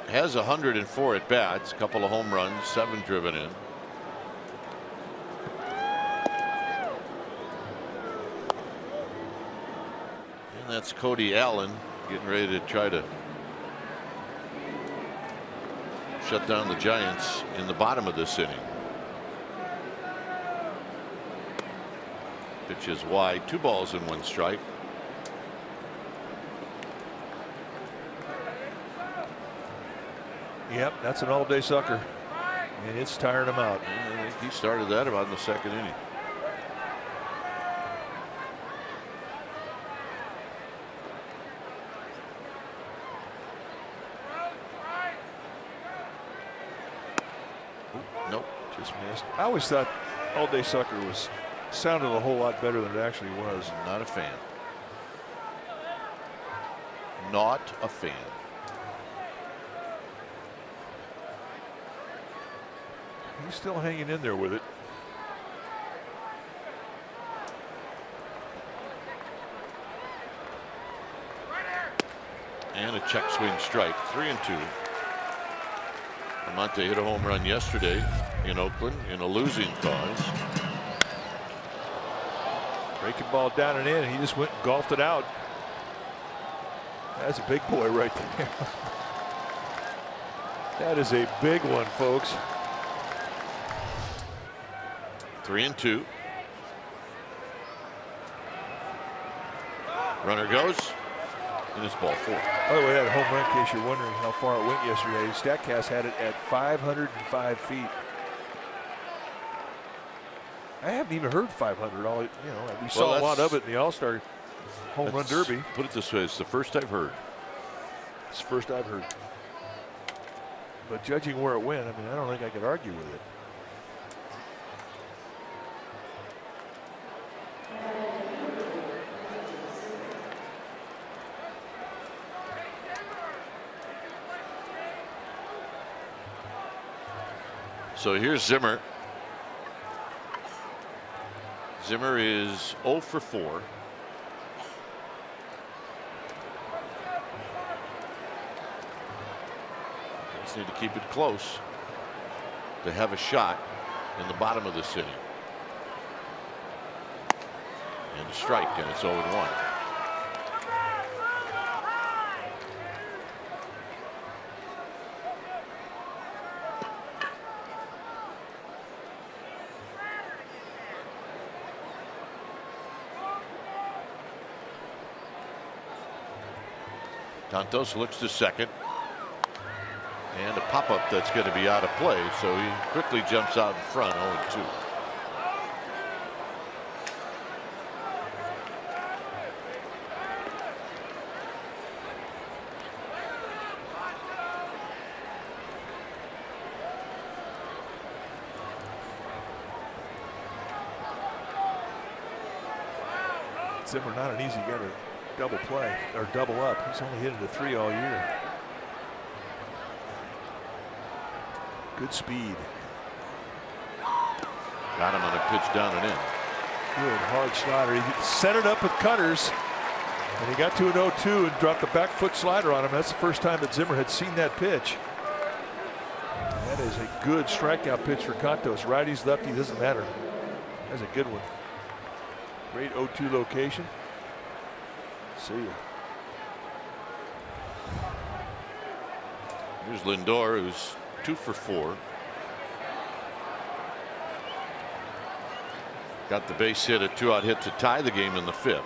has 104 at bats, a couple of home runs, 7 driven in. And that's Cody Allen getting ready to try to shut down the Giants in the bottom of this inning. Pitch is wide, 2 balls and 1 strike. Yep, that's an all-day sucker, and it's tiring him out. I think he started that about in the 2nd inning. Nope, just missed. I always thought all-day sucker sounded a whole lot better than it actually was. Not a fan. Not a fan. He's still hanging in there with it. And a check swing strike, 3-2. Almonte hit a home run yesterday in Oakland in a losing cause. Breaking ball down and in. He just went and golfed it out. That's a big boy right there. That is a big one, folks. 3-2. Runner goes, and it's ball 4. By the way, that home run, in case you're wondering how far it went yesterday, StatCast had it at 505 feet. I haven't even heard 500. We saw a lot of it in the All-Star Home Run Derby. Put it this way, it's the first I've heard. It's the first I've heard. But judging where it went, I don't think I could argue with it. So here's Zimmer. Zimmer is 0 for 4. Just need to keep it close to have a shot in the bottom of the inning. And a strike, and it's 0-1. Santos looks to second. And a pop-up that's going to be out of play, so he quickly jumps out in front, 0-2. Zimmer not an easy guy to double play or double up. He's only hit it a 3 all year. Good speed. Got him on a pitch down and in. Good hard slider. He set it up with cutters, and he got to an 0-2 and dropped the back foot slider on him. That's the first time that Zimmer had seen that pitch. That is a good strikeout pitch for Santos. Righties, lefty, doesn't matter. That's a good one. Great 0-2 location. See ya. Here's Lindor, who's 2 for 4. Got the base hit, a 2-out hit to tie the game in the 5th.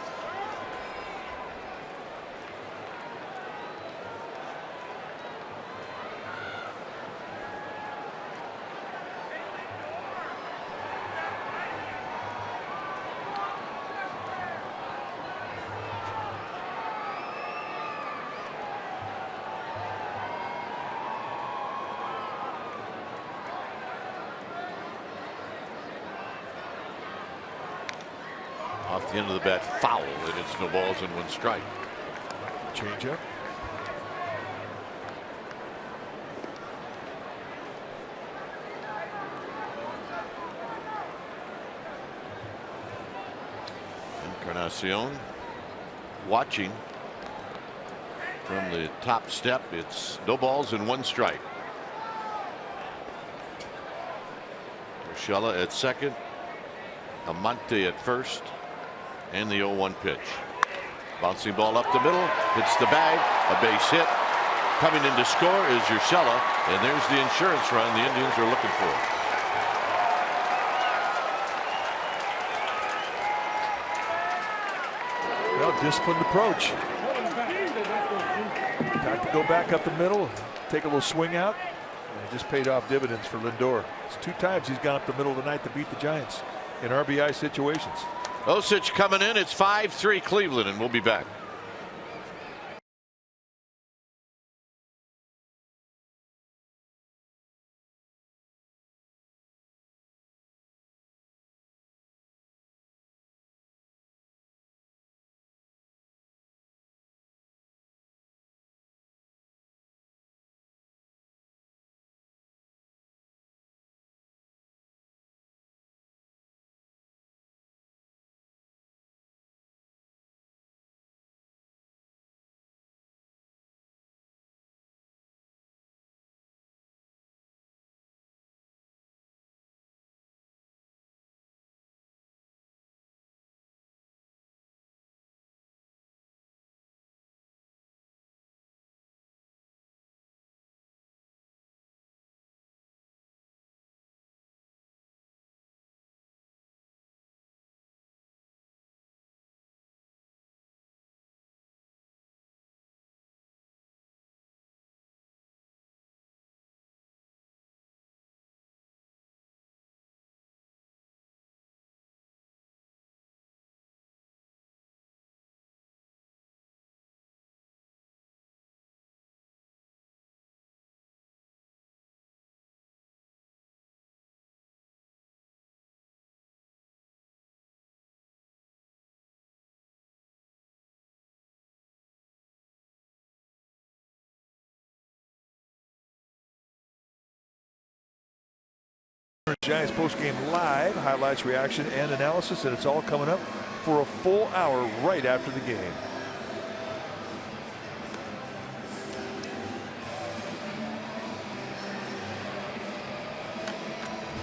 Off the end of the bat, foul, and it's no balls and 1 strike. Change up. Encarnacion watching from the top step. It's no balls and 1 strike. Urshela at second, Amante at first, and the 0-1 pitch. Bouncing ball up the middle, hits the bag, a base hit. Coming in to score is Urshela, and there's the insurance run the Indians are looking for. Well, disciplined approach. Got to go back up the middle, take a little swing out, and it just paid off dividends for Lindor. It's 2 times he's gone up the middle of the night to beat the Giants in RBI situations. Osich coming in. It's 5-3 Cleveland, and we'll be back. Giants postgame live, highlights, reaction, and analysis, and it's all coming up for a full hour right after the game.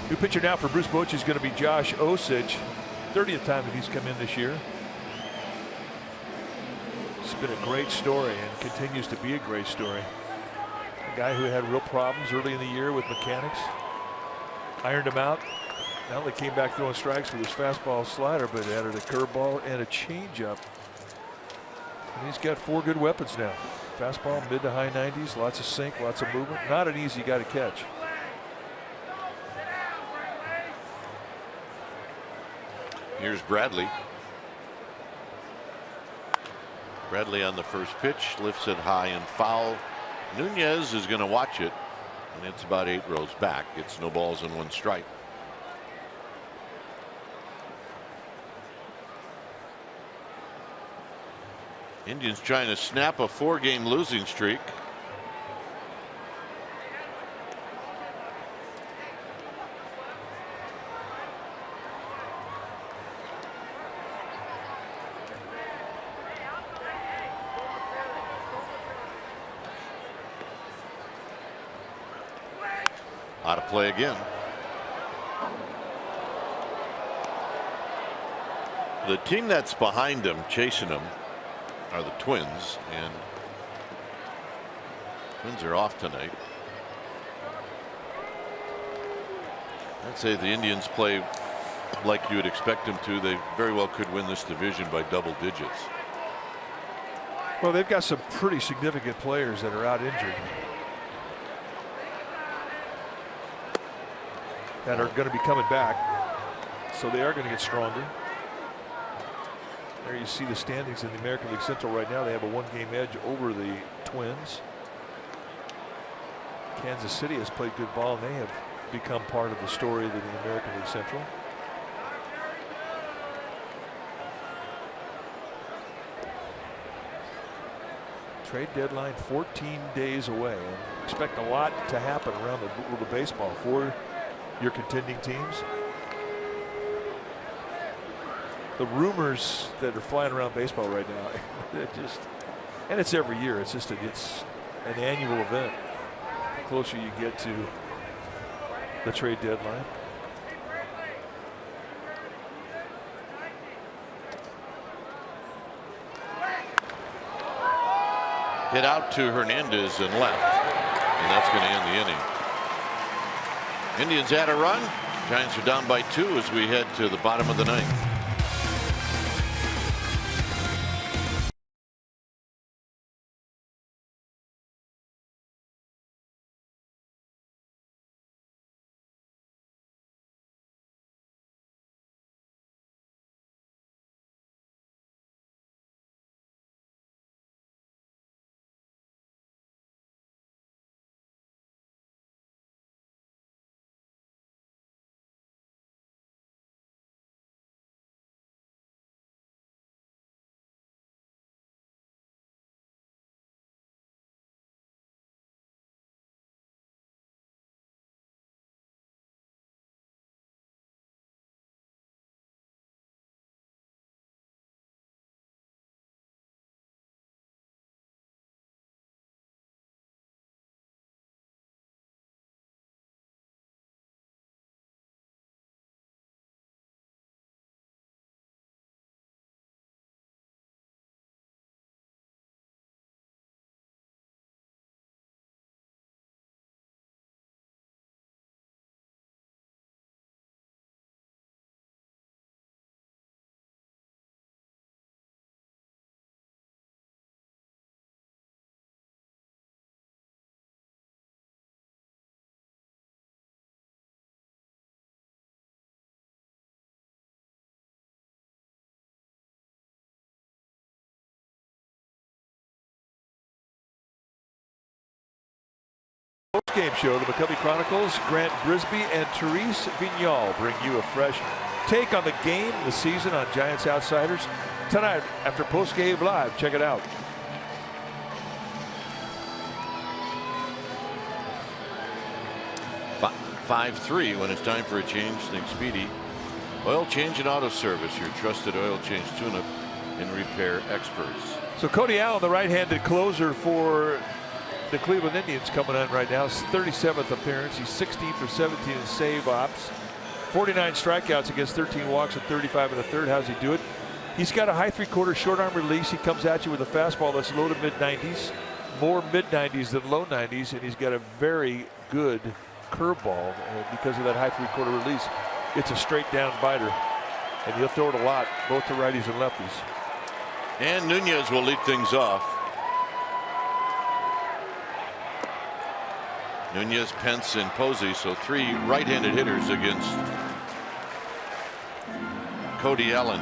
New pitcher now for Bruce Bochy is going to be Josh Osich. 30th time that he's come in this year. It's been a great story and continues to be a great story. A guy who had real problems early in the year with mechanics. Ironed him out. Not only came back throwing strikes with his fastball slider, but added a curveball and a changeup. And he's got 4 good weapons now. Fastball, mid to high 90s, lots of sink, lots of movement. Not an easy guy to catch. Here's Bradley. Bradley on the first pitch, lifts it high and foul. Nunez is going to watch it, and it's about 8 rows back. It's no balls and 1 strike. Indians trying to snap a 4-game losing streak. Out of play again. The team that's behind him, chasing him, are the Twins, and Twins are off tonight. I'd say the Indians play like you would expect them to. They very well could win this division by double digits. Well, they've got some pretty significant players that are out injured, that are going to be coming back, so they are going to get stronger. There you see the standings in the American League Central right now. They have a 1-game edge over the Twins. Kansas City has played good ball, and they have become part of the story of the American League Central. Trade deadline 14 days away, and expect a lot to happen around the world of baseball for your contending teams. The rumors that are flying around baseball right now, and it's every year. It's just it's an annual event. The closer you get to the trade deadline. Hit out to Hernandez and left, and that's going to end the inning. Indians add a run. Giants are down by 2 as we head to the bottom of the 9th. Post-game show, the McCovey Chronicles, Grant Brisby and Therese Vignal bring you a fresh take on the game, the season on Giants Outsiders tonight after post-game live. Check it out. 5-3 when it's time for a change. Think Speedy. Oil Change and Auto Service, your trusted oil change tune-up and repair experts. So Cody Allen, the right-handed closer for the Cleveland Indians, coming on right now. His 37th appearance. He's 16 for 17 in save ops. 49 strikeouts against 13 walks and 35 in the third. How's he do it? He's got a high three-quarter short arm release. He comes at you with a fastball that's low to mid-90s, more mid-90s than low 90s, and he's got a very good curveball because of that high three-quarter release. It's a straight down biter, and he'll throw it a lot, both to righties and lefties. And Nunez will lead things off. Nunez, Pence, and Posey, so 3 right-handed hitters against Cody Allen.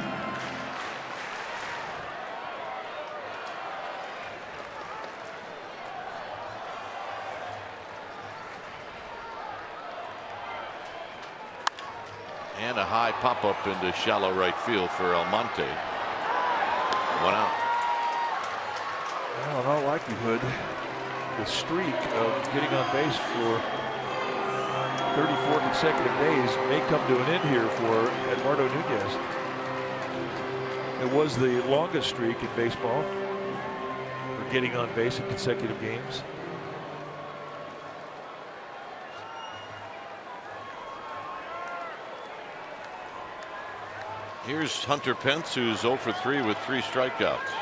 And a high pop-up into shallow right field for Almonte. 1 out. Well, in all likelihood, the streak of getting on base for 34 consecutive days may come to an end here for Eduardo Nunez. It was the longest streak in baseball for getting on base in consecutive games. Here's Hunter Pence, who's 0 for 3 with 3 strikeouts.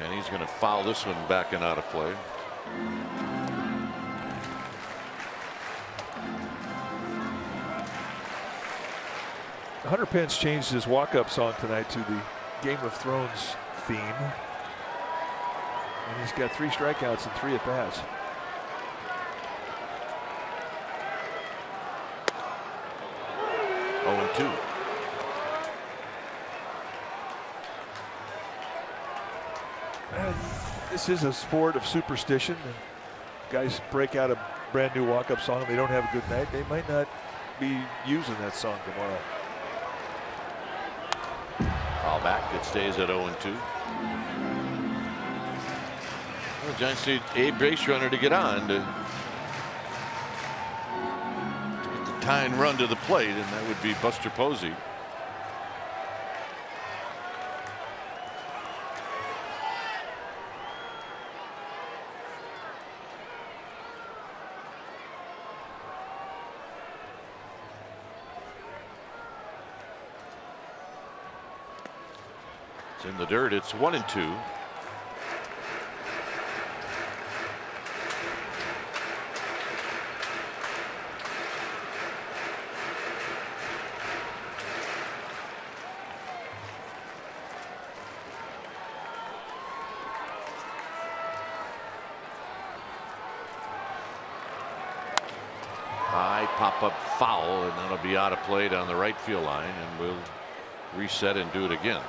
And he's going to foul this one back and out of play. Hunter Pence changed his walk-up song tonight to the Game of Thrones theme. And he's got 3 strikeouts and 3 at-bats. This is a sport of superstition. And guys break out a brand new walk-up song and they don't have a good night. They might not be using that song tomorrow. Foul back. It stays at 0-2. Well, the Giants need a base runner to get on to get the tying run to the plate, and that would be Buster Posey. It's in the dirt. It's 1-2. High pop-up foul, and that'll be out of play down the right field line, and we'll reset and do it again.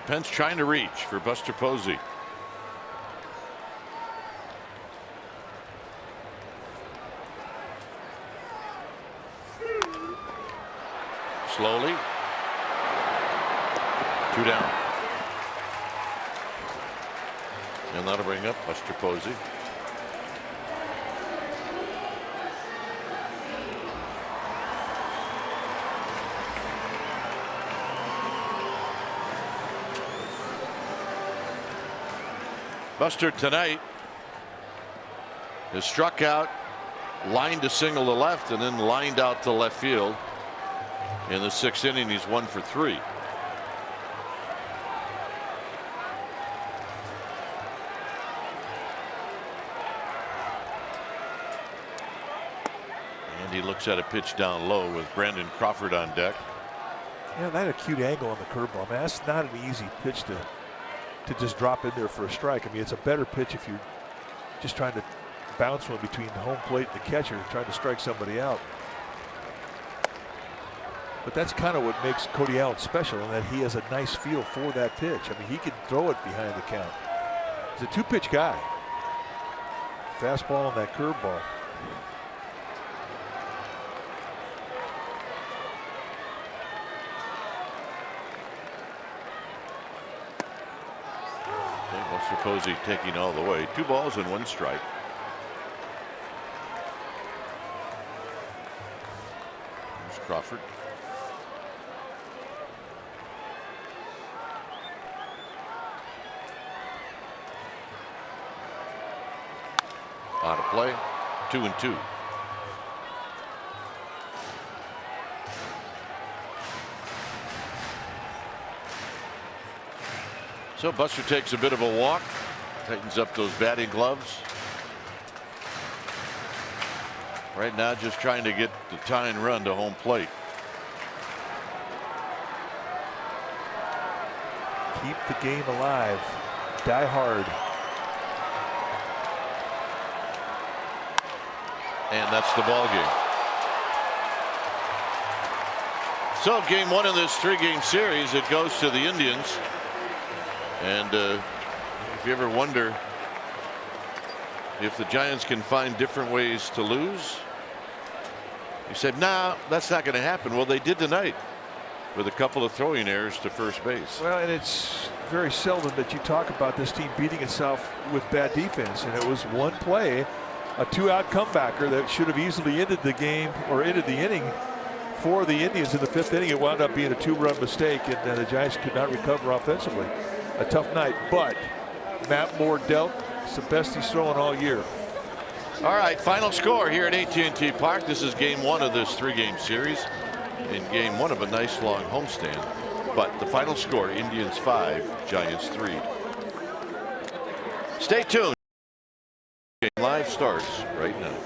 Pence trying to reach for Buster Posey. Slowly. 2 down. And that'll bring up Buster Posey. Buster tonight has struck out, lined to single to left, and then lined out to left field. In the 6th inning, he's 1 for 3. And he looks at a pitch down low with Brandon Crawford on deck. Yeah, that acute angle on the curveball, man. That's not an easy pitch to just drop in there for a strike. I mean, it's a better pitch if you're just trying to bounce one between the home plate and the catcher, trying to strike somebody out. But that's kind of what makes Cody Allen special, in that he has a nice feel for that pitch. I mean, he can throw it behind the count. He's a 2-pitch guy. Fastball and that curveball. Buster Posey taking all the way. 2 balls and 1 strike. There's Crawford. Out of play. 2-2. So Buster takes a bit of a walk, tightens up those batting gloves. Right now just trying to get the tying run to home plate. Keep the game alive. Die hard. And that's the ball game. So game 1 of this 3-game series, it goes to the Indians. And if you ever wonder if the Giants can find different ways to lose, you said, nah, that's not going to happen. Well, they did tonight with a couple of throwing errors to first base. Well, and it's very seldom that you talk about this team beating itself with bad defense. And it was one play, a 2-out comebacker that should have easily ended the game or ended the inning for the Indians in the 5th inning. It wound up being a 2-run mistake, and the Giants could not recover offensively. A tough night, but Matt Moore dealt. It's the best he's thrown all year. All right, final score here at AT&T Park. This is game 1 of this 3-game series, and game 1 of a nice long homestand. But the final score: Indians 5, Giants 3. Stay tuned. Game live starts right now.